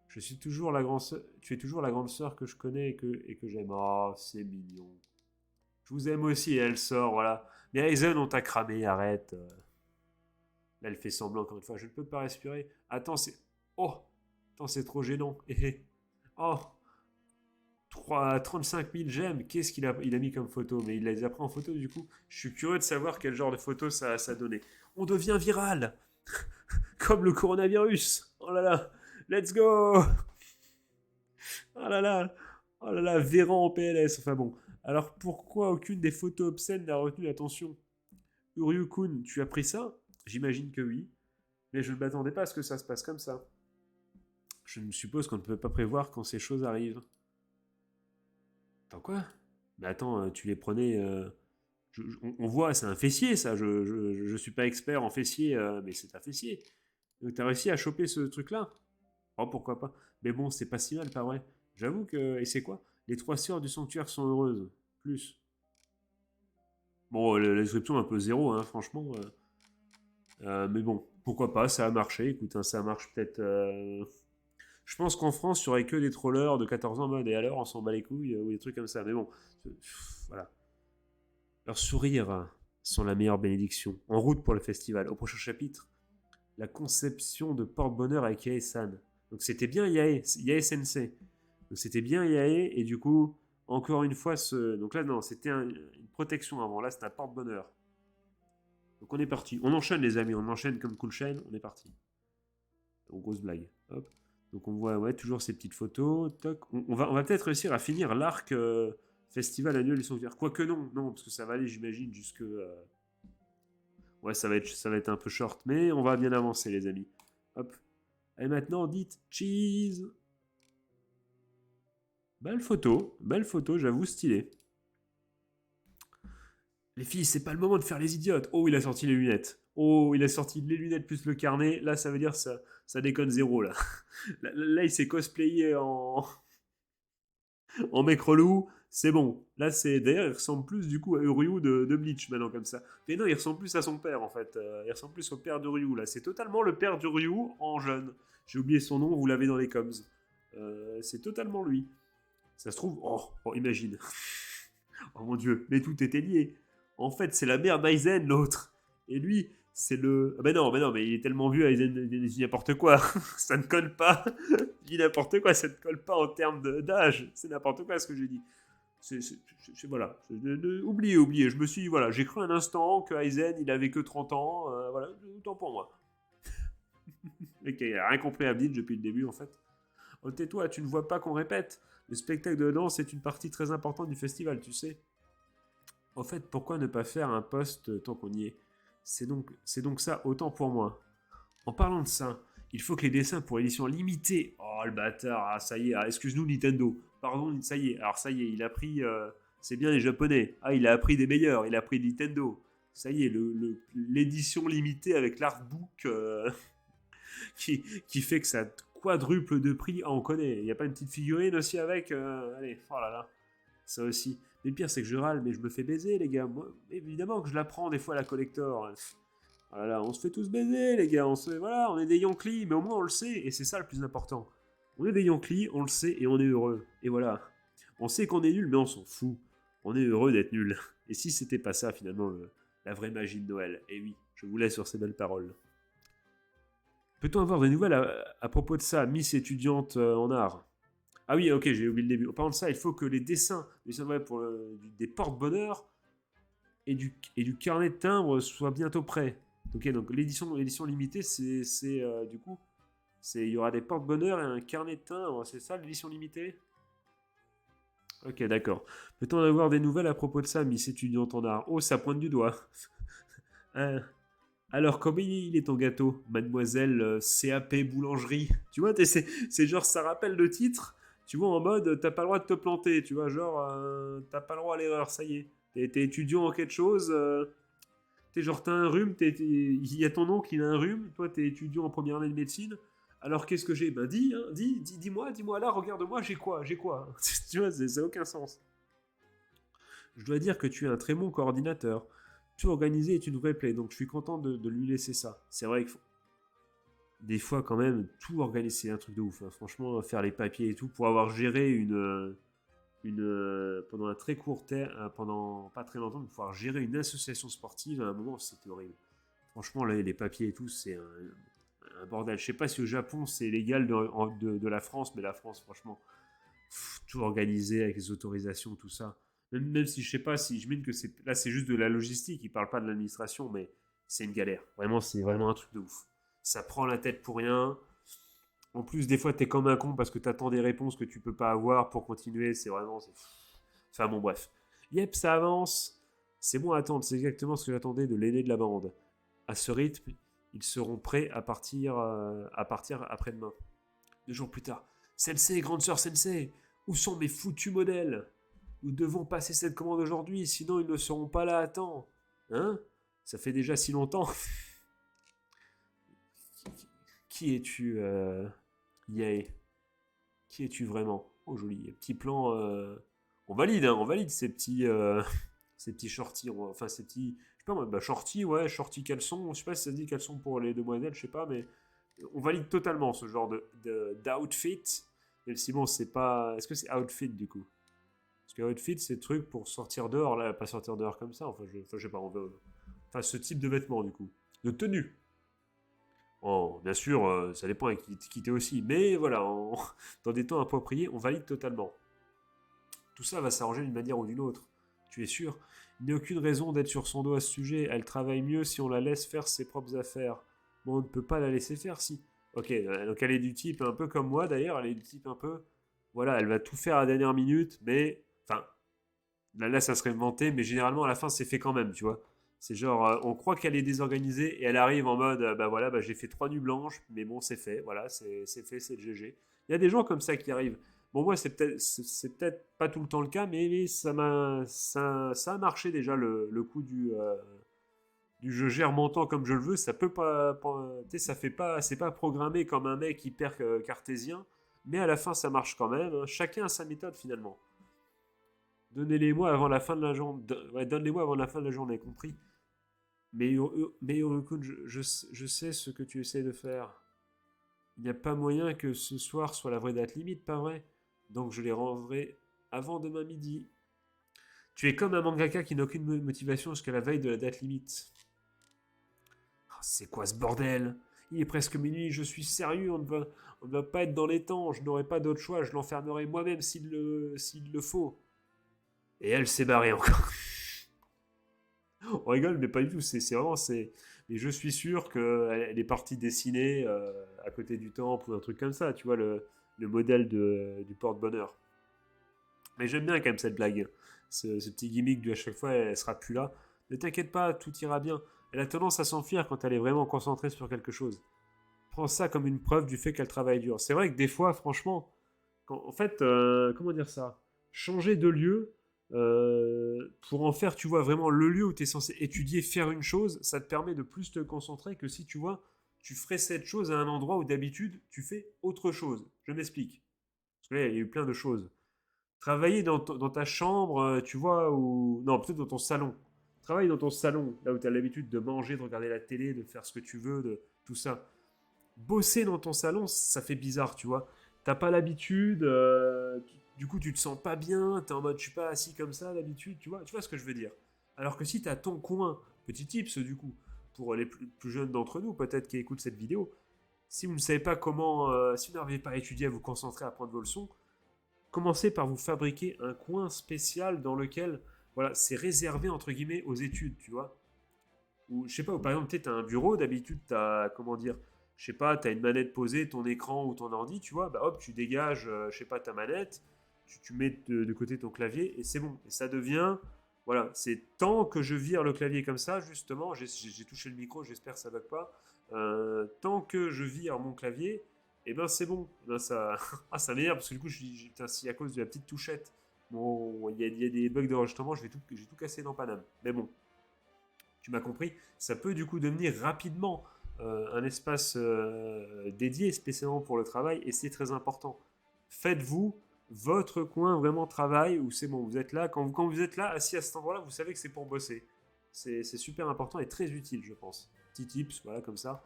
Je suis toujours la grande sœur, tu es toujours la grande sœur que je connais et que j'aime. Oh, c'est mignon. Je vous aime aussi et elle sort, voilà. Mais Aizen, on t'a cramé, arrête. Là, elle fait semblant encore une fois. Je ne peux pas respirer. Attends, c'est. Oh! Attends, c'est trop gênant. Oh! 35 000 j'aime. Qu'est-ce il a mis comme photo? Mais il les a pris en photo du coup. Je suis curieux de savoir quel genre de photo ça donnait. On devient viral! Comme le coronavirus. Oh là là, let's go. Oh là là, oh là là, Véran en PLS. Enfin bon. Alors pourquoi aucune des photos obscènes n'a retenu l'attention? Uryu-kun, tu as pris ça? J'imagine que oui. Mais je ne m'attendais pas à ce que ça se passe comme ça. Je me suppose qu'on ne peut pas prévoir quand ces choses arrivent. Attends quoi? Mais attends, tu les prenais. On voit, c'est un fessier ça. Je suis pas expert en fessier, mais c'est un fessier. Donc t'as réussi à choper ce truc-là? Oh, pourquoi pas. Mais bon, c'est pas si mal, pas vrai. J'avoue que. Et c'est quoi? Les trois sœurs du sanctuaire sont heureuses. Plus. Bon, la description est un peu zéro, hein, franchement. Mais bon, pourquoi pas, ça a marché. Écoute, hein, ça marche peut-être. Je pense qu'en France, il y aurait que des trollers de 14 ans en mode et alors on s'en bat les couilles ou des trucs comme ça. Mais bon, voilà. Leurs sourires sont la meilleure bénédiction. En route pour le festival. Au prochain chapitre, la conception de porte-bonheur avec Yae-san. Donc c'était bien Yae Sensei. Donc c'était bien Yae, et du coup, encore une fois, donc là, non, c'était une protection avant. Là, c'était un porte-bonheur. Donc on est parti. On enchaîne, les amis, on enchaîne comme cool chain, on est parti. Donc, grosse blague. Hop. Donc on voit ouais, toujours ces petites photos. Toc. On va peut-être réussir à finir l'arc festival annuel du sanctuaire. Quoique non, non, parce que ça va aller, j'imagine, jusque. Ouais, ça va être un peu short, mais on va bien avancer, les amis. Hop. Et maintenant, dites cheese. Belle photo, j'avoue, stylé. Les filles, c'est pas le moment de faire les idiotes. Oh, il a sorti les lunettes. Oh, il a sorti les lunettes plus le carnet. Là, ça veut dire ça déconne zéro, là. Là, il s'est cosplayé en mec relou. C'est bon. Là, c'est. D'ailleurs, il ressemble plus, du coup, à Uryu de Bleach, maintenant, comme ça. Mais non, il ressemble plus à son père, en fait. Il ressemble plus au père d'Uryu, là. C'est totalement le père d'Uryu en jeune. J'ai oublié son nom, vous l'avez dans les coms. C'est totalement lui. Ça se trouve. Oh, imagine. Oh mon dieu, mais tout était lié. En fait, c'est la mère d'Aizen, l'autre. Et lui, C'est le. Ah mais non, mais il est tellement vieux, Aizen, il dit n'importe quoi. Ça ne colle pas. Il dit n'importe quoi, ça ne colle pas en termes d'âge. C'est n'importe quoi ce que j'ai dit. Voilà. Oubliez, oubliez. Je me suis. Voilà, j'ai cru un instant que Aizen, il avait que 30 ans. Voilà, autant pour moi. Et qu'il a rien compris à Bleach depuis le début, en fait. Oh, tais-toi, tu ne vois pas qu'on répète. Le spectacle de danse est une partie très importante du festival, tu sais. En fait, pourquoi ne pas faire un post tant qu'on y est? C'est donc ça, autant pour moi. En parlant de ça, il faut que les dessins pour édition limitée. Oh le bâtard, ah, ça y est, ah, excuse-nous Nintendo. Pardon, ça y est. Alors ça y est, il a pris. C'est bien les Japonais. Ah, il a appris des meilleurs, il a pris Nintendo. Ça y est, l'édition limitée avec l'artbook qui fait que ça quadruple de prix. Ah, on connaît. Il n'y a pas une petite figurine aussi avec allez, oh là là. Ça aussi. Mais le pire, c'est que je râle, mais je me fais baiser, les gars. Moi, évidemment que je la prends des fois, la collector. Voilà, on se fait tous baiser, les gars. Voilà, on est des Yankees, mais au moins on le sait, et c'est ça le plus important. On est des Yankees, on le sait, et on est heureux. Et voilà. On sait qu'on est nul, mais on s'en fout. On est heureux d'être nul. Et si c'était pas ça, finalement, la vraie magie de Noël? Et oui, je vous laisse sur ces belles paroles. Peut-on avoir des nouvelles à propos de ça, Miss étudiante en art? Ah oui, ok, j'ai oublié le début. En parlant de ça, il faut que les dessins pour des porte-bonheur et du carnet de timbres soient bientôt prêts. Ok, donc l'édition limitée, du coup, il y aura des porte-bonheur et un carnet de timbres, c'est ça l'édition limitée? Ok, d'accord. Peut-on avoir des nouvelles à propos de ça, Miss étudiante en art? Oh, ça pointe du doigt. Euh, alors, comment il est ton gâteau, mademoiselle CAP boulangerie? Tu vois, c'est genre, ça rappelle le titre, tu vois, en mode, t'as pas le droit de te planter, tu vois, genre, t'as pas le droit à l'erreur, ça y est. T'es étudiant en quelque chose, t'es genre, t'as un rhume, il y a ton oncle, il a un rhume, toi, t'es étudiant en première année de médecine, alors qu'est-ce que j'ai? Ben dis, hein, dis-moi là, regarde-moi, j'ai quoi, j'ai quoi? Tu vois, ça n'a aucun sens. Je dois dire que tu es un très bon coordinateur. Tout organisé est une vraie plaie, donc je suis content de lui laisser ça. C'est vrai que des fois, quand même, tout organiser, c'est un truc de ouf. Hein. Franchement, faire les papiers et tout, pour avoir géré pendant un très court terme, pendant pas très longtemps, de pouvoir gérer une association sportive, à un moment, c'était horrible. Franchement, là, les papiers et tout, c'est un bordel. Je sais pas si au Japon, c'est légal de la France, mais la France, franchement, tout organisé avec les autorisations, tout ça. Même si je sais pas, si je mine que là c'est juste de la logistique, ils parlent pas de l'administration, mais c'est une galère. Vraiment, c'est vraiment un truc de ouf. Ça prend la tête pour rien. En plus, des fois, t'es comme un con parce que t'attends des réponses que tu peux pas avoir pour continuer. C'est vraiment. Enfin bon, bref. Yep, ça avance. C'est bon à attendre. C'est exactement ce que j'attendais de l'aîné de la bande. À ce rythme, ils seront prêts à partir après-demain. 2 jours plus tard. Sensei, grande sœur Sensei, où sont mes foutus modèles? Nous devons passer cette commande aujourd'hui, sinon ils ne seront pas là à temps. Hein? Ça fait déjà si longtemps. Qui es-tu, Yae? Qui es-tu vraiment? Oh, joli. Petit plan. On valide, hein, on valide ces petits, ces petits shorties. Enfin, ces petits. Je sais pas moi, bah, shorty, ouais, shorty caleçon. Je sais pas si ça se dit caleçon pour les demoiselles, je sais pas, mais on valide totalement ce genre d'outfit. Même si bon, c'est pas. Est-ce que c'est outfit du coup? Parce que outfit, c'est le truc pour sortir dehors, là, pas sortir dehors comme ça. Enfin, je sais pas, enfin, ce type de vêtements du coup. De tenue. Oh, bien sûr, ça dépend avec qui t'es aussi. Mais voilà, dans des temps appropriés, on valide totalement. Tout ça va s'arranger d'une manière ou d'une autre. Tu es sûr? Il n'y a aucune raison d'être sur son dos à ce sujet. Elle travaille mieux si on la laisse faire ses propres affaires. Mais on ne peut pas la laisser faire si. Ok, donc elle est du type un peu comme moi d'ailleurs. Elle est du type un peu. Voilà, elle va tout faire à la dernière minute, mais. Enfin, là ça serait inventé, mais généralement à la fin c'est fait quand même, tu vois. C'est genre, on croit qu'elle est désorganisée et elle arrive en mode, bah voilà, bah, j'ai fait 3 nuits blanches, mais bon, c'est fait, voilà, c'est fait, c'est le GG. Il y a des gens comme ça qui arrivent. Bon, moi, c'est peut-être pas tout le temps le cas, mais ça a marché déjà le coup du je gère mon temps comme je le veux. Ça peut pas tu sais, ça fait pas, c'est pas programmé comme un mec hyper cartésien, mais à la fin, ça marche quand même. Hein. Chacun a sa méthode finalement. Donnez-les-moi avant la fin de la journée. Ouais, donne-les-moi avant la fin de la journée, compris? Mais Urukun, je sais ce que tu essaies de faire. Il n'y a pas moyen que ce soir soit la vraie date limite, pas vrai? Donc je les rendrai avant demain midi. Tu es comme un mangaka qui n'a aucune motivation jusqu'à la veille de la date limite. c'est quoi ce bordel? Il est presque minuit, je suis sérieux, on ne va pas être dans les temps, je n'aurai pas d'autre choix, je l'enfermerai moi-même s'il le faut. Et elle s'est barrée encore. On rigole, mais pas du tout, c'est vraiment, c'est... Mais je suis sûr qu'elle est partie dessiner à côté du temple ou un truc comme ça, tu vois, le modèle du porte-bonheur. Mais j'aime bien quand même cette blague. Ce petit gimmick de à chaque fois, elle sera plus là. Ne t'inquiète pas, tout ira bien. Elle a tendance à s'enfuir quand elle est vraiment concentrée sur quelque chose. Prends ça comme une preuve du fait qu'elle travaille dur. C'est vrai que des fois, franchement, en fait, comment dire ça? Changer de lieu pour en faire, tu vois, vraiment le lieu où tu es censé étudier, faire une chose, ça te permet de plus te concentrer que si, tu vois, tu ferais cette chose à un endroit où d'habitude tu fais autre chose. Je m'explique. Parce que là, il y a eu plein de choses. Travailler dans ta chambre, tu vois, ou... Non, peut-être dans ton salon. Travaille dans ton salon, là où tu as l'habitude de manger, de regarder la télé, de faire ce que tu veux, de tout ça. Bosser dans ton salon, ça fait bizarre, tu vois. T'as pas l'habitude, du coup tu te sens pas bien, t'es en mode je suis pas assis comme ça d'habitude, tu vois ce que je veux dire. Alors que si t'as ton coin, petit tips du coup, pour les plus jeunes d'entre nous peut-être qui écoutent cette vidéo, si vous ne savez pas comment, si vous n'arrivez pas à étudier, à vous concentrer, à prendre vos leçons, commencez par vous fabriquer un coin spécial dans lequel, voilà, c'est réservé entre guillemets aux études, tu vois. Ou je sais pas, ou par exemple, tu as un bureau, d'habitude, tu as, comment dire, je sais pas, tu as une manette posée, ton écran ou ton ordi, tu vois, bah hop, tu dégages, je sais pas, ta manette, tu mets de côté ton clavier et c'est bon. Et ça devient, voilà, c'est tant que je vire le clavier comme ça, justement, j'ai touché le micro, j'espère que ça bug pas, tant que je vire mon clavier, et ben c'est bon. Eh ben, ça, ah, ça m'énerve parce que du coup, putain, si à cause de la petite touchette, bon, il y a des bugs d'enregistrement, j'ai tout cassé dans Paname. Mais bon, tu m'as compris, ça peut du coup devenir rapidement un espace dédié spécialement pour le travail et c'est très important. Faites-vous votre coin vraiment travail où c'est bon, vous êtes là, quand vous êtes là, assis à cet endroit-là, vous savez que c'est pour bosser. C'est super important et très utile, je pense. Petit tips, voilà, comme ça.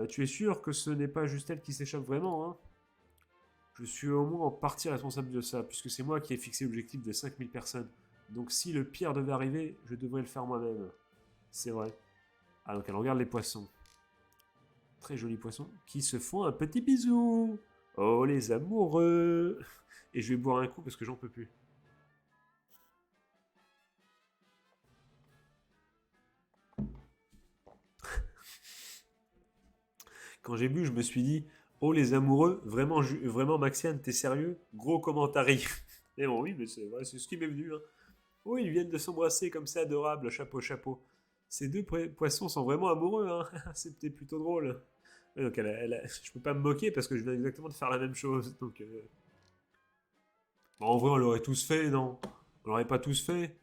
Tu es sûr que ce n'est pas juste elle qui s'échappe vraiment, hein? Je suis au moins en partie responsable de ça, puisque c'est moi qui ai fixé l'objectif de 5000 personnes. Donc si le pire devait arriver, je devrais le faire moi-même. C'est vrai. Ah, donc elle regarde les poissons. Très jolis poissons. Qui se font un petit bisou. Oh, les amoureux. Et je vais boire un coup parce que j'en peux plus. Quand j'ai bu, je me suis dit, oh, les amoureux, vraiment, vraiment Maxiane, t'es sérieux? Gros commentaire. Et bon, oui, mais c'est vrai, c'est ce qui m'est venu, hein. Oh, ils viennent de s'embrasser comme ça, adorable, chapeau, chapeau. Ces deux poissons sont vraiment amoureux, hein. C'était plutôt drôle. Ouais, donc je peux pas me moquer parce que je viens exactement de faire la même chose. Donc, bon, en vrai, on l'aurait tous fait, non? On l'aurait pas tous fait?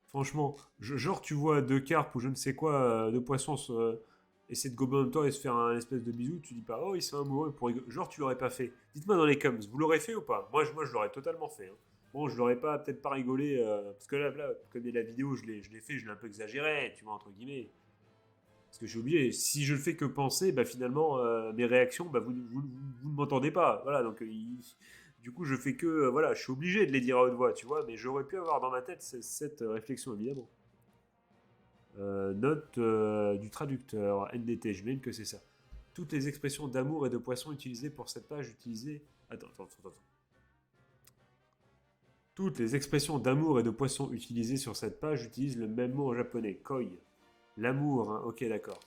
Franchement, genre tu vois deux carpes ou je ne sais quoi, deux poissons essayer de gober en même temps et se faire un espèce de bisou, tu dis pas oh ils sont amoureux pour genre tu l'aurais pas fait. Dites-moi dans les coms, vous l'aurez fait ou pas? Moi je l'aurais totalement fait, hein. Bon je l'aurais pas peut-être pas rigolé parce que là comme il y a la vidéo je l'ai fait, je l'ai un peu exagéré, tu vois entre guillemets. Parce que j'ai oublié, si je le fais que penser, bah finalement mes réactions, bah vous ne m'entendez pas, voilà donc du coup je fais que voilà, je suis obligé de les dire à haute voix, tu vois, mais j'aurais pu avoir dans ma tête cette réflexion évidemment. Note du traducteur NDT, je mets que c'est ça. Toutes les expressions d'amour et de poisson utilisées pour cette page utilisées. Attends. Toutes les expressions d'amour et de poisson utilisées sur cette page utilisent le même mot en japonais, koi. L'amour, hein, ok d'accord.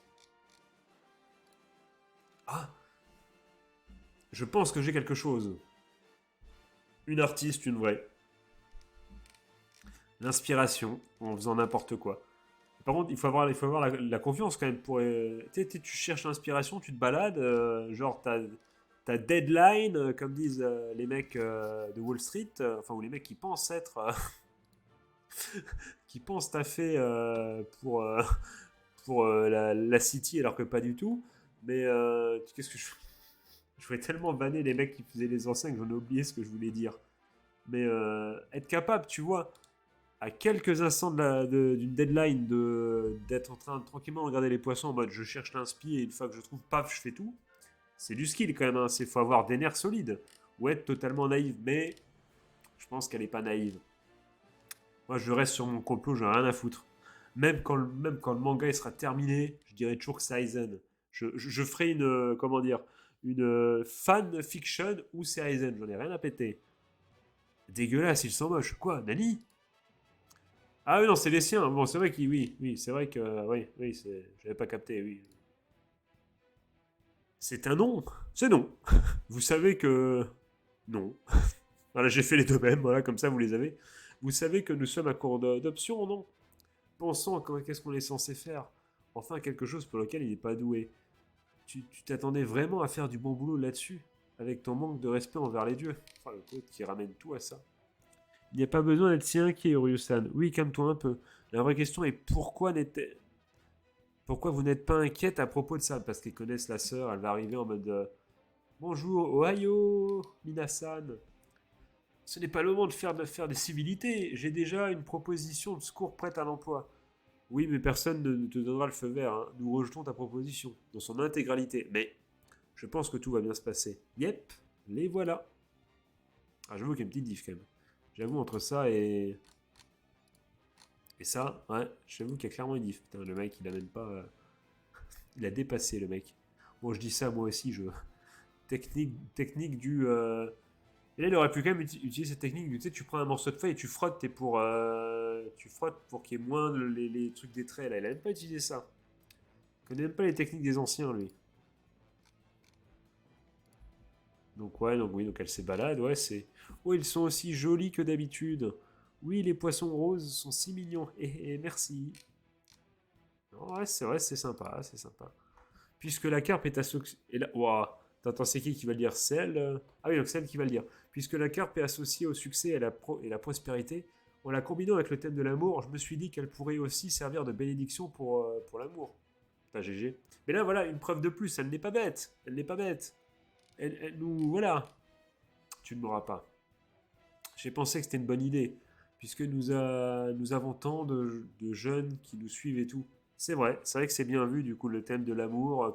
Ah, je pense que j'ai quelque chose. Une artiste, une vraie. L'inspiration en faisant n'importe quoi. Par contre, il faut avoir la confiance quand même pour. Tu cherches l'inspiration, tu te balades, genre t'as deadline, comme disent les mecs de Wall Street, enfin ou les mecs qui pensent être, qui pensent taffer pour la City alors que pas du tout. Mais qu'est-ce que je voulais tellement banner les mecs qui faisaient les anciens que j'en ai oublié ce que je voulais dire. Mais être capable, tu vois, à quelques instants d'une deadline d'être en train de tranquillement regarder les poissons en mode je cherche l'inspi et une fois que je trouve paf je fais tout, c'est du skill quand même, hein. C'est faut avoir des nerfs solides ou être totalement naïf, mais je pense qu'elle est pas naïve. Moi je reste sur mon complot, j'en ai rien à foutre. Même quand le manga il sera terminé, je dirais toujours que c'est Aizen. Je ferai une, comment dire, une fan fiction où c'est Aizen. J'en ai rien à péter. Dégueulasse, ils sont moches. Quoi, Nani? Ah oui, non, c'est les siens. Bon, c'est vrai qu'il, oui, oui, c'est vrai que, oui, oui, j'avais pas capté, oui. C'est un non. C'est non. Vous savez que, non. Voilà, j'ai fait les deux mêmes, voilà, comme ça vous les avez. Vous savez que nous sommes à court d'options, non? Pensons à qu'est-ce qu'on est censé faire. Enfin, quelque chose pour lequel il n'est pas doué. Tu t'attendais vraiment à faire du bon boulot là-dessus, avec ton manque de respect envers les dieux. Enfin, le code qui ramène tout à ça. Il n'y a pas besoin d'être si inquiet, Ryu-san. Oui, calme-toi un peu. La vraie question est pourquoi vous n'êtes pas inquiète à propos de ça? Parce qu'ils connaissent la sœur, elle va arriver en mode bonjour, Ohio, Minasan. Ce n'est pas le moment de faire des civilités. J'ai déjà une proposition de secours prête à l'emploi. Oui, mais personne ne te donnera le feu vert, hein. Nous rejetons ta proposition, dans son intégralité. Mais je pense que tout va bien se passer. Yep, les voilà. Ah, j'avoue qu'il y a une petite diff quand même. J'avoue, entre ça et ça, ouais, j'avoue qu'il y a clairement une diff. Putain, le mec, il a même pas. Il a dépassé, le mec. Bon, je dis ça, moi aussi, je. Technique du. Et là, il aurait pu quand même utiliser cette technique du. Tu sais, tu prends un morceau de feuille et tu frottes, tu frottes pour qu'il y ait moins les trucs des traits, là. Il a même pas utilisé ça. Il connaît même pas les techniques des anciens, lui. Donc ouais, donc oui, donc elle se balade, ouais, c'est... Oh, ils sont aussi jolis que d'habitude. Oui, les poissons roses sont si mignons. Merci. Ouais, c'est vrai, c'est sympa, c'est sympa. Puisque la carpe est associée... Et là... Ouah, attends, c'est qui va le dire? Celle... Ah oui, donc celle qui va le dire. Puisque la carpe est associée au succès et la prospérité, en la combinant avec le thème de l'amour, je me suis dit qu'elle pourrait aussi servir de bénédiction pour l'amour. Putain, GG. Mais là, voilà, une preuve de plus, elle n'est pas bête. Elle n'est pas bête. Elle nous... Voilà. Tu ne m'auras pas. J'ai pensé que c'était une bonne idée, puisque nous avons tant de jeunes qui nous suivent et tout. C'est vrai que c'est bien vu, du coup, le thème de l'amour,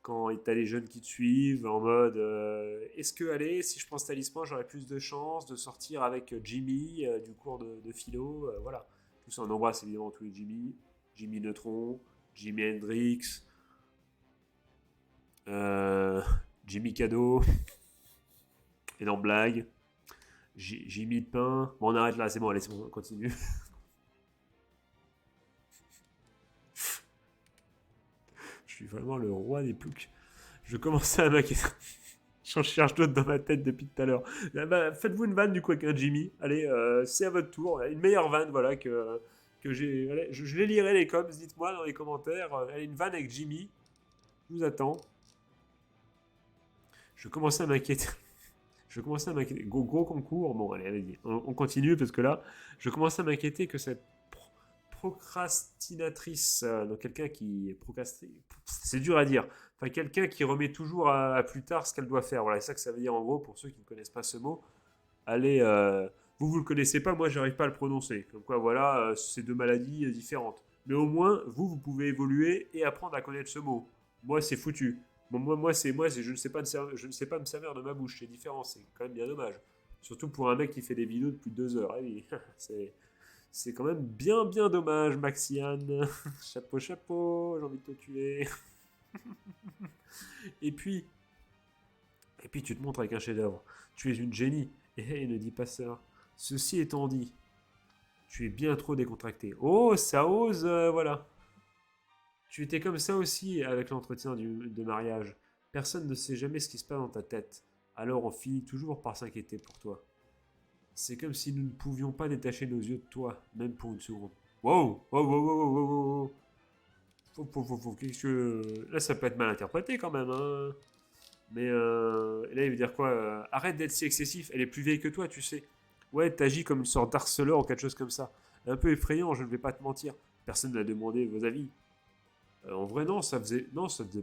quand t'as les jeunes qui te suivent, en mode est-ce que, allez, si je prends ce talisman, j'aurai plus de chances de sortir avec Jimmy du cours de philo, voilà. Tout ça, on embrasse évidemment tous les Jimmy, Jimmy Neutron, Jimmy Hendrix, euh, Jimmy Cadeau, énorme blague. J'ai mis le pain. Bon, on arrête là, c'est bon, allez, c'est bon, on continue. Je suis vraiment le roi des ploucs. Je commençais à m'inquiéter. J'en cherche d'autres dans ma tête depuis tout à l'heure. Bah, faites-vous une vanne du coup avec un Jimmy. Allez, c'est à votre tour. Une meilleure vanne, voilà, que j'ai. Allez, je les lirai les coms, dites-moi dans les commentaires. Allez, une vanne avec Jimmy. Je vous attends. Je commençais à m'inquiéter. Je commençais à m'inquiéter. Gros concours. Bon, allez, allez, on continue parce que là, je commençais à m'inquiéter que cette procrastinatrice, donc quelqu'un qui est procrastine, c'est dur à dire. Enfin, quelqu'un qui remet toujours à plus tard ce qu'elle doit faire. Voilà, c'est ça que ça veut dire en gros pour ceux qui ne connaissent pas ce mot. Allez, vous le connaissez pas, moi j'arrive pas à le prononcer. Comme quoi, voilà, c'est deux maladies différentes. Mais au moins, vous pouvez évoluer et apprendre à connaître ce mot. Moi, c'est foutu. Bon, je ne sais pas je ne sais pas me servir de ma bouche. C'est différent, c'est quand même bien dommage. Surtout pour un mec qui fait des vidéos de plus de 2 heures. Ah oui, c'est quand même bien dommage, Maxiane. Chapeau, j'ai envie de te tuer. Et puis, et puis tu te montres avec un chef-d'œuvre. Tu es une génie. Et ne dis pas ça. Ceci étant dit, tu es bien trop décontracté. Oh, ça ose, voilà. Tu étais comme ça aussi avec l'entretien de mariage. Personne ne sait jamais ce qui se passe dans ta tête. Alors on finit toujours par s'inquiéter pour toi. C'est comme si nous ne pouvions pas détacher nos yeux de toi, même pour une seconde. Wow, wow, wow, wow, wow, wow. Qu'est-ce que... Là, ça peut être mal interprété quand même, hein. Mais là, il veut dire quoi? Arrête d'être si excessif, elle est plus vieille que toi, tu sais. Ouais, t'agis comme une sorte d'harceleur ou quelque chose comme ça. Un peu effrayant, je ne vais pas te mentir. Personne n'a demandé vos avis. En vrai, non, ça faisait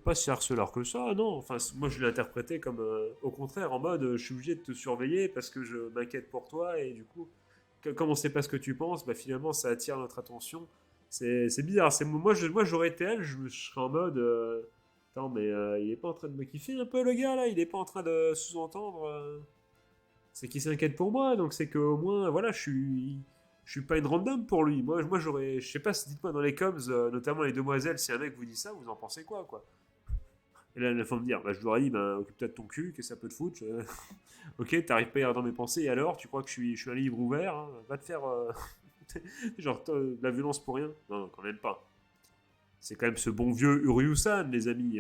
pas si harceleur que ça, non. Enfin, moi, je l'interprétais comme, au contraire, en mode, je suis obligé de te surveiller parce que je m'inquiète pour toi et du coup, comme on sait pas ce que tu penses, bah finalement, ça attire notre attention. C'est bizarre. Moi, j'aurais été elle, je serais en mode, attends, mais il est pas en train de me kiffer un peu le gars là. Il est pas en train de sous-entendre. C'est qu'il s'inquiète pour moi, donc c'est qu'au moins, voilà, je suis. Je suis pas une random pour lui. Moi j'aurais. Je sais pas, dites-moi dans les coms, notamment les demoiselles, si un mec vous dit ça, vous en pensez quoi, quoi? Et là, elles vont me dire, bah, je leur ai dit, bah, occupe-toi de ton cul, que ça peut te foutre. Ok, t'arrives pas à lire dans mes pensées, et alors, tu crois que je suis un livre ouvert, hein, va te faire. Genre, de la violence pour rien? Non, non, quand même pas. C'est quand même ce bon vieux Uryu-san, les amis.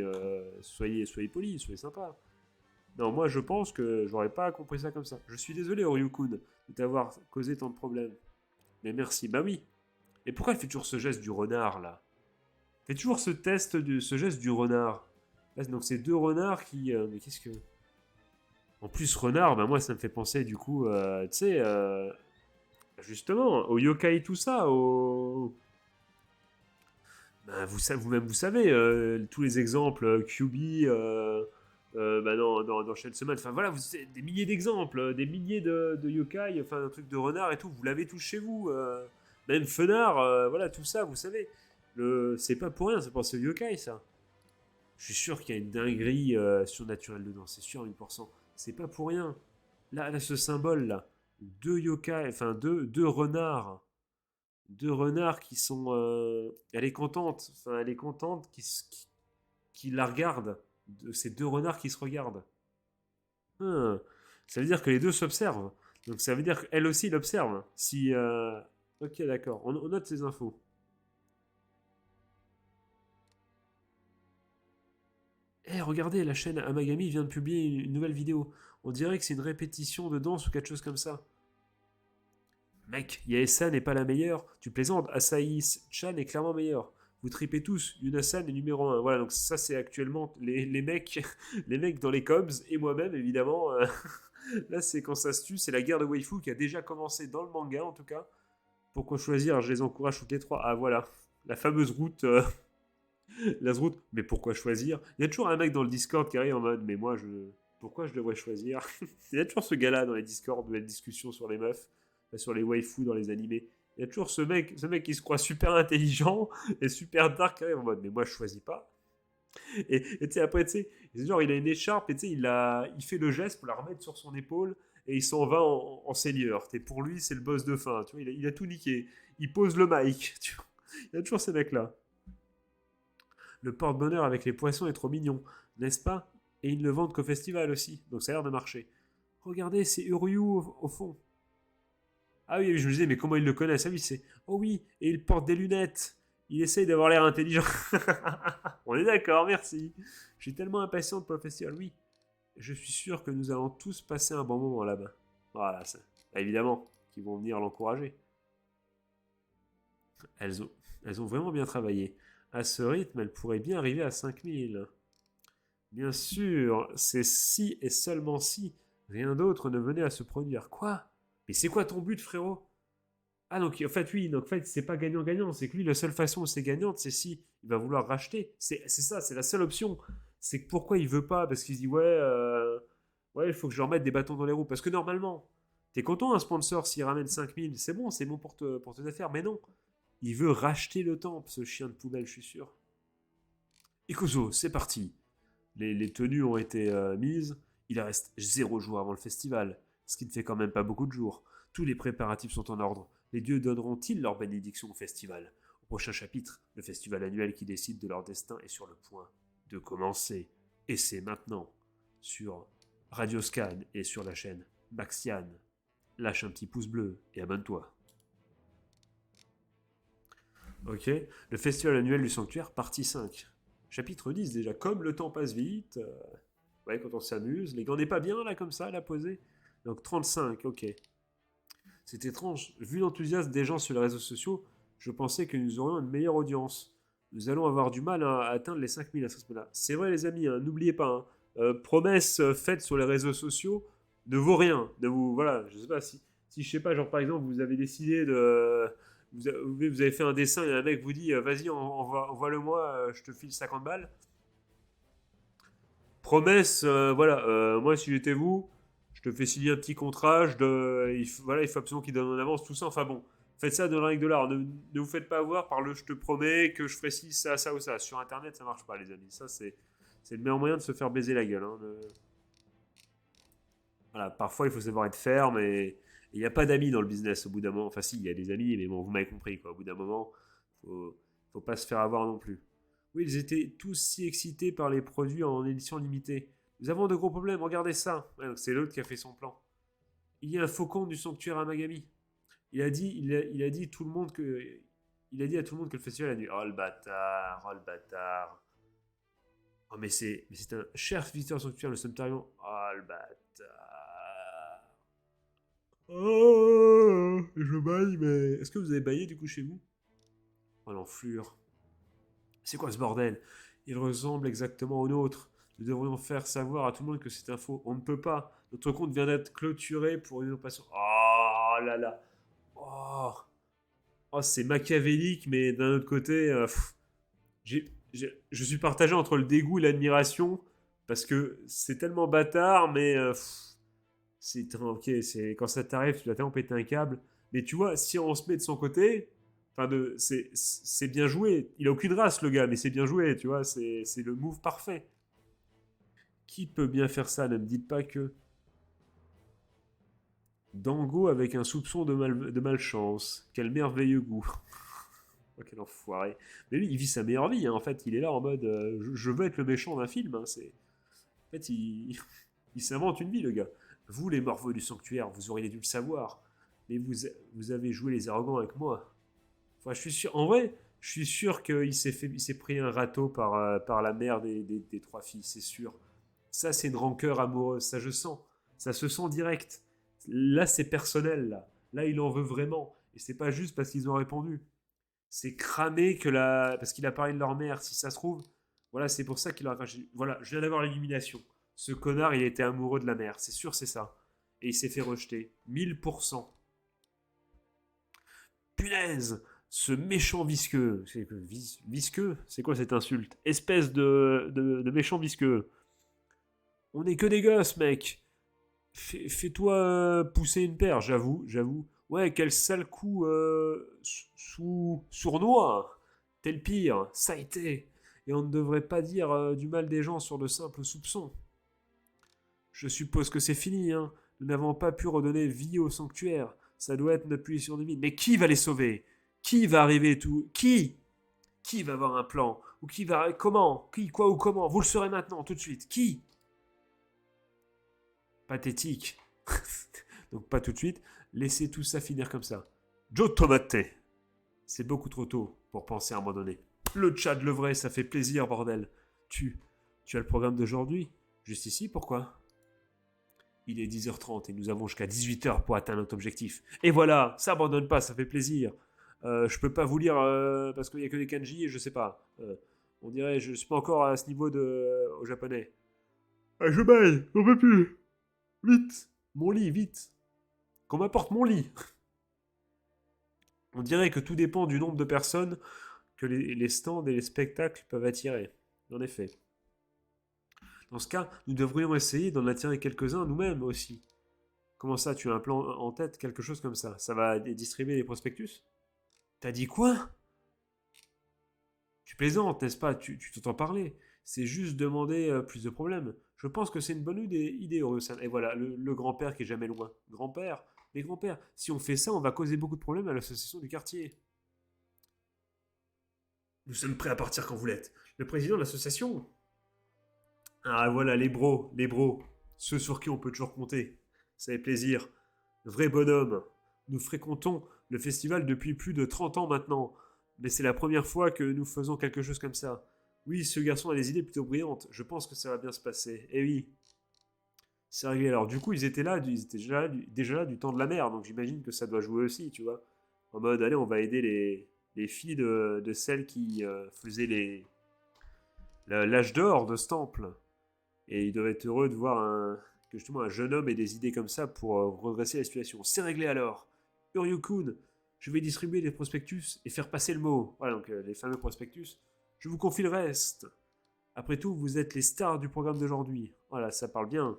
Soyez polis, soyez sympas. Non, moi je pense que j'aurais pas compris ça comme ça. Je suis désolé, Ryukun, de t'avoir causé tant de problèmes. Mais merci, bah oui. Et pourquoi elle fait toujours ce geste du renard là? Elle fait toujours ce geste du renard. Là, donc c'est deux renards qui. Mais qu'est-ce que. En plus, renard, bah moi ça me fait penser du coup, tu sais, justement, au yokai tout ça, au. Bah, vous-même vous savez, tous les exemples, QB, bah dans Chainsaw Man, enfin voilà, des milliers d'exemples, des milliers de yokai, enfin un truc de renard et tout, vous l'avez tous chez vous, même Fenard, voilà, tout ça, vous savez. C'est pas pour rien, c'est pour ce yokai ça. Je suis sûr qu'il y a une dinguerie surnaturelle dedans, c'est sûr, 1000%. C'est pas pour rien. Là, ce symbole là, deux yokai, enfin deux renards. Deux renards qui sont. Elle est contente. Enfin, elle est contente qui la regardent. Ces deux renards qui se regardent. Hum. Ça veut dire que les deux s'observent. Donc ça veut dire qu'elle aussi l'observe. Si. Ok, d'accord. On note ces infos. Eh, regardez, la chaîne Amagami vient de publier une nouvelle vidéo. On dirait que c'est une répétition de danse ou quelque chose comme ça. Mec, Yaesa n'est pas la meilleure. Tu plaisantes, Asahi-chan est clairement meilleure. Vous tripez tous, Yunasan est numéro un. Voilà, donc ça c'est actuellement les mecs, les mecs dans les Cubs et moi-même évidemment. Là c'est quand ça se tue, c'est la guerre de waifu qui a déjà commencé dans le manga en tout cas. Pourquoi choisir? Je les encourage toutes les trois. Ah voilà, la fameuse route, la route. Mais pourquoi choisir? Il y a toujours un mec dans le Discord qui arrive en mode, mais moi je, pourquoi je devrais choisir? Il y a toujours ce gars-là dans les Discords de la discussion sur les meufs, sur les waifus dans les animés. Il y a toujours ce mec qui se croit super intelligent et super dark qui arrive en mode, mais moi je choisis pas. Et tu sais, après, tu sais, genre il a une écharpe et tu sais, il fait le geste pour la remettre sur son épaule et il s'en va en seigneur. Et pour lui, c'est le boss de fin. Tu vois, il a tout niqué. Il pose le mic. Tu vois. Il y a toujours ces mecs-là. Le porte-bonheur avec les poissons est trop mignon, n'est-ce pas? Et ils ne le vendent qu'au festival aussi, donc ça a l'air de marcher. Regardez, c'est Uryu au fond. Ah oui, je me disais, mais comment ils le connaissent? Ah oui, c'est. Oh oui, et il porte des lunettes. Il essaye d'avoir l'air intelligent. On est d'accord, merci. Je suis tellement impatiente pour le festival. Oui, je suis sûr que nous allons tous passer un bon moment là-bas. Voilà, ça. Bah, évidemment, qu'ils vont venir l'encourager. Elles ont, elles ont vraiment bien travaillé. À ce rythme, elles pourraient bien arriver à 5000. Bien sûr, c'est si et seulement si rien d'autre ne venait à se produire. Quoi? Mais c'est quoi ton but, frérot? Ah, donc en fait, oui, donc en fait, c'est pas gagnant-gagnant. C'est que lui, la seule façon où c'est gagnante, c'est si il va vouloir racheter. C'est ça, c'est la seule option. C'est que pourquoi il veut pas? Parce qu'il se dit, ouais, il faut que je remette des bâtons dans les roues. Parce que normalement, t'es content un sponsor s'il ramène 5000, c'est bon pour tes affaires. Mais non, il veut racheter le temple, ce chien de poubelle, je suis sûr. Ikuzo, c'est parti. Les tenues ont été mises. Il reste 0 jour avant le festival, ce qui ne fait quand même pas beaucoup de jours. Tous les préparatifs sont en ordre. Les dieux donneront-ils leur bénédiction au festival? Au prochain chapitre, le festival annuel qui décide de leur destin est sur le point de commencer. Et c'est maintenant sur Radio Scan et sur la chaîne Maxian. Lâche un petit pouce bleu et abonne-toi. Ok, le festival annuel du sanctuaire, partie 5. Chapitre 10 déjà, comme le temps passe vite. Ouais, quand on s'amuse. Les gars, on n'est pas bien là comme ça, à la poser. Donc 35, ok. C'est étrange. Vu l'enthousiasme des gens sur les réseaux sociaux, je pensais que nous aurions une meilleure audience. Nous allons avoir du mal à atteindre les 5000 à ce moment-là. C'est vrai, les amis, hein, n'oubliez pas. Hein, promesse faite sur les réseaux sociaux ne vaut rien. Voilà, je sais pas si je sais pas, genre par exemple, vous avez décidé de. Vous avez fait un dessin et un mec vous dit vas-y, envoie-le-moi, je te file 50 balles. Promesse, voilà, moi si j'étais vous, je te fais signer un petit contrat, voilà, il faut absolument qu'il donne en avance, tout ça, enfin bon, faites ça dans la règle de l'art, ne vous faites pas avoir par le je te promets que je ferai ci, ça ou ça. Sur internet, ça marche pas, les amis, ça c'est le meilleur moyen de se faire baiser la gueule. Hein, Voilà, parfois il faut savoir être ferme et Et il n'y a pas d'amis dans le business au bout d'un moment. Enfin si, il y a des amis, mais bon, vous m'avez compris, quoi. Au bout d'un moment, faut, faut pas se faire avoir non plus. Oui, ils étaient tous si excités par les produits en édition limitée. Nous avons de gros problèmes, regardez ça. Ouais, donc c'est l'autre qui a fait son plan. Il y a un faucon du sanctuaire Amagami. Il a dit tout le monde que, il a dit à tout le monde que le festival a dû. Oh le bâtard, oh le bâtard. Oh mais c'est un cher visiteur sanctuaire, le Somtarion. Oh le bâtard. Oh, je baille, mais est-ce que vous avez baillé du coup chez vous? Oh l'enflure. C'est quoi ce bordel? Il ressemble exactement au nôtre. Nous devrions faire savoir à tout le monde que c'est un faux. On ne peut pas. Notre compte vient d'être clôturé pour une opération. Oh là là. Oh, oh c'est machiavélique, mais d'un autre côté, je suis partagé entre le dégoût et l'admiration parce que c'est tellement bâtard, mais ok, c'est quand ça t'arrive, tu dois tellement péter un câble. Mais tu vois, si on se met de son côté, enfin c'est bien joué. Il a aucune race le gars, mais c'est bien joué, tu vois, c'est le move parfait. Qui peut bien faire ça? Ne me dites pas que Dango avec un soupçon de malchance. Quel merveilleux goût. Oh, quel enfoiré. Mais lui, il vit sa meilleure vie, hein. En fait. Il est là en mode je veux être le méchant d'un film, hein. En fait, il s'invente une vie, le gars. Vous, les morveux du sanctuaire, vous auriez dû le savoir. Mais vous avez joué les arrogants avec moi. Enfin, je suis sûr. En vrai, je suis sûr il s'est pris un râteau par la mère des trois filles, c'est sûr. Ça, c'est une rancœur amoureuse, ça je sens. Ça se sent direct. Là, c'est personnel, là. Là, il en veut vraiment. Et c'est pas juste parce qu'ils ont répondu. C'est cramé que la. Parce qu'il a parlé de leur mère, si ça se trouve. Voilà, c'est pour ça qu'il a raccroché. Voilà, je viens d'avoir l'illumination. Ce connard, il était amoureux de la mère. C'est sûr, c'est ça. Et il s'est fait rejeter. 1000%. Punaise! Ce méchant visqueux. Visqueux? C'est quoi cette insulte? Espèce de méchant visqueux. On n'est que des gosses, mec. Fais-toi pousser une paire, j'avoue. Ouais, quel sale coup sournois. T'es le pire, ça a été. Et on ne devrait pas dire du mal des gens sur de simples soupçons. Je suppose que c'est fini, hein. Nous n'avons pas pu redonner vie au sanctuaire. Ça doit être notre punition divine. Mais qui va les sauver? Qui va arriver tout? Qui va avoir un plan? Ou qui va... Comment? Qui, quoi ou comment? Vous le saurez maintenant, tout de suite. Qui? Pathétique. Donc pas tout de suite. Laissez tout ça finir comme ça. Joe Tomate. C'est beaucoup trop tôt pour penser à abandonner. Le chat le vrai, ça fait plaisir, bordel. Tu as le programme d'aujourd'hui? Juste ici, pourquoi? Il est 10h30 et nous avons jusqu'à 18h pour atteindre notre objectif. Et voilà, ça abandonne pas, ça fait plaisir. Je peux pas vous lire parce qu'il y a que des kanji et je sais pas. On dirait, je suis pas encore à ce niveau au japonais. Ah, je baille, j'en peux plus. Vite, mon lit, vite. Qu'on m'apporte mon lit. On dirait que tout dépend du nombre de personnes que les stands et les spectacles peuvent attirer. En effet. Dans ce cas, nous devrions essayer d'en attirer quelques-uns nous-mêmes aussi. Comment ça, tu as un plan en tête, quelque chose comme ça? Ça va distribuer les prospectus? T'as dit quoi? Tu plaisantes, n'est-ce pas? Tu t'entends parler. C'est juste demander plus de problèmes. Je pense que c'est une bonne idée, Orelsan. Et voilà, le grand-père qui est jamais loin. Grand-père? Mais grand-père, si on fait ça, on va causer beaucoup de problèmes à l'association du quartier. Nous sommes prêts à partir quand vous l'êtes. Le président de l'association? Ah voilà, les bros. Ceux sur qui on peut toujours compter. Ça fait plaisir. Vrai bonhomme. Nous fréquentons le festival depuis plus de 30 ans maintenant. Mais c'est la première fois que nous faisons quelque chose comme ça. Oui, ce garçon a des idées plutôt brillantes. Je pense que ça va bien se passer. Eh oui, c'est réglé. Alors du coup, ils étaient déjà là du temps de la mer. Donc j'imagine que ça doit jouer aussi, tu vois. En mode, allez, on va aider les filles de celles qui faisaient l'âge d'or de ce temple. Et ils doivent être heureux de voir que justement un jeune homme ait des idées comme ça pour redresser la situation. C'est réglé alors. Uryukun, je vais distribuer les prospectus et faire passer le mot. Voilà, donc les fameux prospectus. Je vous confie le reste. Après tout, vous êtes les stars du programme d'aujourd'hui. Voilà, ça parle bien.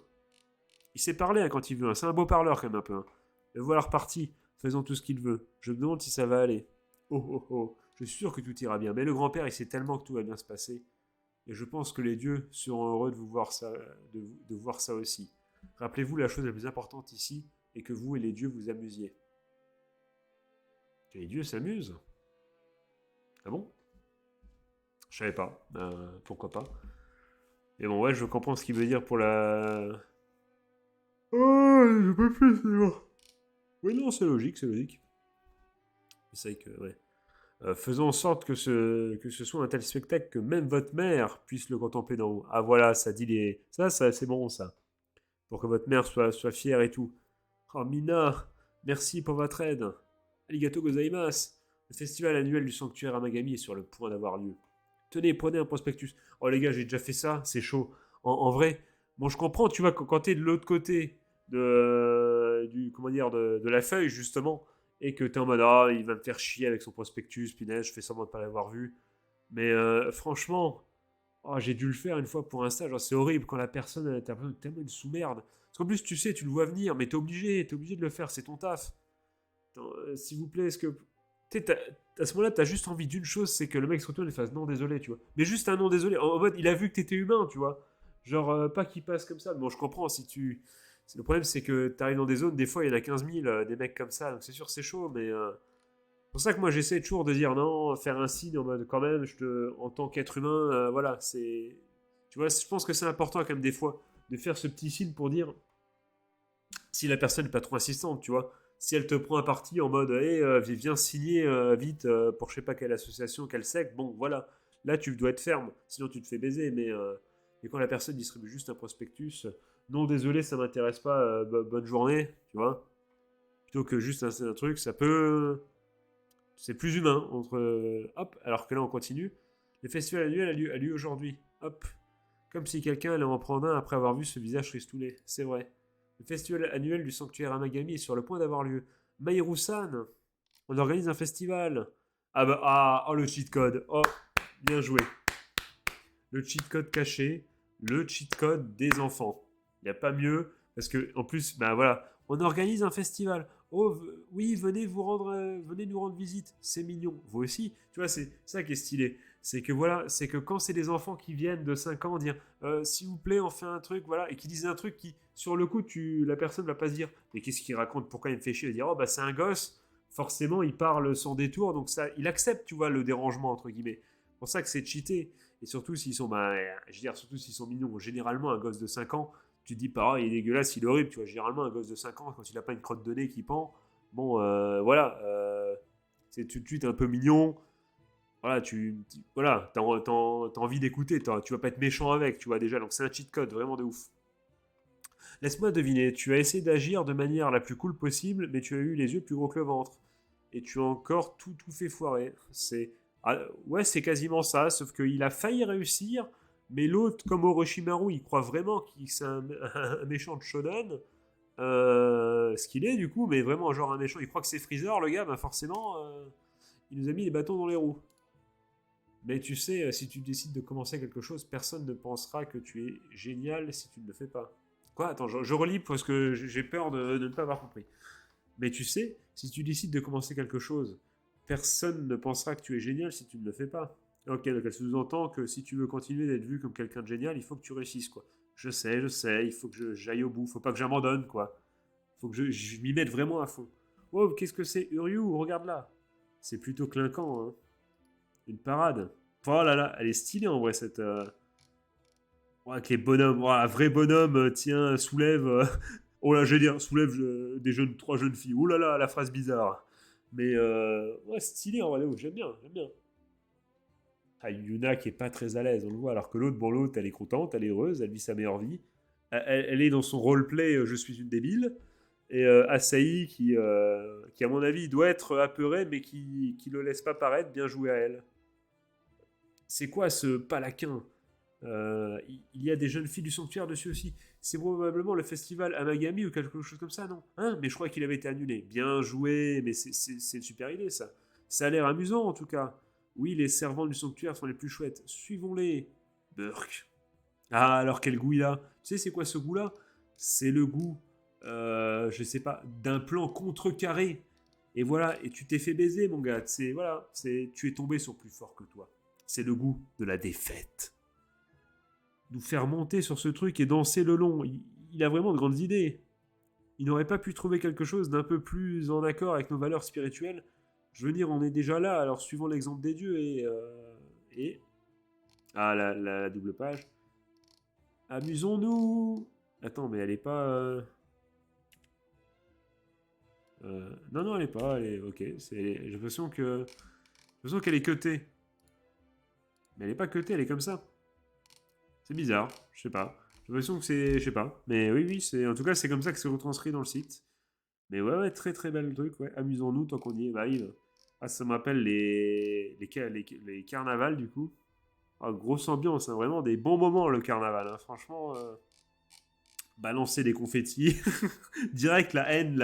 Il sait parler hein, quand il veut. Hein. C'est un beau parleur quand même un peu. Hein. Le voilà reparti, faisant tout ce qu'il veut. Je me demande si ça va aller. Oh oh oh, je suis sûr que tout ira bien. Mais le grand-père, il sait tellement que tout va bien se passer. Et je pense que les dieux seront heureux de vous voir ça, de voir ça aussi. Rappelez-vous la chose la plus importante ici, et que vous et les dieux vous amusiez. Que les dieux s'amusent? Ah bon? Je savais pas. Pourquoi pas? Et bon, ouais, je comprends ce qu'il veut dire pour la... Oh, je peux plus, c'est bon. Oui, non, c'est logique, c'est logique. C'est vrai que, ouais. Faisons en sorte que ce soit un tel spectacle que même votre mère puisse le contempler d'en haut. Ah voilà, ça dit les... Ça c'est bon, ça. Pour que votre mère soit fière et tout. Oh, Mina, merci pour votre aide. Arigato gozaimasu. Le festival annuel du sanctuaire Amagami est sur le point d'avoir lieu. Tenez, prenez un prospectus. Oh les gars, j'ai déjà fait ça, c'est chaud. En vrai, bon, je comprends, tu vois, quand t'es de l'autre côté comment dire, de la feuille, justement, et que t'es en mode, ah, il va me faire chier avec son prospectus, punaise, je fais semblant de pas l'avoir vu. Mais franchement, oh, j'ai dû le faire une fois pour un stage. Oh, c'est horrible quand la personne elle t'a tellement une sous-merde. Parce qu'en plus, tu sais, tu le vois venir, mais t'es obligé de le faire, c'est ton taf. Attends, s'il vous plaît, est-ce que. Tu sais, à ce moment-là, t'as juste envie d'une chose, c'est que le mec se retourne et fasse non, désolé, tu vois. Mais juste un non, désolé. En mode, il a vu que t'étais humain, tu vois. Genre, pas qu'il passe comme ça. Bon, je comprends, si tu. Le problème, c'est que t'arrives dans des zones, des fois, il y en a 15 000, des mecs comme ça, donc c'est sûr, c'est chaud, mais. C'est pour ça que moi, j'essaie toujours de dire non, faire un signe en mode quand même, en tant qu'être humain, voilà, c'est. Tu vois, je pense que c'est important, quand même, des fois, de faire ce petit signe pour dire si la personne n'est pas trop insistante, tu vois. Si elle te prend un parti en mode, hey, viens signer vite pour je sais pas quelle association, quelle secte, bon, voilà. Là, tu dois être ferme, sinon tu te fais baiser. Mais quand la personne distribue juste un prospectus, non, désolé, ça m'intéresse pas, bonne journée, tu vois. Plutôt que juste un truc, ça peut. C'est plus humain. Hop, alors que là, on continue. Le festival annuel a lieu aujourd'hui. Hop. Comme si quelqu'un allait en prendre un après avoir vu ce visage tristoulé. C'est vrai. Le festival annuel du sanctuaire Amagami est sur le point d'avoir lieu. Maïrou-san, on organise un festival. Ah bah, oh le cheat code. Oh, bien joué. Le cheat code caché, le cheat code des enfants. Il n'y a pas mieux, parce que en plus, bah voilà, on organise un festival. Oh oui, venez nous rendre visite. C'est mignon. Vous aussi, tu vois, c'est ça qui est stylé. C'est que voilà, c'est que quand c'est des enfants qui viennent de 5 ans dire s'il vous plaît, on fait un truc, voilà, et qui disent un truc qui, sur le coup, la personne va pas se dire mais qu'est-ce qu'il raconte, pourquoi il me fait chier, il va dire oh bah c'est un gosse, forcément il parle sans détour, donc ça, il accepte, tu vois, le dérangement entre guillemets. C'est pour ça que c'est cheaté. Et surtout s'ils sont, bah, je veux dire, surtout s'ils sont mignons. Généralement, un gosse de 5 ans, tu te dis, pas, oh, il est dégueulasse, il est horrible. Tu vois, généralement, un gosse de 5 ans, quand il n'a pas une crotte de nez qui pend, bon, voilà, c'est tout de suite un peu mignon. Voilà, voilà, t'as envie d'écouter, tu vas pas être méchant avec, tu vois, déjà. Donc, c'est un cheat code, vraiment de ouf. Laisse-moi deviner, tu as essayé d'agir de manière la plus cool possible, mais tu as eu les yeux plus gros que le ventre. Et tu as encore tout fait foirer. Ouais, c'est quasiment ça, sauf qu'il a failli réussir, mais l'autre, comme Orochimaru, il croit vraiment qu'il c'est un méchant de shonen, ce qu'il est du coup, mais vraiment genre un méchant. Il croit que c'est Freezer, le gars, bah forcément, il nous a mis les bâtons dans les roues. Mais tu sais, si tu décides de commencer quelque chose, personne ne pensera que tu es génial si tu ne le fais pas. Quoi? Attends, je relis parce que j'ai peur de ne pas avoir compris. Mais tu sais, si tu décides de commencer quelque chose, personne ne pensera que tu es génial si tu ne le fais pas. Ok, donc elle sous-entend que si tu veux continuer d'être vu comme quelqu'un de génial, il faut que tu réussisses, quoi. Je sais, il faut que j'aille au bout, faut pas que j'abandonne, quoi. Faut que je m'y mette vraiment à fond. Oh, qu'est-ce que c'est, Uryu? Regarde là. C'est plutôt clinquant, hein. Une parade. Oh là là, elle est stylée en vrai, cette. Ouais, avec les bonhommes, ouais, un vrai bonhomme, tiens, soulève. Oh là, je vais dire, soulève trois jeunes filles. Oh là là, la phrase bizarre. Mais ouais, stylé en vrai, j'aime bien, j'aime bien. Ah, Yuna qui est pas très à l'aise, on le voit, alors que l'autre, bon, l'autre, elle est contente, elle est heureuse, elle vit sa meilleure vie. Elle est dans son roleplay, je suis une débile. Et Asahi qui, à mon avis, doit être apeurée, mais qui le laisse pas paraître, bien joué à elle. C'est quoi ce palaquin? Il y a des jeunes filles du sanctuaire dessus aussi. C'est probablement le festival Amagami ou quelque chose comme ça, non? Hein? Mais je crois qu'il avait été annulé. Bien joué, mais c'est une super idée ça. Ça a l'air amusant en tout cas. Oui, les servants du sanctuaire sont les plus chouettes. Suivons-les. Burk. Ah, alors quel goût il a? Tu sais, c'est quoi ce goût-là? C'est le goût, je sais pas, d'un plan contrecarré. Et voilà, et tu t'es fait baiser, mon gars. Voilà, tu es tombé sur plus fort que toi. C'est le goût de la défaite. Nous faire monter sur ce truc et danser le long. Il a vraiment de grandes idées. il n'aurait pas pu trouver quelque chose d'un peu plus en accord avec nos valeurs spirituelles. Je veux dire, on est déjà là, alors suivons l'exemple des dieux et... Ah, la double page. Amusons-nous. Attends, mais elle est pas... non, non, elle est pas. Elle est... Ok, j'ai l'impression que... J'ai l'impression qu'elle est cutée. Mais elle est pas cutée, elle est comme ça. C'est bizarre, je sais pas. J'ai l'impression que c'est... Je sais pas. Mais oui, oui, c'est... En tout cas, c'est comme ça que c'est retranscrit dans le site. Mais ouais, ouais, très très bel truc, ouais. Amusons-nous tant qu'on y est. Bah, ah, ça m'appelle les carnavals, du coup. Ah, grosse ambiance, hein, vraiment des bons moments, le carnaval. Hein. Franchement, balancer des confettis. Direct, la haine,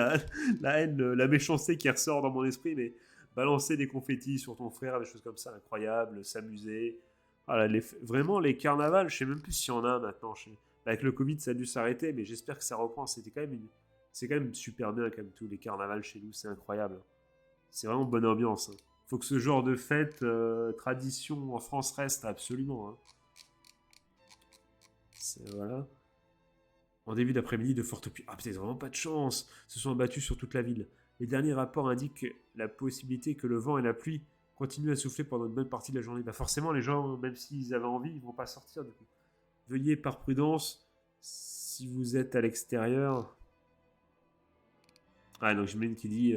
la méchanceté qui ressort dans mon esprit, mais balancer des confettis sur ton frère, des choses comme ça, incroyable, s'amuser. Ah, là, vraiment, les carnavals, je sais même plus s'il y en a maintenant. Avec le Covid, ça a dû s'arrêter, mais j'espère que ça reprend. C'est quand même super bien, comme tous les carnavals chez nous, c'est incroyable. C'est vraiment bonne ambiance. Hein. Faut que ce genre de fête, tradition en France reste absolument. Hein. Voilà. En début d'après-midi, de fortes pluies. Ah, peut-être vraiment pas de chance. Se sont abattus sur toute la ville. Les derniers rapports indiquent la possibilité que le vent et la pluie continuent à souffler pendant une bonne partie de la journée. Bah forcément, les gens, même s'ils avaient envie, ils vont pas sortir du coup. Veuillez par prudence si vous êtes à l'extérieur. Ah, donc j'imagine qu'il dit.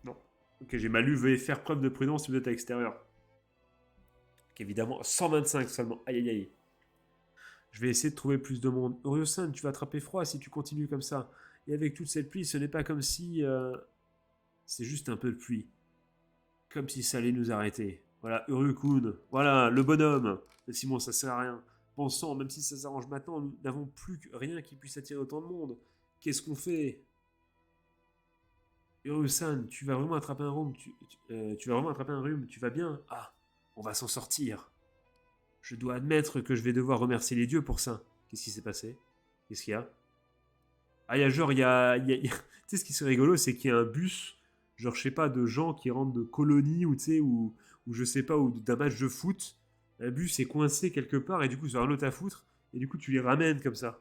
Non. Ok, j'ai mal lu. Veuillez faire preuve de prudence si vous êtes à l'extérieur. Donc, évidemment, 125 seulement. Aïe aïe aïe. Je vais essayer de trouver plus de monde. Oriosan, tu vas attraper froid si tu continues comme ça. Et avec toute cette pluie, ce n'est pas comme si... c'est juste un peu de pluie. Comme si ça allait nous arrêter. Voilà, Urukun. Voilà, le bonhomme. Mais Simon, ça sert à rien. Pensant, même si ça s'arrange maintenant, nous n'avons plus rien qui puisse attirer autant de monde. Qu'est-ce qu'on fait? Uriosan, tu vas vraiment attraper un rhume. Tu vas vraiment attraper un rhume. Tu vas bien? Ah, on va s'en sortir. Je dois admettre que je vais devoir remercier les dieux pour ça. Qu'est-ce qui s'est passé? Qu'est-ce qu'il y a? Ah, il y a genre, tu sais, ce qui serait rigolo, c'est qu'il y a un bus, genre, je sais pas, de gens qui rentrent de colonies ou, tu sais, ou je sais pas, ou d'un match de foot. Un bus est coincé quelque part et du coup, ils ont un autre à foutre. Et du coup, tu les ramènes comme ça.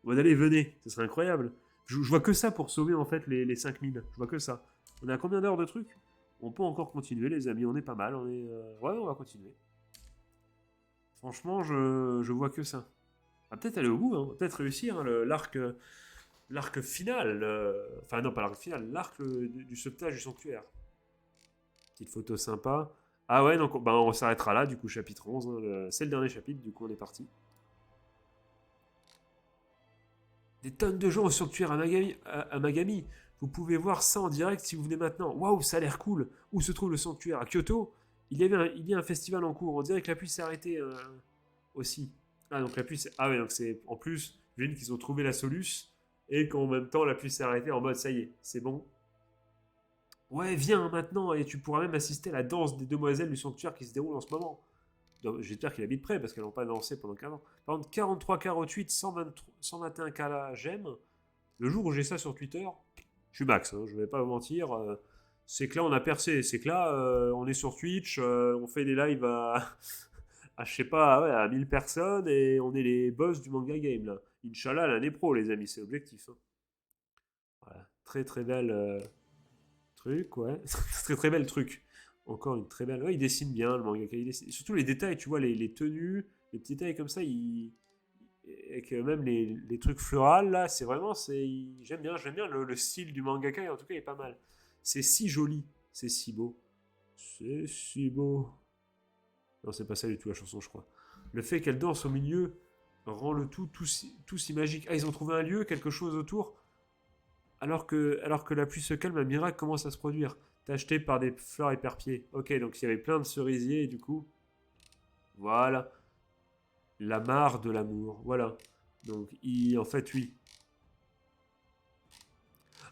Bon, allez, venez, ça serait incroyable. Je vois que ça pour sauver en fait les 5000. Je vois que ça. On est à combien d'heures de trucs? On peut encore continuer, les amis. On est pas mal. Ouais, on va continuer. Franchement, je vois que ça. On va peut-être aller au bout, hein. On va peut-être réussir hein, l'arc final. Enfin, non, pas l'arc final, l'arc du sauvetage du sanctuaire. Petite photo sympa. Ah ouais, donc bah, on s'arrêtera là, du coup, chapitre 11. Hein, c'est le dernier chapitre, du coup, on est parti. Des tonnes de gens au sanctuaire à Magami. Vous pouvez voir ça en direct si vous venez maintenant. Waouh, ça a l'air cool. Où se trouve le sanctuaire? À Kyoto. Il y a un festival en cours. On dirait que la pluie s'est arrêtée aussi. Ah, donc la pluie s'est... Ah ouais, donc c'est... En plus, j'imagine qu'ils ont trouvé la soluce et qu'en même temps, la pluie s'est arrêtée en mode, ça y est, c'est bon. Ouais, viens maintenant et tu pourras même assister à la danse des demoiselles du sanctuaire qui se déroule en ce moment. J'espère qu'il habite près parce qu'elles n'ont pas dansé pendant 15 ans. Par contre, 43 48, 121 k là, j'aime. Le jour où j'ai ça sur Twitter, je suis max, hein, je vais pas vous mentir. C'est que là, on a percé. C'est que là, on est sur Twitch, on fait des lives à je sais pas, ouais, à 1000 personnes et on est les boss du manga game là. Inch'Allah, l'année pro, les amis, c'est l'objectif. Hein. Voilà. Très très belle truc, ouais. Très très belle truc. Encore une très belle. Ouais, il dessine bien le mangaka. Surtout les détails, tu vois, les tenues, les petits détails comme ça, et que même les trucs florales là, c'est vraiment, j'aime bien le style du mangaka. Et en tout cas, il est pas mal. C'est si joli, c'est si beau, c'est si beau. Non, c'est pas ça du tout la chanson, je crois. Le fait qu'elle danse au milieu rend le tout si magique. Ah, ils ont trouvé un lieu, quelque chose autour, alors que la pluie se calme, un miracle commence à se produire. Tacheté par des fleurs éperpiées. Ok, donc il y avait plein de cerisiers, et du coup, voilà. La mare de l'amour, voilà. Donc, en fait, oui.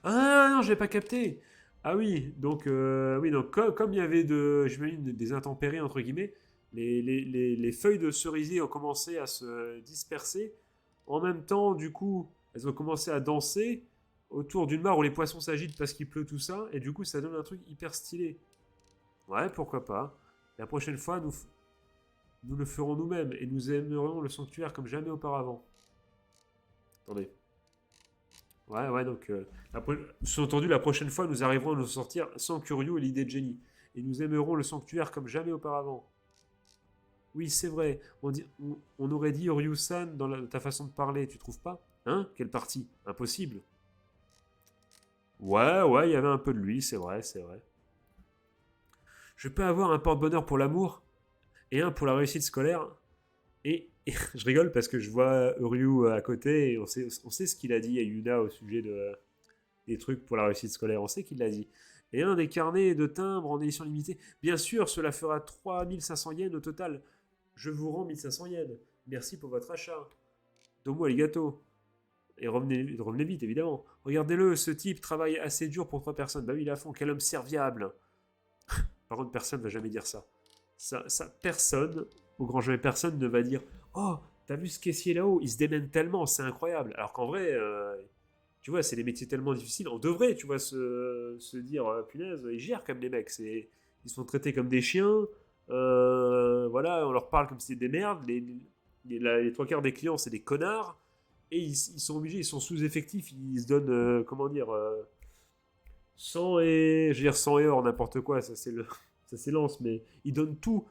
Ah non, je l'ai pas capté. Ah oui, donc comme il y avait j'imagine, des intempéries entre guillemets, les feuilles de cerisier ont commencé à se disperser. En même temps, du coup, elles ont commencé à danser autour d'une mare où les poissons s'agitent parce qu'il pleut tout ça, et du coup, ça donne un truc hyper stylé. Ouais, pourquoi pas. La prochaine fois, nous le ferons nous-mêmes et nous aimerions le sanctuaire comme jamais auparavant. Attendez. Ouais, ouais, donc, sous-entendu, la prochaine fois, nous arriverons à nous sortir sans Curio et l'idée de génie. Et nous aimerons le sanctuaire comme jamais auparavant. Oui, c'est vrai. On aurait dit Ryu-san dans ta façon de parler, tu trouves pas? Hein? Quelle partie? Impossible. Ouais, ouais, il y avait un peu de lui, c'est vrai, c'est vrai. Je peux avoir un porte-bonheur pour l'amour et un pour la réussite scolaire. Et je rigole parce que je vois Ryu à côté et on sait ce qu'il a dit à Yuna au sujet des trucs pour la réussite scolaire. On sait qu'il l'a dit. Et un des carnets de timbres en édition limitée. Bien sûr, cela fera 3500 yens au total. Je vous rends 1500 yens. Merci pour votre achat. Domo arigato. Et revenez vite, évidemment. Regardez-le, ce type travaille assez dur pour 3 personnes. Bah oui, il est à fond. Quel homme serviable. Par contre, personne ne va jamais dire ça. Personne, au grand jamais personne, ne va dire Oh, t'as vu ce caissier là-haut? Il se démène tellement, c'est incroyable. Alors qu'en vrai, tu vois, c'est des métiers tellement difficiles. On devrait, tu vois, se dire Punaise, ils gèrent comme les mecs. Ils sont traités comme des chiens. Voilà, on leur parle comme si c'était des merdes. Les 3 quarts des clients, c'est des connards. Et ils sont obligés, ils sont sous-effectifs. Ils se donnent, comment dire, 100 et. Je veux dire 100 et or, n'importe quoi, ça s'élance, mais ils donnent tout,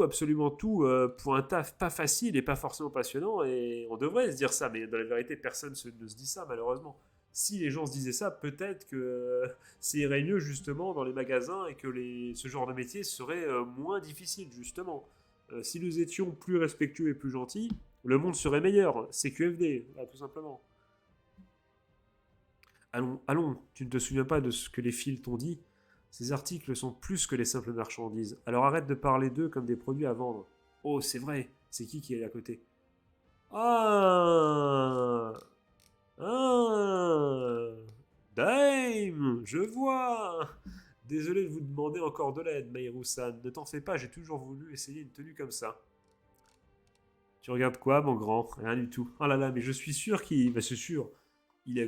absolument tout, pour un taf pas facile et pas forcément passionnant, et on devrait se dire ça, mais dans la vérité, personne ne se dit ça, malheureusement. Si les gens se disaient ça, peut-être que ça irait mieux, justement, dans les magasins, et que ce genre de métier serait moins difficile, justement. Si nous étions plus respectueux et plus gentils, le monde serait meilleur. C'est QFD, là, tout simplement. Allons, allons, tu ne te souviens pas de ce que les fils t'ont dit? Ces articles sont plus que les simples marchandises. Alors arrête de parler d'eux comme des produits à vendre. Oh, c'est vrai. C'est qui est à côté? Ah. Ah. Dame, je vois. Désolé de vous demander encore de l'aide, Maïrou-san. Ne t'en fais pas, j'ai toujours voulu essayer une tenue comme ça. Tu regardes quoi, mon grand? Rien du tout. Oh là là, mais je suis sûr qu'il. Bah, c'est sûr.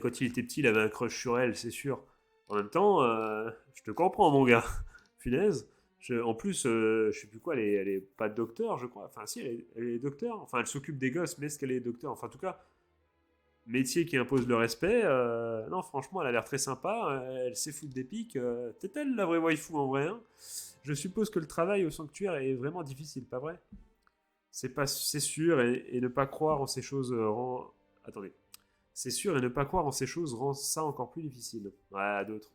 Quand il était petit, il avait un crush sur elle, c'est sûr. En même temps, je te comprends, mon gars. Punaise. En plus, je sais plus quoi, elle est pas docteur, je crois. Enfin, si, elle est docteur. Enfin, elle s'occupe des gosses, mais est-ce qu'elle est docteur? Enfin, en tout cas, métier qui impose le respect. Non, franchement, elle a l'air très sympa. Elle sait foutre des pics. C'est elle la vraie waifu en vrai, hein? Je suppose que le travail au sanctuaire est vraiment difficile, pas vrai? C'est sûr, et ne pas croire en ces choses rend. Attendez. C'est sûr, et ne pas croire en ces choses rend ça encore plus difficile. Ouais, à d'autres.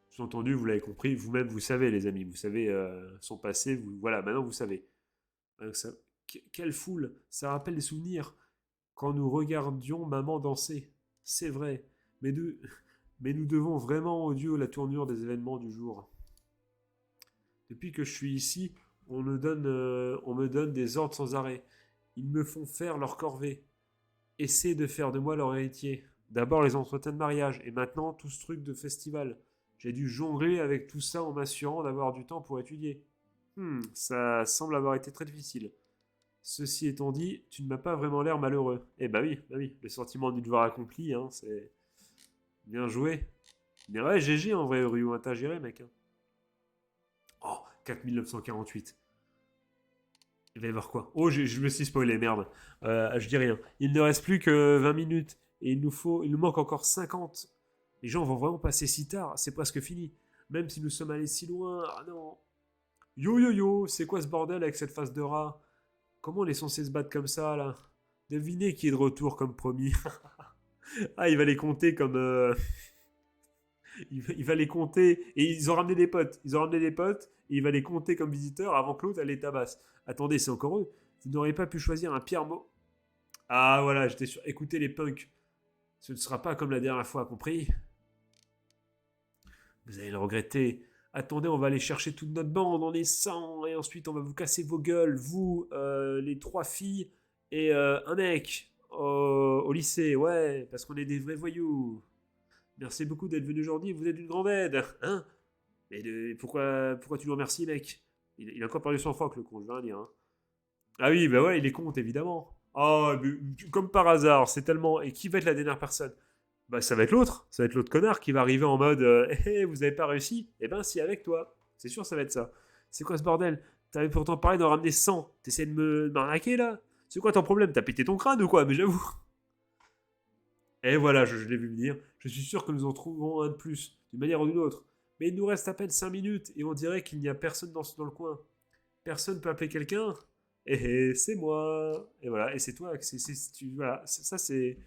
Sous-entendu, vous l'avez compris, vous-même vous savez, les amis, vous savez son passé, voilà, maintenant vous savez. Ça, quelle foule, ça rappelle des souvenirs quand nous regardions maman danser. C'est vrai, mais, mais nous devons vraiment au Dieu la tournure des événements du jour. Depuis que je suis ici, on me donne des ordres sans arrêt. Ils me font faire leur corvée. Essaie de faire de moi leur héritier. D'abord les entretiens de mariage, et maintenant tout ce truc de festival. J'ai dû jongler avec tout ça en m'assurant d'avoir du temps pour étudier. Ça semble avoir été très difficile. Ceci étant dit, tu ne m'as pas vraiment l'air malheureux. Eh bah oui, le sentiment du devoir accompli, hein, c'est bien joué. Mais ouais, GG en vrai, Ryu, hein, t'as géré, mec. Hein. Oh, 4948. Il va y avoir quoi? Oh, je me suis spoilé, merde. Je dis rien. Il ne reste plus que 20 minutes. Et il nous manque encore 50. Les gens vont vraiment passer si tard. C'est presque fini. Même si nous sommes allés si loin. Ah non. Yo yo yo, c'est quoi ce bordel avec cette face de rat? Comment on est censé se battre comme ça, là? Devinez qui est de retour comme promis. Ah, il va les compter comme. Il va les compter. Et ils ont ramené des potes. Ils ont ramené des potes. Et il va les compter comme visiteurs avant que l'autre elle les tabasse. Attendez, c'est encore eux. Vous n'auriez pas pu choisir un pire mot. Ah voilà, j'étais sûr. Écoutez les punks. Ce ne sera pas comme la dernière fois, compris? Vous allez le regretter. Attendez, on va aller chercher toute notre bande, on est 100, et ensuite on va vous casser vos gueules, vous, les 3 filles, et un mec, au lycée, ouais, parce qu'on est des vrais voyous. Merci beaucoup d'être venu aujourd'hui, vous êtes une grande aide. Hein? Mais pourquoi tu nous remercies, mec? Il a encore perdu son phoque, le con, je vais rien dire. Hein. Ah oui, bah ouais, il est compte, évidemment. Oh, comme par hasard, c'est tellement. Et qui va être la dernière personne? Bah, ça va être l'autre. Ça va être l'autre connard qui va arriver en mode vous avez pas réussi? Eh ben, si, avec toi. C'est sûr, ça va être ça. C'est quoi ce bordel? T'avais pourtant parlé d'en ramener 100. T'essaies de m'arnaquer là? C'est quoi ton problème? T'as pété ton crâne ou quoi? Mais j'avoue. Et voilà, je l'ai vu venir. Je suis sûr que nous en trouverons un de plus, d'une manière ou d'une autre. Mais il nous reste à peine 5 minutes et on dirait qu'il n'y a personne dans le coin. Personne peut appeler quelqu'un. Et c'est moi. Et voilà, et c'est toi. Voilà, ça c'est.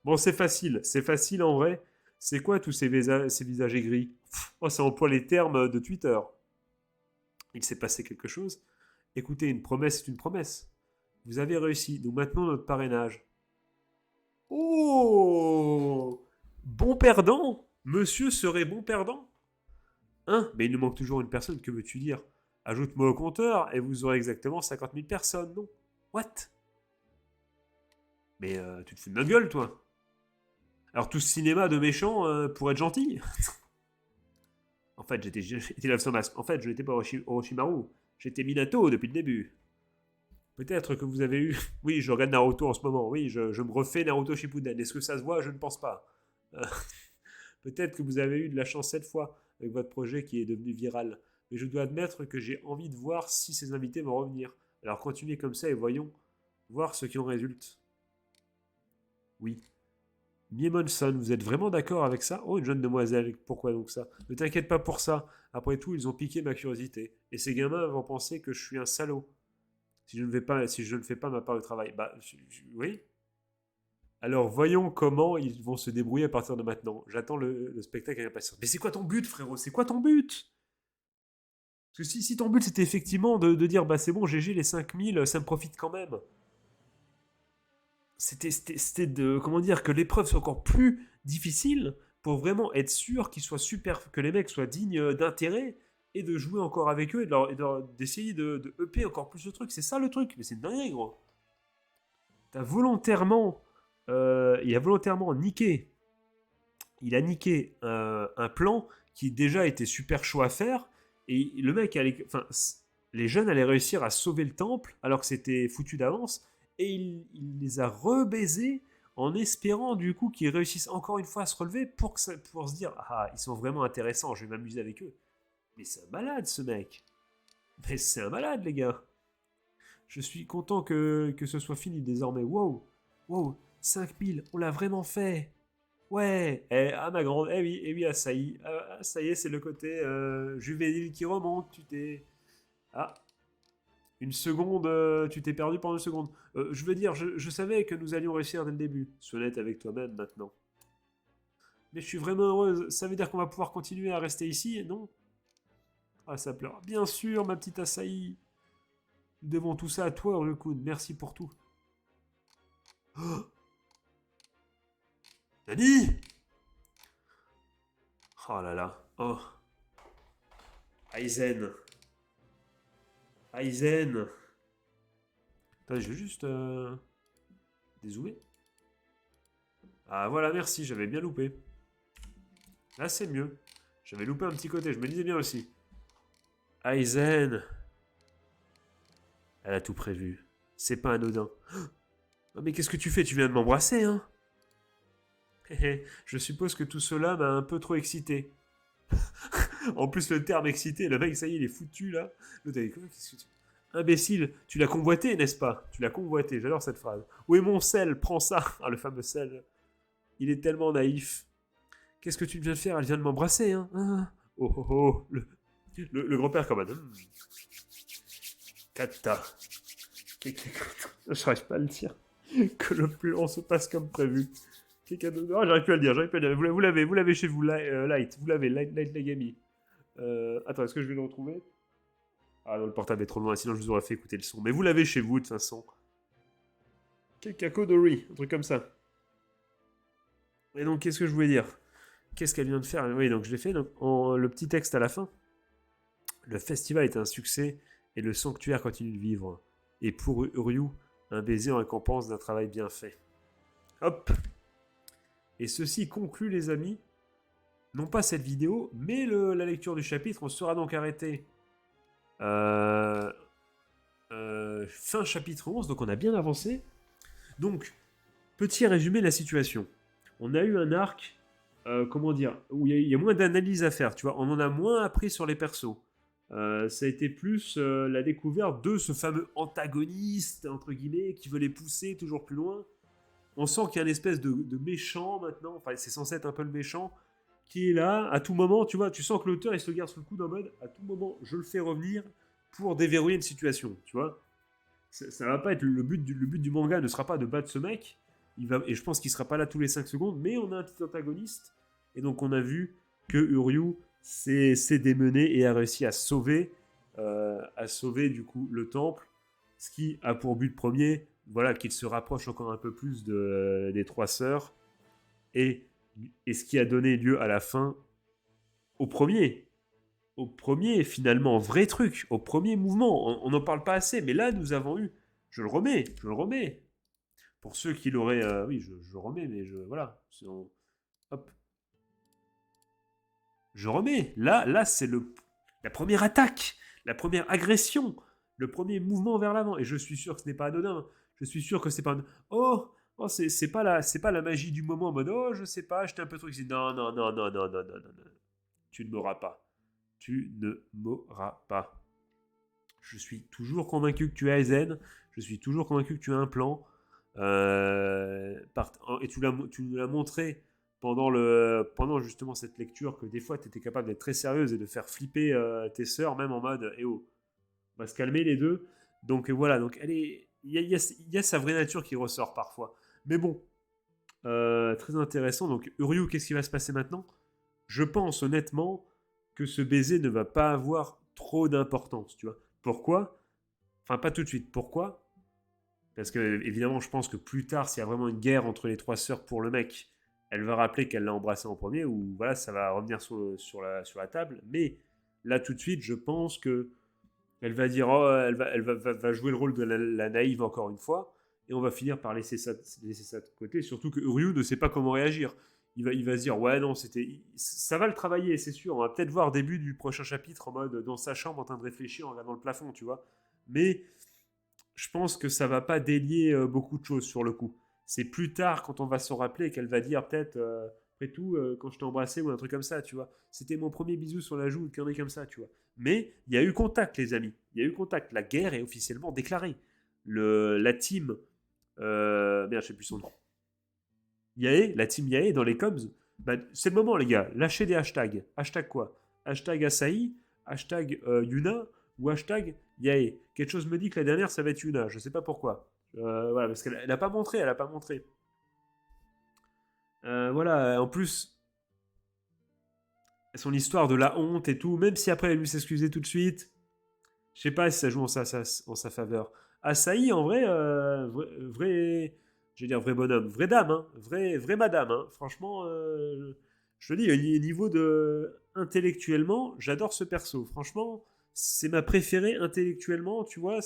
Bon, c'est facile. C'est facile en vrai. C'est quoi tous ces visages aigris? Oh, ça emploie les termes de Twitter. Il s'est passé quelque chose. Écoutez, une promesse est une promesse. Vous avez réussi. Nous maintenons notre parrainage. Oh, bon perdant. Monsieur serait bon perdant. Hein? Mais il nous manque toujours une personne, que veux-tu dire? Ajoute-moi au compteur et vous aurez exactement 50 000 personnes, non? What? Mais tu te fous de notre gueule, toi? Alors tout ce cinéma de méchants pour être gentil? En fait, j'étais là sans masque. En fait, je n'étais pas Orochimaru. J'étais Minato depuis le début. Peut-être que vous avez eu... Oui, je regarde Naruto en ce moment. Oui, je me refais Naruto Shippuden. Est-ce que ça se voit? Je ne pense pas. Euh, Peut-être que vous avez eu de la chance cette fois avec votre projet qui est devenu viral. Mais je dois admettre que j'ai envie de voir si ces invités vont revenir. Alors continuez comme ça et voyons voir ce qui en résulte. Oui. Miemonson, vous êtes vraiment d'accord avec ça? Oh, une jeune demoiselle, pourquoi donc ça? Ne t'inquiète pas pour ça. Après tout, ils ont piqué ma curiosité. Et ces gamins vont penser que je suis un salaud. Si je ne fais pas ma part de travail. Bah, oui. Alors voyons comment ils vont se débrouiller à partir de maintenant. J'attends le spectacle avec impatience. Mais c'est quoi ton but, frérot? C'est quoi ton but? Parce que si ton but c'était effectivement de dire bah c'est bon, GG, les 5000, ça me profite quand même. C'était de. Comment dire? Que l'épreuve soit encore plus difficile pour vraiment être sûr qu'ils soient super. Que les mecs soient dignes d'intérêt et de jouer encore avec eux d'essayer de EP encore plus le truc. C'est ça le truc. Mais c'est une dinguerie, gros. T'as volontairement. Il a volontairement niqué. Il a niqué un plan qui déjà était super chaud à faire. Et le mec allait. Enfin, les jeunes allaient réussir à sauver le temple alors que c'était foutu d'avance. Et il les a rebaisés en espérant du coup qu'ils réussissent encore une fois à se relever pour se dire ah, ils sont vraiment intéressants, je vais m'amuser avec eux. Mais c'est un malade ce mec. Mais c'est un malade, les gars. Je suis content que ce soit fini désormais. Wow, wow, 5000, on l'a vraiment fait. Ouais, ah ma grande, eh oui, ah, ça y est, c'est le côté juvénile qui remonte. Tu t'es. Ah, une seconde, tu t'es perdu pendant une seconde. Je veux dire, je savais que nous allions réussir dès le début. Sois honnête avec toi-même maintenant. Mais je suis vraiment heureuse. Ça veut dire qu'on va pouvoir continuer à rester ici, non? Ah, ça pleure. Bien sûr, ma petite Asahi. Nous devons tout ça à toi, Ryukun. Merci pour tout. Oh, Nani? Oh là là. Oh. Aizen. Aizen. Attends, je vais juste dézoomer. Ah voilà, merci, j'avais bien loupé. Là, c'est mieux. J'avais loupé un petit côté, je me disais bien aussi. Aizen. Elle a tout prévu. C'est pas anodin. Oh, mais qu'est-ce que tu fais? Tu viens de m'embrasser, hein? Je suppose que tout cela m'a un peu trop excité. En plus, le terme excité, le mec, ça y est, il est foutu là. L'autre, elle dit quoi? Qu'est-ce que tu... Imbécile, tu l'as convoité, n'est-ce pas? Tu l'as convoité, j'adore cette phrase. Où est mon sel? Prends ça. Ah, le fameux sel. Il est tellement naïf. Qu'est-ce que tu viens de faire? Elle vient de m'embrasser, hein? Ah. Oh oh oh. Le grand-père, comme un. Kata. Je n'arrive pas à le dire. Que le plan se passe comme prévu. Ah, j'arrive plus à le dire, j'arrive plus à le dire. Vous l'avez chez vous, Light. Vous l'avez, Light Lagami. Attends, est-ce que je vais le retrouver? Ah non, le portable est trop loin, sinon je vous aurais fait écouter le son. Mais vous l'avez chez vous, de toute façon. Kekakodori, un truc comme ça. Et donc, qu'est-ce que je voulais dire? Qu'est-ce qu'elle vient de faire? Oui, donc je l'ai fait. Donc, le petit texte à la fin. Le festival est un succès et le sanctuaire continue de vivre. Et pour Ryu, un baiser en récompense d'un travail bien fait. Hop! Et ceci conclut, les amis, non pas cette vidéo, mais la lecture du chapitre. On sera donc arrêté fin chapitre 11, donc on a bien avancé. Donc, petit résumé de la situation. On a eu un arc, comment dire, où il y a moins d'analyse à faire, tu vois. On en a moins appris sur les persos. Ça a été plus la découverte de ce fameux antagoniste, entre guillemets, qui veut les pousser toujours plus loin. On sent qu'il y a une espèce de méchant maintenant, enfin c'est censé être un peu le méchant, qui est là, à tout moment, tu vois, tu sens que l'auteur il se garde sous le coude en mode, à tout moment je le fais revenir pour déverrouiller une situation, tu vois. Ça va pas être le but du manga ne sera pas de battre ce mec, et je pense qu'il sera pas là tous les 5 secondes, mais on a un petit antagoniste, et donc on a vu que Uryu s'est démené et a réussi à sauver du coup le temple, ce qui a pour but premier, voilà, qu'il se rapproche encore un peu plus des trois sœurs, et, et ce qui a donné lieu à la fin au premier, finalement vrai truc, au premier mouvement. On n'en parle pas assez, mais là nous avons eu, je le remets. Pour ceux qui l'auraient, oui, je remets, mais voilà, hop, je remets. Là, c'est la première attaque, la première agression, le premier mouvement vers l'avant. Et je suis sûr que ce n'est pas anodin. Je suis sûr que c'est pas. Oh, c'est pas la magie du moment en mode oh, je sais pas, j'étais un peu truc. Non, non, non, non, non, non, non, non, non. Tu ne m'auras pas. Tu ne m'auras pas. Je suis toujours convaincu que tu as Aizen. Je suis toujours convaincu que tu as un plan. Et tu nous l'as montré pendant justement cette lecture que des fois tu étais capable d'être très sérieuse et de faire flipper tes sœurs, même en mode eh oh, on va se calmer les deux. Donc voilà, donc il y a sa vraie nature qui ressort parfois. Mais bon, très intéressant. Donc Uryu, qu'est-ce qui va se passer maintenant? Je pense honnêtement que ce baiser ne va pas avoir trop d'importance, tu vois. Pourquoi? Enfin, pas tout de suite. Pourquoi? Parce que, évidemment, je pense que plus tard, s'il y a vraiment une guerre entre les trois sœurs pour le mec, elle va rappeler qu'elle l'a embrassé en premier, ou voilà, ça va revenir sur la table. Mais là, tout de suite, je pense que elle va dire, oh, va jouer le rôle de la naïve encore une fois, et on va finir par laisser ça de côté. Surtout que Ryu ne sait pas comment réagir. Il va se dire, ouais, non, ça va le travailler, c'est sûr. On va peut-être voir début du prochain chapitre en mode dans sa chambre en train de réfléchir en regardant le plafond, tu vois. Mais je pense que ça va pas délier beaucoup de choses sur le coup. C'est plus tard quand on va s'en rappeler qu'elle va dire peut-être après tout quand je t'ai embrassé ou un truc comme ça, tu vois. C'était mon premier bisou sur la joue, une connerie comme ça, tu vois. Mais il y a eu contact, les amis. Il y a eu contact. La guerre est officiellement déclarée. La team, merde, je sais plus son nom. Yae, la team Yae dans les coms, bah, c'est le moment, les gars. Lâchez des hashtags. Hashtag quoi? Hashtag Asahi, hashtag Yuna ou hashtag Yae. Quelque chose me dit que la dernière, ça va être Yuna. Je sais pas pourquoi. Voilà, parce qu'elle n'a pas montré, elle a pas montré. Voilà, en plus, son histoire de la honte et tout, même si après elle lui s'excuser tout de suite, je sais pas si ça joue en sa faveur. Asahi, en vrai, je vais dire vrai bonhomme, vraie dame, hein, vraie madame. Hein. Franchement, je te dis, au niveau de intellectuellement, j'adore ce perso. Franchement, c'est ma préférée intellectuellement, tu vois.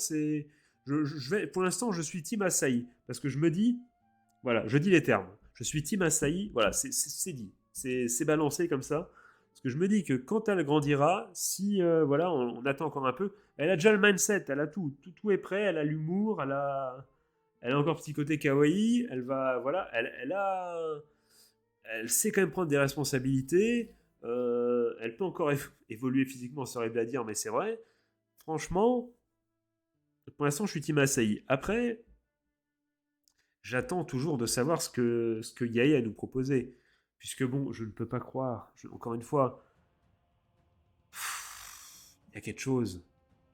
Pour l'instant, je suis Team Asahi parce que je me dis, voilà, je dis les termes. Je suis Team Asahi, voilà, c'est dit, c'est balancé comme ça. Parce que je me dis que quand elle grandira, si voilà, on attend encore un peu, elle a déjà le mindset, elle a tout est prêt, elle a l'humour, elle a encore petit côté kawaii, elle va, voilà, elle sait quand même prendre des responsabilités, elle peut encore évoluer physiquement, ça aurait bien à dire, mais c'est vrai. Franchement, pour l'instant, je suis Team Asahi. Après, j'attends toujours de savoir ce que Yae a nous proposé. Puisque bon, je ne peux pas croire, encore une fois, il y a quelque chose.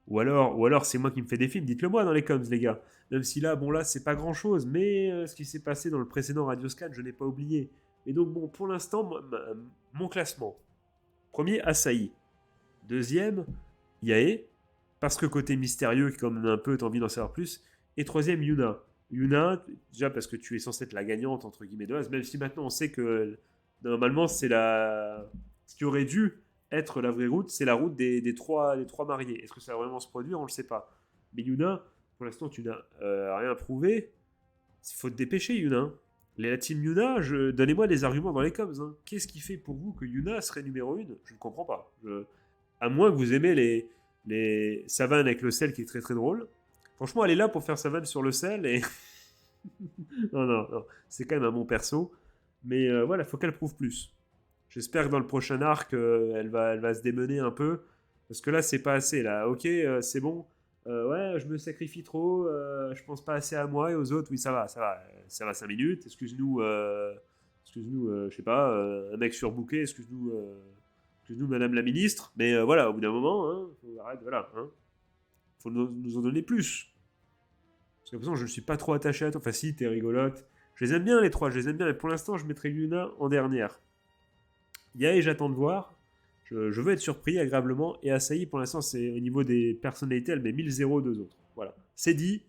Ou alors c'est moi qui me fais des films, dites-le moi dans les coms, les gars. Même si là, bon, là, c'est pas grand chose, mais ce qui s'est passé dans le précédent Radioscan, je n'ai pas oublié. Et donc, bon, pour l'instant, mon classement. Premier, Asahi. Deuxième, Yae. Parce que côté mystérieux, comme un peu, t'as envie d'en savoir plus. Et troisième, Yuna. Yuna, déjà parce que tu es censé être la gagnante, entre guillemets, de base, même si maintenant on sait que normalement c'est la. Ce qui aurait dû être la vraie route, c'est la route des trois mariés. Est-ce que ça va vraiment se produire? On le sait pas. Mais Yuna, pour l'instant, tu n'as rien prouvé. Il faut te dépêcher, Yuna. La team Yuna, donnez-moi des arguments dans les coms. Hein. Qu'est-ce qui fait pour vous que Yuna serait numéro 1? Je ne comprends pas. À moins que vous aimez sa vanne avec le sel qui est très très drôle. Franchement, elle est là pour faire sa vanne sur le sel et. Non, non, non. C'est quand même un bon perso. Mais voilà, il faut qu'elle prouve plus. J'espère que dans le prochain arc, elle va se démener un peu. Parce que là, c'est pas assez. Là, ok, c'est bon. Ouais, je me sacrifie trop, je pense pas assez à moi et aux autres. Oui, ça va 5 minutes. Excuse-nous, je sais pas, un mec surbooké, excuse-nous, Madame la Ministre. Mais voilà, au bout d'un moment, hein, faut arrêter, voilà, hein, faut nous en donner plus. Parce que de toute façon, je ne suis pas trop attaché à toi. Enfin, si, t'es rigolote. Je les aime bien les trois, je les aime bien. Mais pour l'instant, je mettrai Luna en dernière. Yae, j'attends de voir. Je veux être surpris agréablement. Et Asahi, pour l'instant, c'est au niveau des personnalités, elle met 1002 deux autres. Voilà. C'est dit.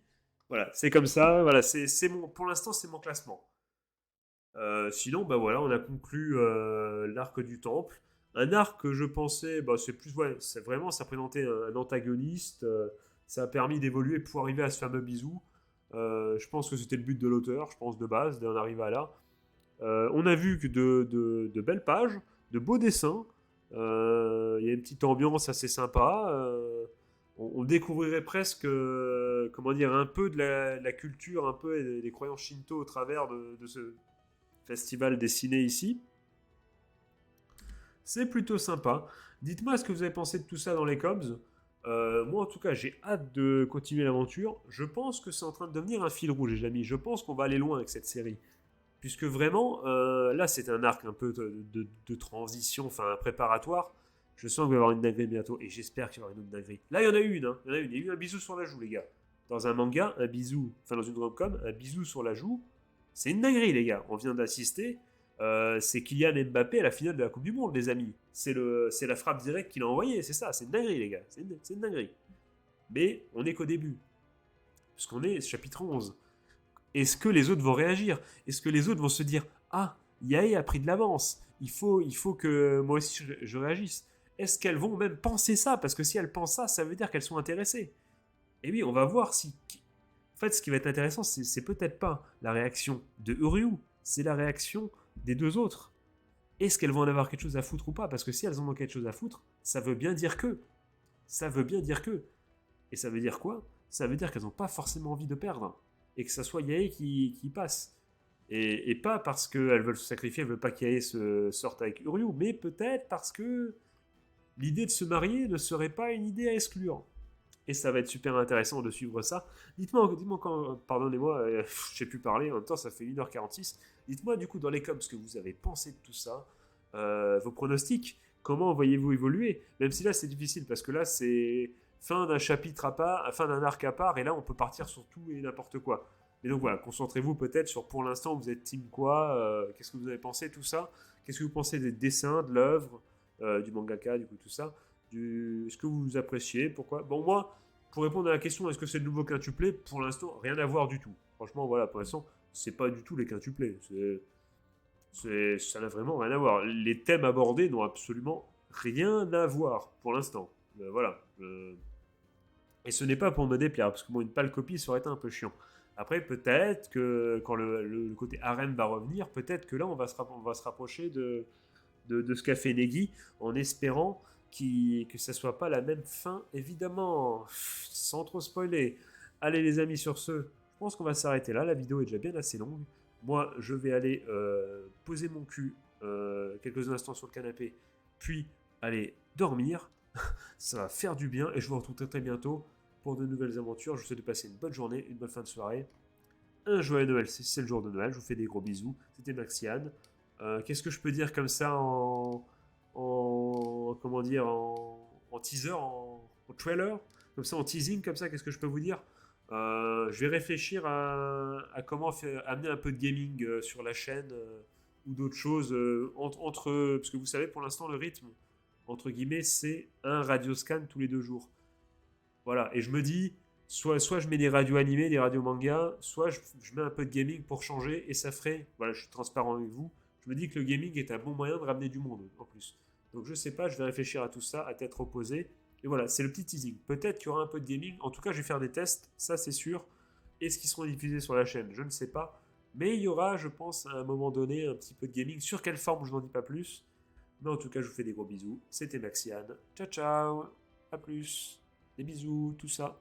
Voilà, c'est comme ça. Voilà, pour l'instant, c'est mon classement. Sinon, bah voilà, on a conclu l'arc du temple. Un arc que je pensais, bah, c'est plus, ouais, c'est vraiment, ça présentait un antagoniste. Ça a permis d'évoluer pour arriver à ce fameux bisou. Je pense que c'était le but de l'auteur, je pense de base, d'en arriver à là. On a vu que de belles pages, de beaux dessins. Il y a une petite ambiance assez sympa. On découvrirait presque, comment dire, un peu de la culture, un peu et des croyances shinto au travers de ce festival dessiné ici. C'est plutôt sympa. Dites-moi ce que vous avez pensé de tout ça dans les coms. Moi, en tout cas, j'ai hâte de continuer l'aventure. Je pense que c'est en train de devenir un fil rouge, les amis. Je pense qu'on va aller loin avec cette série. Puisque vraiment, là, c'est un arc un peu de transition, enfin préparatoire. Je sens qu'il va y avoir une dinguerie bientôt, et j'espère qu'il va y avoir une autre dinguerie. Là, il y en a eu une, hein. Il y en a une. Il y a eu un bisou sur la joue, les gars. Dans un manga, un bisou, enfin dans une rom-com, un bisou sur la joue, c'est une dinguerie, les gars. On vient d'assister. C'est Kylian Mbappé à la finale de la Coupe du Monde, les amis. C'est la frappe directe qu'il a envoyée, c'est ça. C'est une dinguerie, les gars. C'est une dinguerie. Mais on n'est qu'au début. Puisqu'on est chapitre 11. Est-ce que les autres vont réagir? Est-ce que les autres vont se dire ah, Yae a pris de l'avance, il faut que moi aussi je réagisse? Est-ce qu'elles vont même penser ça? Parce que si elles pensent ça, ça veut dire qu'elles sont intéressées. Et oui, on va voir si. En fait, ce qui va être intéressant, c'est peut-être pas la réaction de Uryu, c'est la réaction des deux autres. Est-ce qu'elles vont en avoir quelque chose à foutre ou pas? Parce que si elles en ont quelque chose à foutre, ça veut bien dire que. Ça veut bien dire que. Et ça veut dire quoi? Ça veut dire qu'elles n'ont pas forcément envie de perdre. Et que ça soit Yae qui passe. Et pas parce qu'elles veulent se sacrifier, elles veulent pas qu'Yae se sorte avec Uryu, mais peut-être parce que l'idée de se marier ne serait pas une idée à exclure. Et ça va être super intéressant de suivre ça. Dites-moi quand, pardonnez-moi, je sais plus parler, en même temps ça fait 1h46. Dites-moi du coup dans les coms ce que vous avez pensé de tout ça, vos pronostics, comment voyez-vous évoluer? Même si là c'est difficile parce que là c'est fin d'un chapitre à part, fin d'un arc à part, et là on peut partir sur tout et n'importe quoi. Mais donc voilà, concentrez-vous peut-être sur pour l'instant vous êtes team quoi, qu'est-ce que vous avez pensé de tout ça, qu'est-ce que vous pensez des dessins, de l'œuvre, du mangaka, du coup tout ça, ce que vous appréciez, pourquoi. Bon moi, pour répondre à la question est-ce que c'est le nouveau quintuplé, pour l'instant rien à voir du tout. Franchement voilà, pour l'instant c'est pas du tout les quintuplés, ça n'a vraiment rien à voir. Les thèmes abordés n'ont absolument rien à voir pour l'instant. Voilà. Et ce n'est pas pour me déplaire, parce que bon, une pâle copie, ça aurait été un peu chiant. Après, peut-être que quand le côté harem va revenir, peut-être que là, on va se rapprocher de ce qu'a fait Negi, en espérant que ça soit pas la même fin, évidemment, sans trop spoiler. Allez les amis, sur ce, je pense qu'on va s'arrêter là, la vidéo est déjà bien assez longue. Moi, je vais aller poser mon cul quelques instants sur le canapé, puis aller dormir. Ça va faire du bien, et je vous retrouve très très bientôt pour de nouvelles aventures. Je vous souhaite de passer une bonne journée, une bonne fin de soirée. Un joyeux Noël, c'est le jour de Noël. Je vous fais des gros bisous. C'était Maxiane. Qu'est-ce que je peux dire comme ça comment dire, en teaser, en trailer, comme ça en teasing, comme ça, qu'est-ce que je peux vous dire? Je vais réfléchir à comment amener un peu de gaming sur la chaîne ou d'autres choses entre, parce que vous savez pour l'instant le rythme entre guillemets c'est un radio scan tous les 2 jours. Voilà, et je me dis soit je mets des radios animées, des radios manga, soit je mets un peu de gaming pour changer et ça ferait, voilà, je suis transparent avec vous, je me dis que le gaming est un bon moyen de ramener du monde en plus. Donc je sais pas, je vais réfléchir à tout ça à tête reposée. Et voilà, c'est le petit teasing. Peut-être qu'il y aura un peu de gaming. En tout cas, je vais faire des tests, ça c'est sûr. Est-ce qu'ils seront diffusés sur la chaîne? Je ne sais pas. Mais il y aura, je pense, à un moment donné, un petit peu de gaming. Sur quelle forme, je n'en dis pas plus. Mais en tout cas, je vous fais des gros bisous. C'était Maxiane. Ciao, ciao. À plus. Des bisous, tout ça.